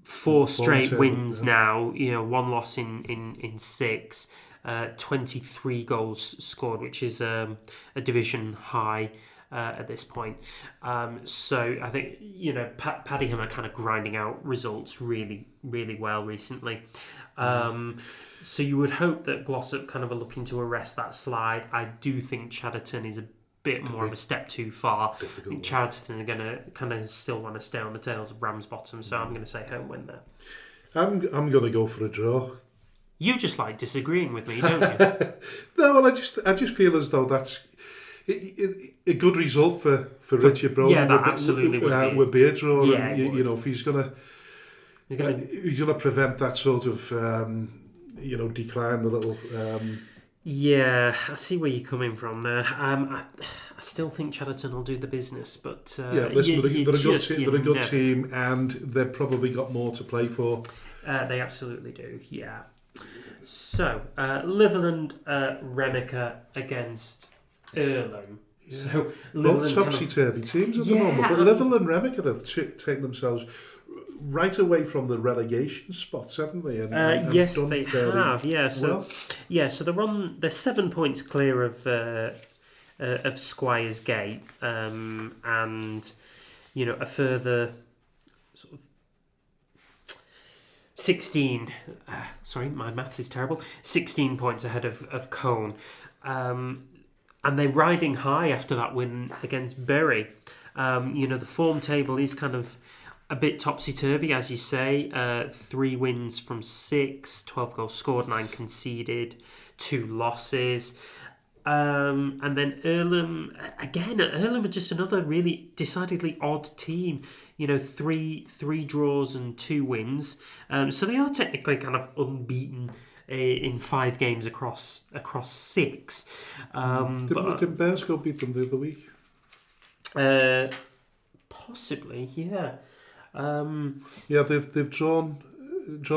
4 straight wins now. 1 loss in 6. 23 goals scored, which is a division high at this point. So I think Paddy are kind of grinding out results really, really well recently. So you would hope that Glossop kind of are looking to arrest that slide. I do think Chadderton is a bit more of a step too far. I think Chadderton are going to kind of still want to stay on the tails of Ramsbottom, so I'm going to say home win there. I'm going to go for a draw. You just like disagreeing with me, don't you? No, well, I just feel as though that's a good result for Richard Brodie. Yeah, that absolutely would be a draw. Yeah, and, if he's going to prevent that sort of decline a little. Yeah, I see where you're coming from there. I still think Chadderton will do the business, but listen, they're a good team, and they've probably got more to play for. They absolutely do. Yeah. So Litherland Remica against Earlham. Yeah. So both topsy-turvy teams at the moment, but Litherland Remica have taken themselves right away from the relegation spots, haven't they? And yes, they have. Yeah, so well. They're 7 points clear of Squires Gate, and a further sort of 16. Sorry, my maths is terrible. 16 points ahead of Cone, and they're riding high after that win against Bury. The form table is kind of a bit topsy-turvy, as you say. 3 wins from 6, 12 goals scored, 9 conceded, 2 losses. And then Earlham are just another really decidedly odd team. 3 draws and 2 wins. So they are technically kind of unbeaten in 5 games across 6. Did Bearscough beat them the other week? Possibly, yeah. They've drawn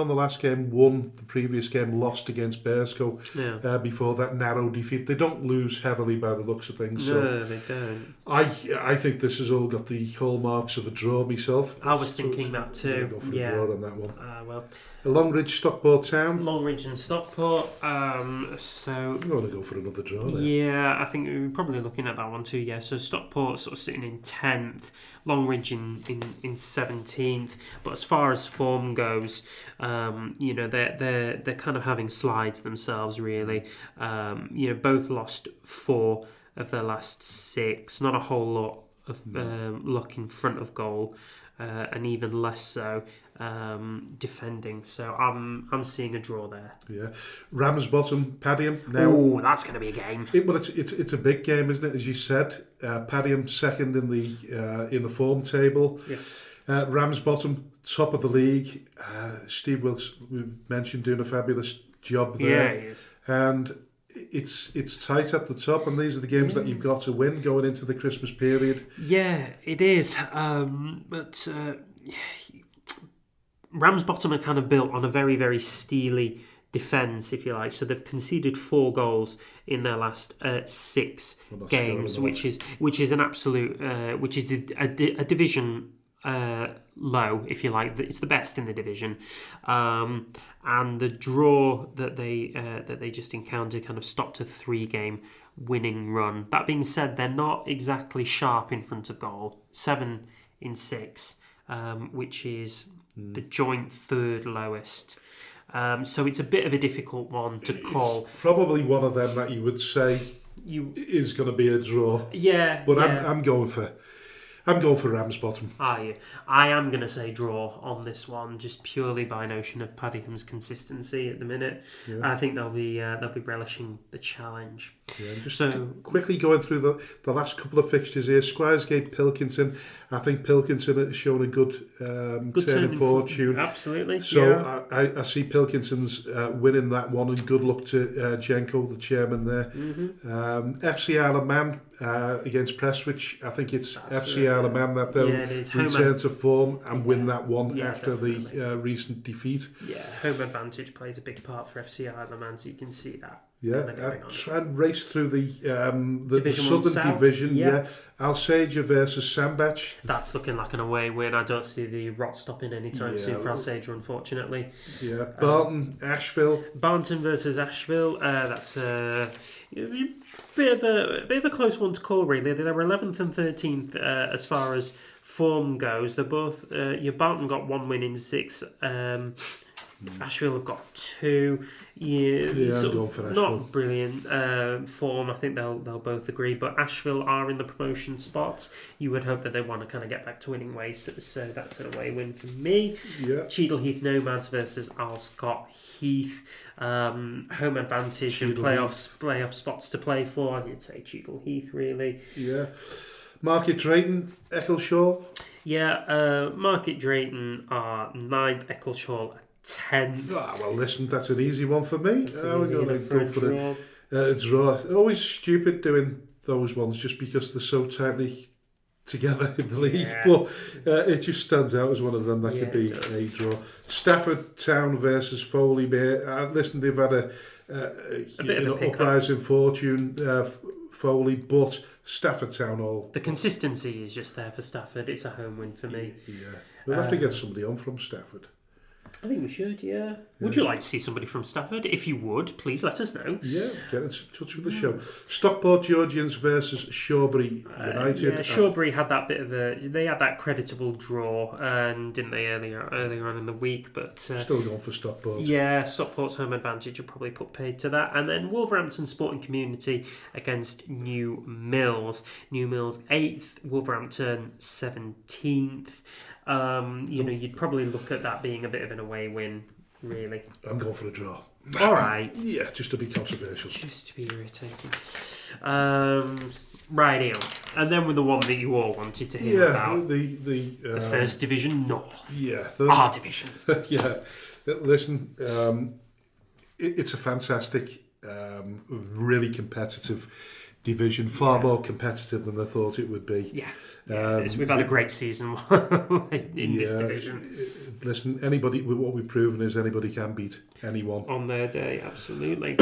the last game, won the previous game, lost against Bearscough before that narrow defeat. They don't lose heavily by the looks of things. No, they don't. I think this has all got the hallmarks of a draw myself. I was thinking that too. Go for a draw on that one. Well, Longridge, Stockport Town. Longridge and Stockport. So I'm going to go for another draw there. Yeah, I think we're probably looking at that one too. Yeah, so Stockport sort of sitting in 10th, Longridge in 17th. But as far as form goes, they're kind of having slides themselves really. Both lost 4 of their last 6. Not a whole lot of luck in front of goal. And even less so defending. So I'm seeing a draw there. Yeah, Ramsbottom, Padiham. Now, Oh, that's going to be a game. It's a big game, isn't it? As you said, Padiham second in the form table. Yes. Ramsbottom top of the league. Steve Wilkes, we mentioned, doing a fabulous job there. Yeah, he is. And it's tight at the top, and these are the games that you've got to win going into the Christmas period. Yeah, it is. But Ramsbottom are kind of built on a very, very steely defence, if you like. So they've conceded 4 goals in their last 6 games, which is an absolute, which is a division low, if you like. It's the best in the division, and the draw that they just encountered kind of stopped a 3-game winning run. That being said, they're not exactly sharp in front of goal. 7 in 6, which is the joint 3rd lowest. So it's a bit of a difficult one to call. It's probably one of them that you would say is going to be a draw. Yeah, but yeah. I'm going for Ramsbottom. Are you? I am going to say draw on this one, just purely by notion of Padiham's consistency at the minute. Yeah. I think they'll be relishing the challenge. Yeah, just quickly going through the last couple of fixtures here. Squiersgate, Pilkington. I think Pilkington has shown a good turn of fortune. Absolutely. So yeah. I see Pilkington's winning that one, and good luck to Jenko, the chairman there. Mm-hmm. FC Isle of Man against Prestwich. I think it's FC Isle of Man that they'll return to form and win that one after the recent defeat. Yeah, home advantage plays a big part for FC Isle of Man, so you can see that. Yeah, try and race through the Division Southern South. Division. Yeah, Alsager versus Sandbach. That's looking like an away win. I don't see the rot stopping anytime soon for Alsager, unfortunately. Yeah, Barton, Asheville. Barton versus Asheville. That's a bit of a close one to call, really. They were 11th and 13th as far as form goes. They're both. Barton got 1 win in 6. Asheville have got 2. I'm going for Asheville. Not brilliant form. I think they'll both agree. But Asheville are in the promotion spots. You would hope that they want to kind of get back to winning ways. So that's an away win for me. Yeah. Cheadle Heath Nomads versus Alscott Heath. Home advantage and playoff spots to play for. You'd say Cheadle Heath, really. Yeah. Market Drayton, Eccleshall. Yeah. Market Drayton are 9th. Eccleshall 10th. Well, listen, that's an easy one for me. We're going to go for a draw. Always stupid doing those ones just because they're so tightly together in the league. But it just stands out as one of them that could be a draw. Stafford Town versus Foley. Listen, they've had a bit of an uprising fortune, Foley, but Stafford Town all. The consistency is just there for Stafford. It's a home win for me. Yeah, we'll have to get somebody on from Stafford. I think we should, yeah. Would you like to see somebody from Stafford? If you would, please let us know. Yeah, get in touch with the show. Stockport Georgians versus Shawbury United. Shawbury had that bit of they had that creditable draw, didn't they, earlier on in the week? But still going for Stockport. Yeah, Stockport's home advantage will probably put paid to that. And then Wolverhampton Sporting Community against New Mills. New Mills 8th, Wolverhampton 17th. You'd probably look at that being a bit of an away win, really. I'm going for a draw. All right. Yeah, just to be controversial. Just to be irritating. Right, and then with the one that you all wanted to hear about. The First Division North. Yeah. Our division. Yeah. Listen, it's a fantastic, really competitive division, far more competitive than I thought it would be. Yeah, we've had a great season in this division. Listen, anybody, what we've proven is anybody can beat anyone on their day, absolutely.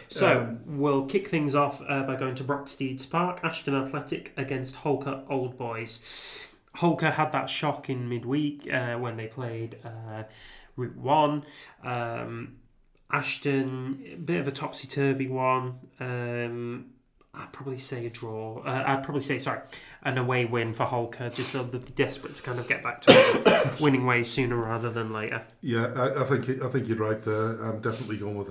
So we'll kick things off by going to Brocksteeds Park. Ashton Athletic against Holker Old Boys. Holker had that shock in midweek when they played Route 1. Ashton, a bit of a topsy-turvy one. I'd probably say a draw. An away win for Holker. Just they'll be desperate to kind of get back to winning ways sooner rather than later. Yeah, I think you're right there. I'm definitely going with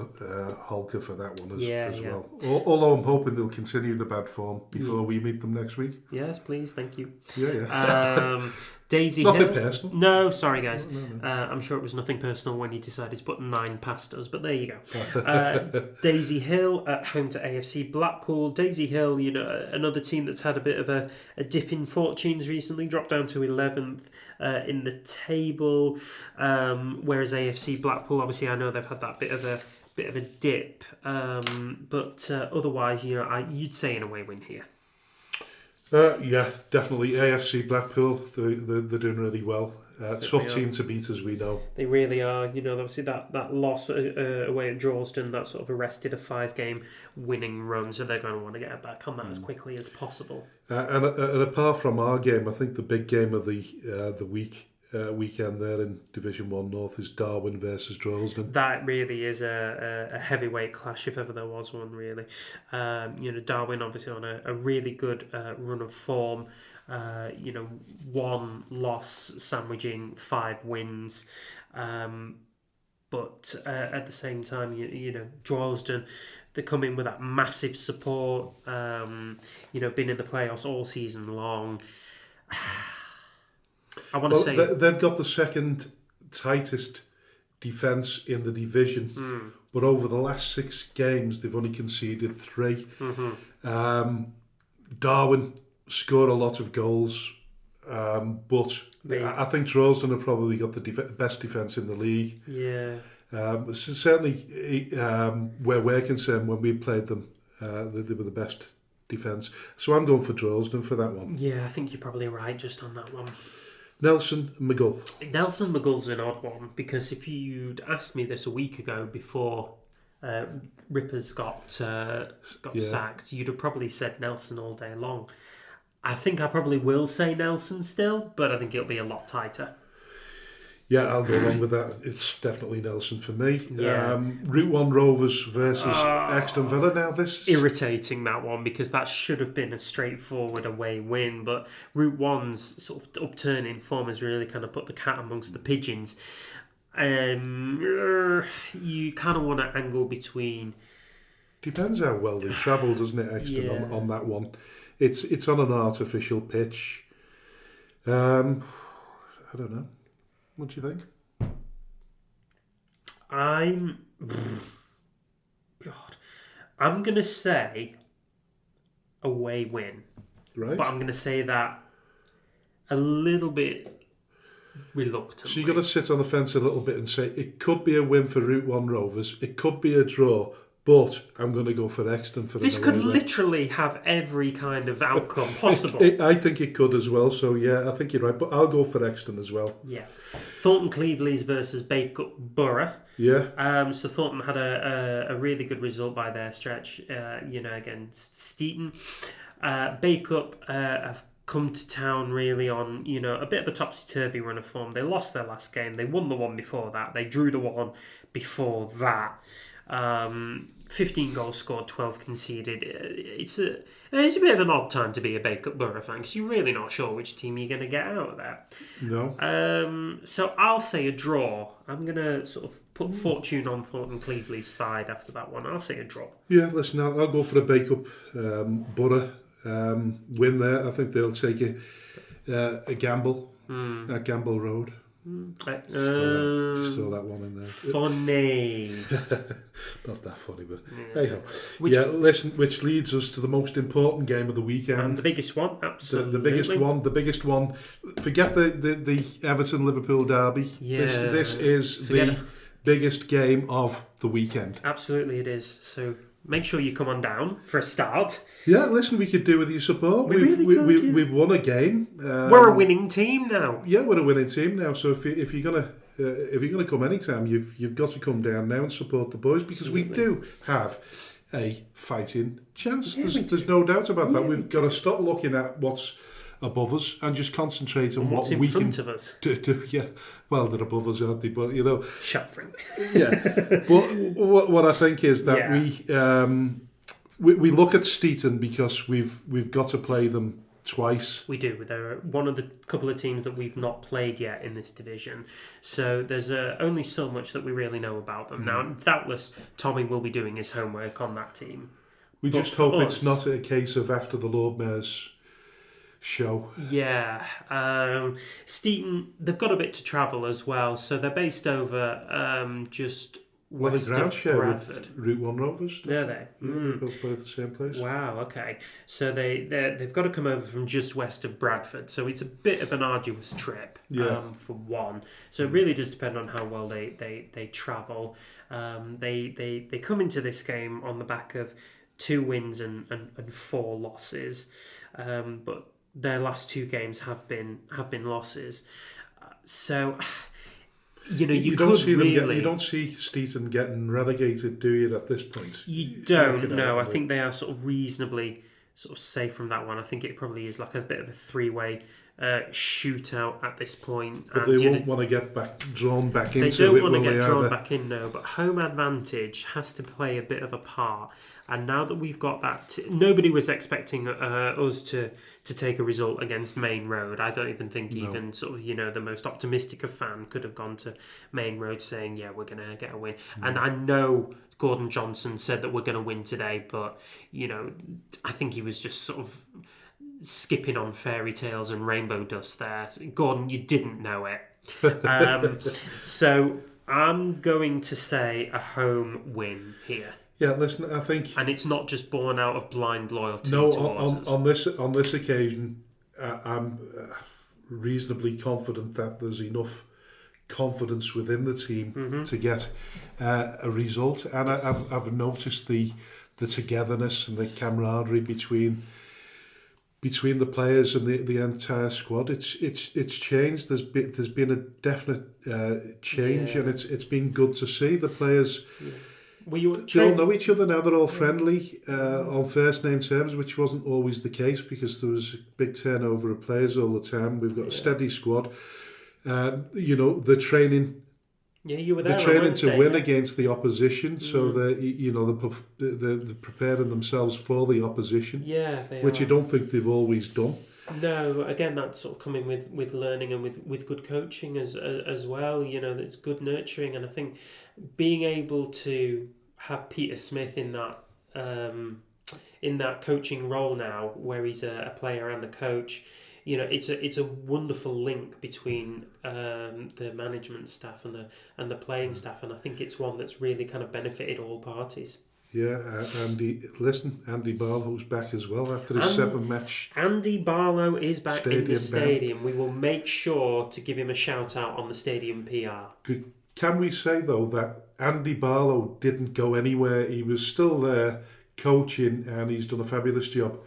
Holker for that one as well. Although I'm hoping they'll continue the bad form before we meet them next week. Yes, please. Thank you. Yeah. Daisy Nothing Hill. personal. No, sorry guys. No. I'm sure it was nothing personal when you decided to put 9 past us, but there you go. Daisy Hill at home to AFC Blackpool. Daisy Hill, another team that's had a bit of a dip in fortunes recently, dropped down to 11th in the table. Whereas AFC Blackpool, obviously, I know they've had that bit of a dip, but otherwise, you'd say an away win here. Yeah, definitely. AFC Blackpool, they're doing really well. Tough team to beat, as we know. They really are. Obviously that loss away at Droylsden, that sort of arrested a 5-game winning run, so they're going to want to get back on that as quickly as possible. And apart from our game, I think the big game of the weekend there in Division One North is Darwin versus Droylsden. That really is a heavyweight clash, if ever there was one, really. Darwin obviously on a really good run of form. 1 loss sandwiching 5 wins. But at the same time, Droylsden, they come in with that massive support. Been in the playoffs all season long. I want to say they've got the second tightest defence in the division, but over the last 6 games they've only conceded 3. Darwin score a lot of goals, but I think Droylsden have probably got the best defence in the league. Yeah. So certainly, where we're concerned, when we played them, they were the best defence. So I'm going for Droylsden for that one. Yeah, I think you're probably right just on that one. Nelson McGull. Nelson McGull's an odd one, because if you'd asked me this a week ago before Rippers got sacked, you'd have probably said Nelson all day long. I think I probably will say Nelson still, but I think it'll be a lot tighter. Yeah, I'll go along with that. It's definitely Nelson for me. Yeah. Route 1 Rovers versus Exton Villa. Now this is irritating, that one, because that should have been a straightforward away win, but Route 1's sort of upturning form has really kind of put the cat amongst the pigeons. You kind of want to angle between... Depends how well they travel, doesn't it, Exton, on that one. It's on an artificial pitch. I don't know. What do you think? I'm going to say away win. Right. But I'm going to say that a little bit reluctantly. So you've got to sit on the fence a little bit and say it could be a win for Route 1 Rovers, it could be a draw, but I'm going to go for Exton for this could literally have every kind of outcome possible. I think it could as well, so yeah, I think you're right, but I'll go for Exton as well. Yeah. Thornton Cleveland's versus Bacup Borough. Yeah. So Thornton had a really good result by their stretch, against Steeton. Bacup have come to town really on, a bit of a topsy-turvy run of form. They lost their last game. They won the one before that. They drew the one before that. 15 goals scored, 12 conceded. It's a bit of an odd time to be a Bacup Borough fan, because you're really not sure which team you're going to get out of there. No. So I'll say a draw. I'm going to sort of put fortune on Thornton Cleveland's side after that one. I'll say a draw. Yeah, listen, I'll go for a Bacup Borough win there. I think they'll take a gamble at Gamble Road. Just throw that one in there. Funny. Not that funny, but hey ho. Listen, which leads us to the most important game of the weekend. And the biggest one, absolutely. The biggest one. Forget the Everton-Liverpool derby. Yeah. This is the biggest game of the weekend. Absolutely it is. So make sure you come on down for a start. Yeah, listen, we could do with your support. We've won a game. We're a winning team now. Yeah, we're a winning team now. So if you're gonna come anytime, you've got to come down now and support the boys, because we do have a fighting chance. There's no doubt about that. We've got to stop looking at what's above us and just concentrate on what in we front can of us. do. Yeah, well, they're above us, aren't they? But shut front. Yeah. But what I think is that we look at Steeton because we've got to play them twice. We do. They're one of the couple of teams that we've not played yet in this division. So there's only so much that we really know about them. Now, doubtless, Tommy will be doing his homework on that team. We just hope it's not a case of after the Lord Mayor's show. Yeah. Steeton, they've got a bit to travel as well, so they're based over just Well, the west ground of share Bradford. with Route 1 Rovers. Are they? Yeah, they both play at the same place. Wow, okay. So they've got to come over from just west of Bradford, so it's a bit of an arduous trip for one. So it really does depend on how well they travel. They come into this game on the back of 2 wins and 4 losses, but their last 2 games have been losses. So you don't could see really... you don't see Steeton getting relegated, do you, at this point? You don't, no. I think they are sort of reasonably sort of safe from that one. I think it probably is like a bit of a 3-way shootout at this point. But and they won't want to get drawn back into it. They don't want to get drawn back in, no. But home advantage has to play a bit of a part. And now that we've got that, nobody was expecting us to take a result against Main Road. I don't even think even sort of the most optimistic of fan could have gone to Main Road saying, yeah, we're going to get a win. And I know Gordon Johnson said that we're going to win today, but I think he was just sort of skipping on fairy tales and rainbow dust there. Gordon, you didn't know it. So I'm going to say a home win here. Yeah, listen, I think... And it's not just born out of blind loyalty towards us. On this occasion, I'm reasonably confident that there's enough confidence within the team to get a result. And I've noticed the togetherness and the camaraderie between the players and the entire squad. It's changed. There's been a definite change, and it's been good to see the players. Yeah. They all know each other now. They're all friendly on first name terms, which wasn't always the case because there was a big turnover of players all the time. We've got a steady squad. The training. Yeah, you were there. The training to win against the opposition, so they're preparing themselves for the opposition. Yeah, which I don't think they've always done. No, again, that's sort of coming with learning and with good coaching as well. It's good nurturing, and I think being able to have Peter Smith in that coaching role now, where he's a player and a coach. It's a wonderful link between the management staff and the playing staff, and I think it's one that's really kind of benefited all parties. Yeah, Andy Barlow's back as well after his 7-match. Andy Barlow is back in the stadium. We will make sure to give him a shout out on the stadium PR. Can we say though that Andy Barlow didn't go anywhere? He was still there coaching, and he's done a fabulous job.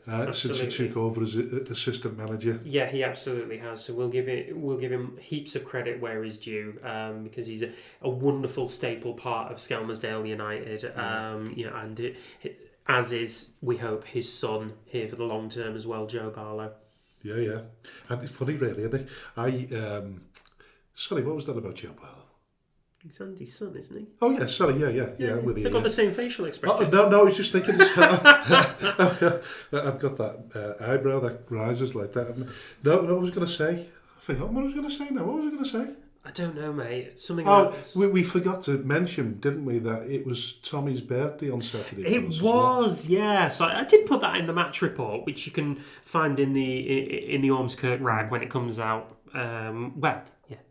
Since he took over as assistant manager. Yeah, he absolutely has. So we'll give him heaps of credit where he's due, because he's a wonderful staple part of Skelmersdale United. And as is, we hope, his son here for the long term as well, Joe Barlow. Yeah. And it's funny, really, isn't it? Sorry, what was that about Joe Barlow? He's Andy's son, isn't he? Oh, yeah, sorry, yeah. I'm with you. They've got the same facial expression. No, I was just thinking, I've got that eyebrow that rises like that. No, I was going to say, I forgot what I was going to say now. What was I going to say? I don't know, mate. Something else. We forgot to mention, didn't we, that it was Tommy's birthday on Saturday. It was, yeah. So I did put that in the match report, which you can find in the Ormskirk Rag when it comes out.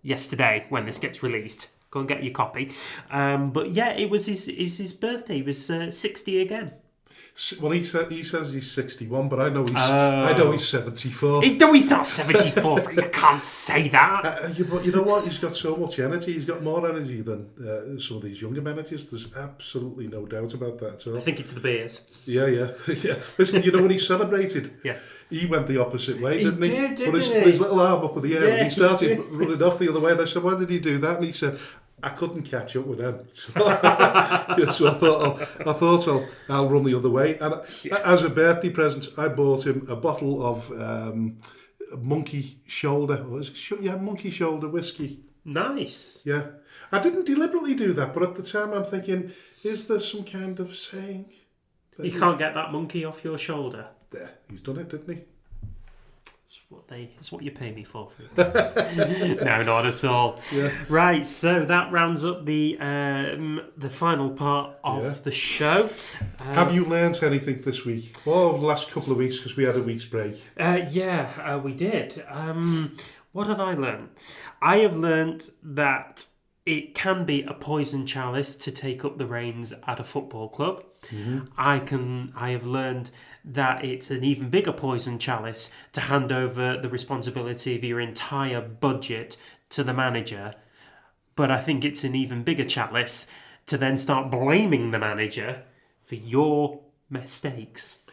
Yesterday when this gets released. Go and get your copy. But yeah, it was his birthday. He was 60 again. Well, he says he's 61, but I know he's 74. No, he's not 74. You can't say that. But you know what? He's got so much energy. He's got more energy than some of these younger managers. There's absolutely no doubt about that at all. I think it's the beers. Yeah. Listen, you know when he celebrated? Yeah. He went the opposite way, didn't he? Didn't Put his little arm up in the air, and he started running off the other way. And I said, "Why did he do that?" And he said, "I couldn't catch up with them." So I thought I'll run the other way. And as a birthday present, I bought him a bottle of monkey shoulder. Monkey shoulder whiskey. Nice. Yeah, I didn't deliberately do that, but at the time I'm thinking, is there some kind of saying? You can't get that monkey off your shoulder. There, he's done it, didn't he? It's what you pay me for. No, not at all. Yeah. Right, so that rounds up the final part of the show. Have you learnt anything this week? Well, over the last couple of weeks, because we had a week's break. We did. What have I learned? I have learnt that it can be a poison chalice to take up the reins at a football club. Mm-hmm. I have learned that it's an even bigger poison chalice to hand over the responsibility of your entire budget to the manager. But I think it's an even bigger chalice to then start blaming the manager for your mistakes.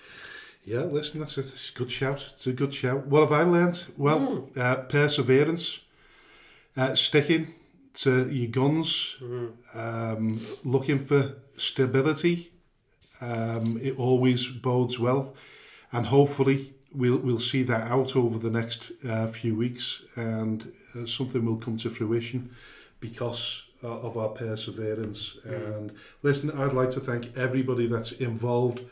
Yeah, listen, that's a good shout. It's a good shout. What have I learned? Well, perseverance, sticking to your guns, looking for stability. It always bodes well, and hopefully we'll see that out over the next few weeks, and something will come to fruition because of our perseverance. And listen, I'd like to thank everybody that's involved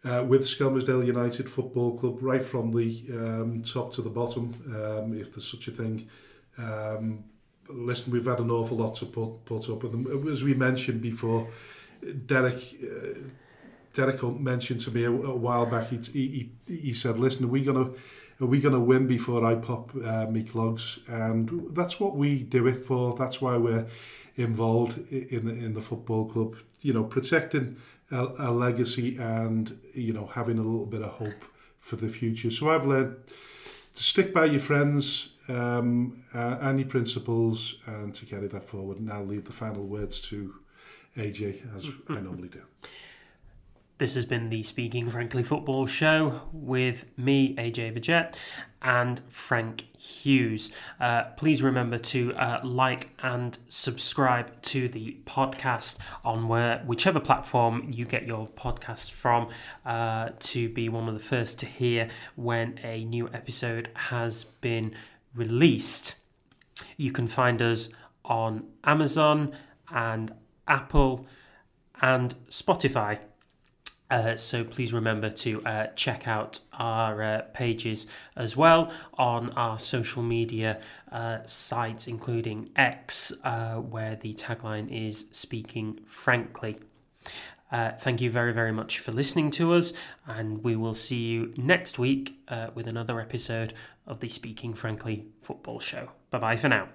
with Skelmersdale United Football Club, right from the top to the bottom, if there's such a thing. Listen, we've had an awful lot to put up with them. As we mentioned before, Derek mentioned to me a while back. He said, "Listen, are we gonna win before I pop me clogs?" And that's what we do it for. That's why we're involved in the football club. You know, protecting a legacy and having a little bit of hope for the future. So I've learned to stick by your friends and your principles, and to carry that forward. And I'll leave the final words to AJ, as I normally do. This has been the Speaking Frankly Football Show with me, AJ Viget, and Frank Hughes. Please remember to like and subscribe to the podcast on whichever platform you get your podcast from, to be one of the first to hear when a new episode has been released. You can find us on Amazon and Apple and Spotify. So please remember to check out our pages as well on our social media sites, including X, where the tagline is Speaking Frankly. Thank you very, very much for listening to us, and we will see you next week with another episode of the Speaking Frankly Football Show. Bye-bye for now.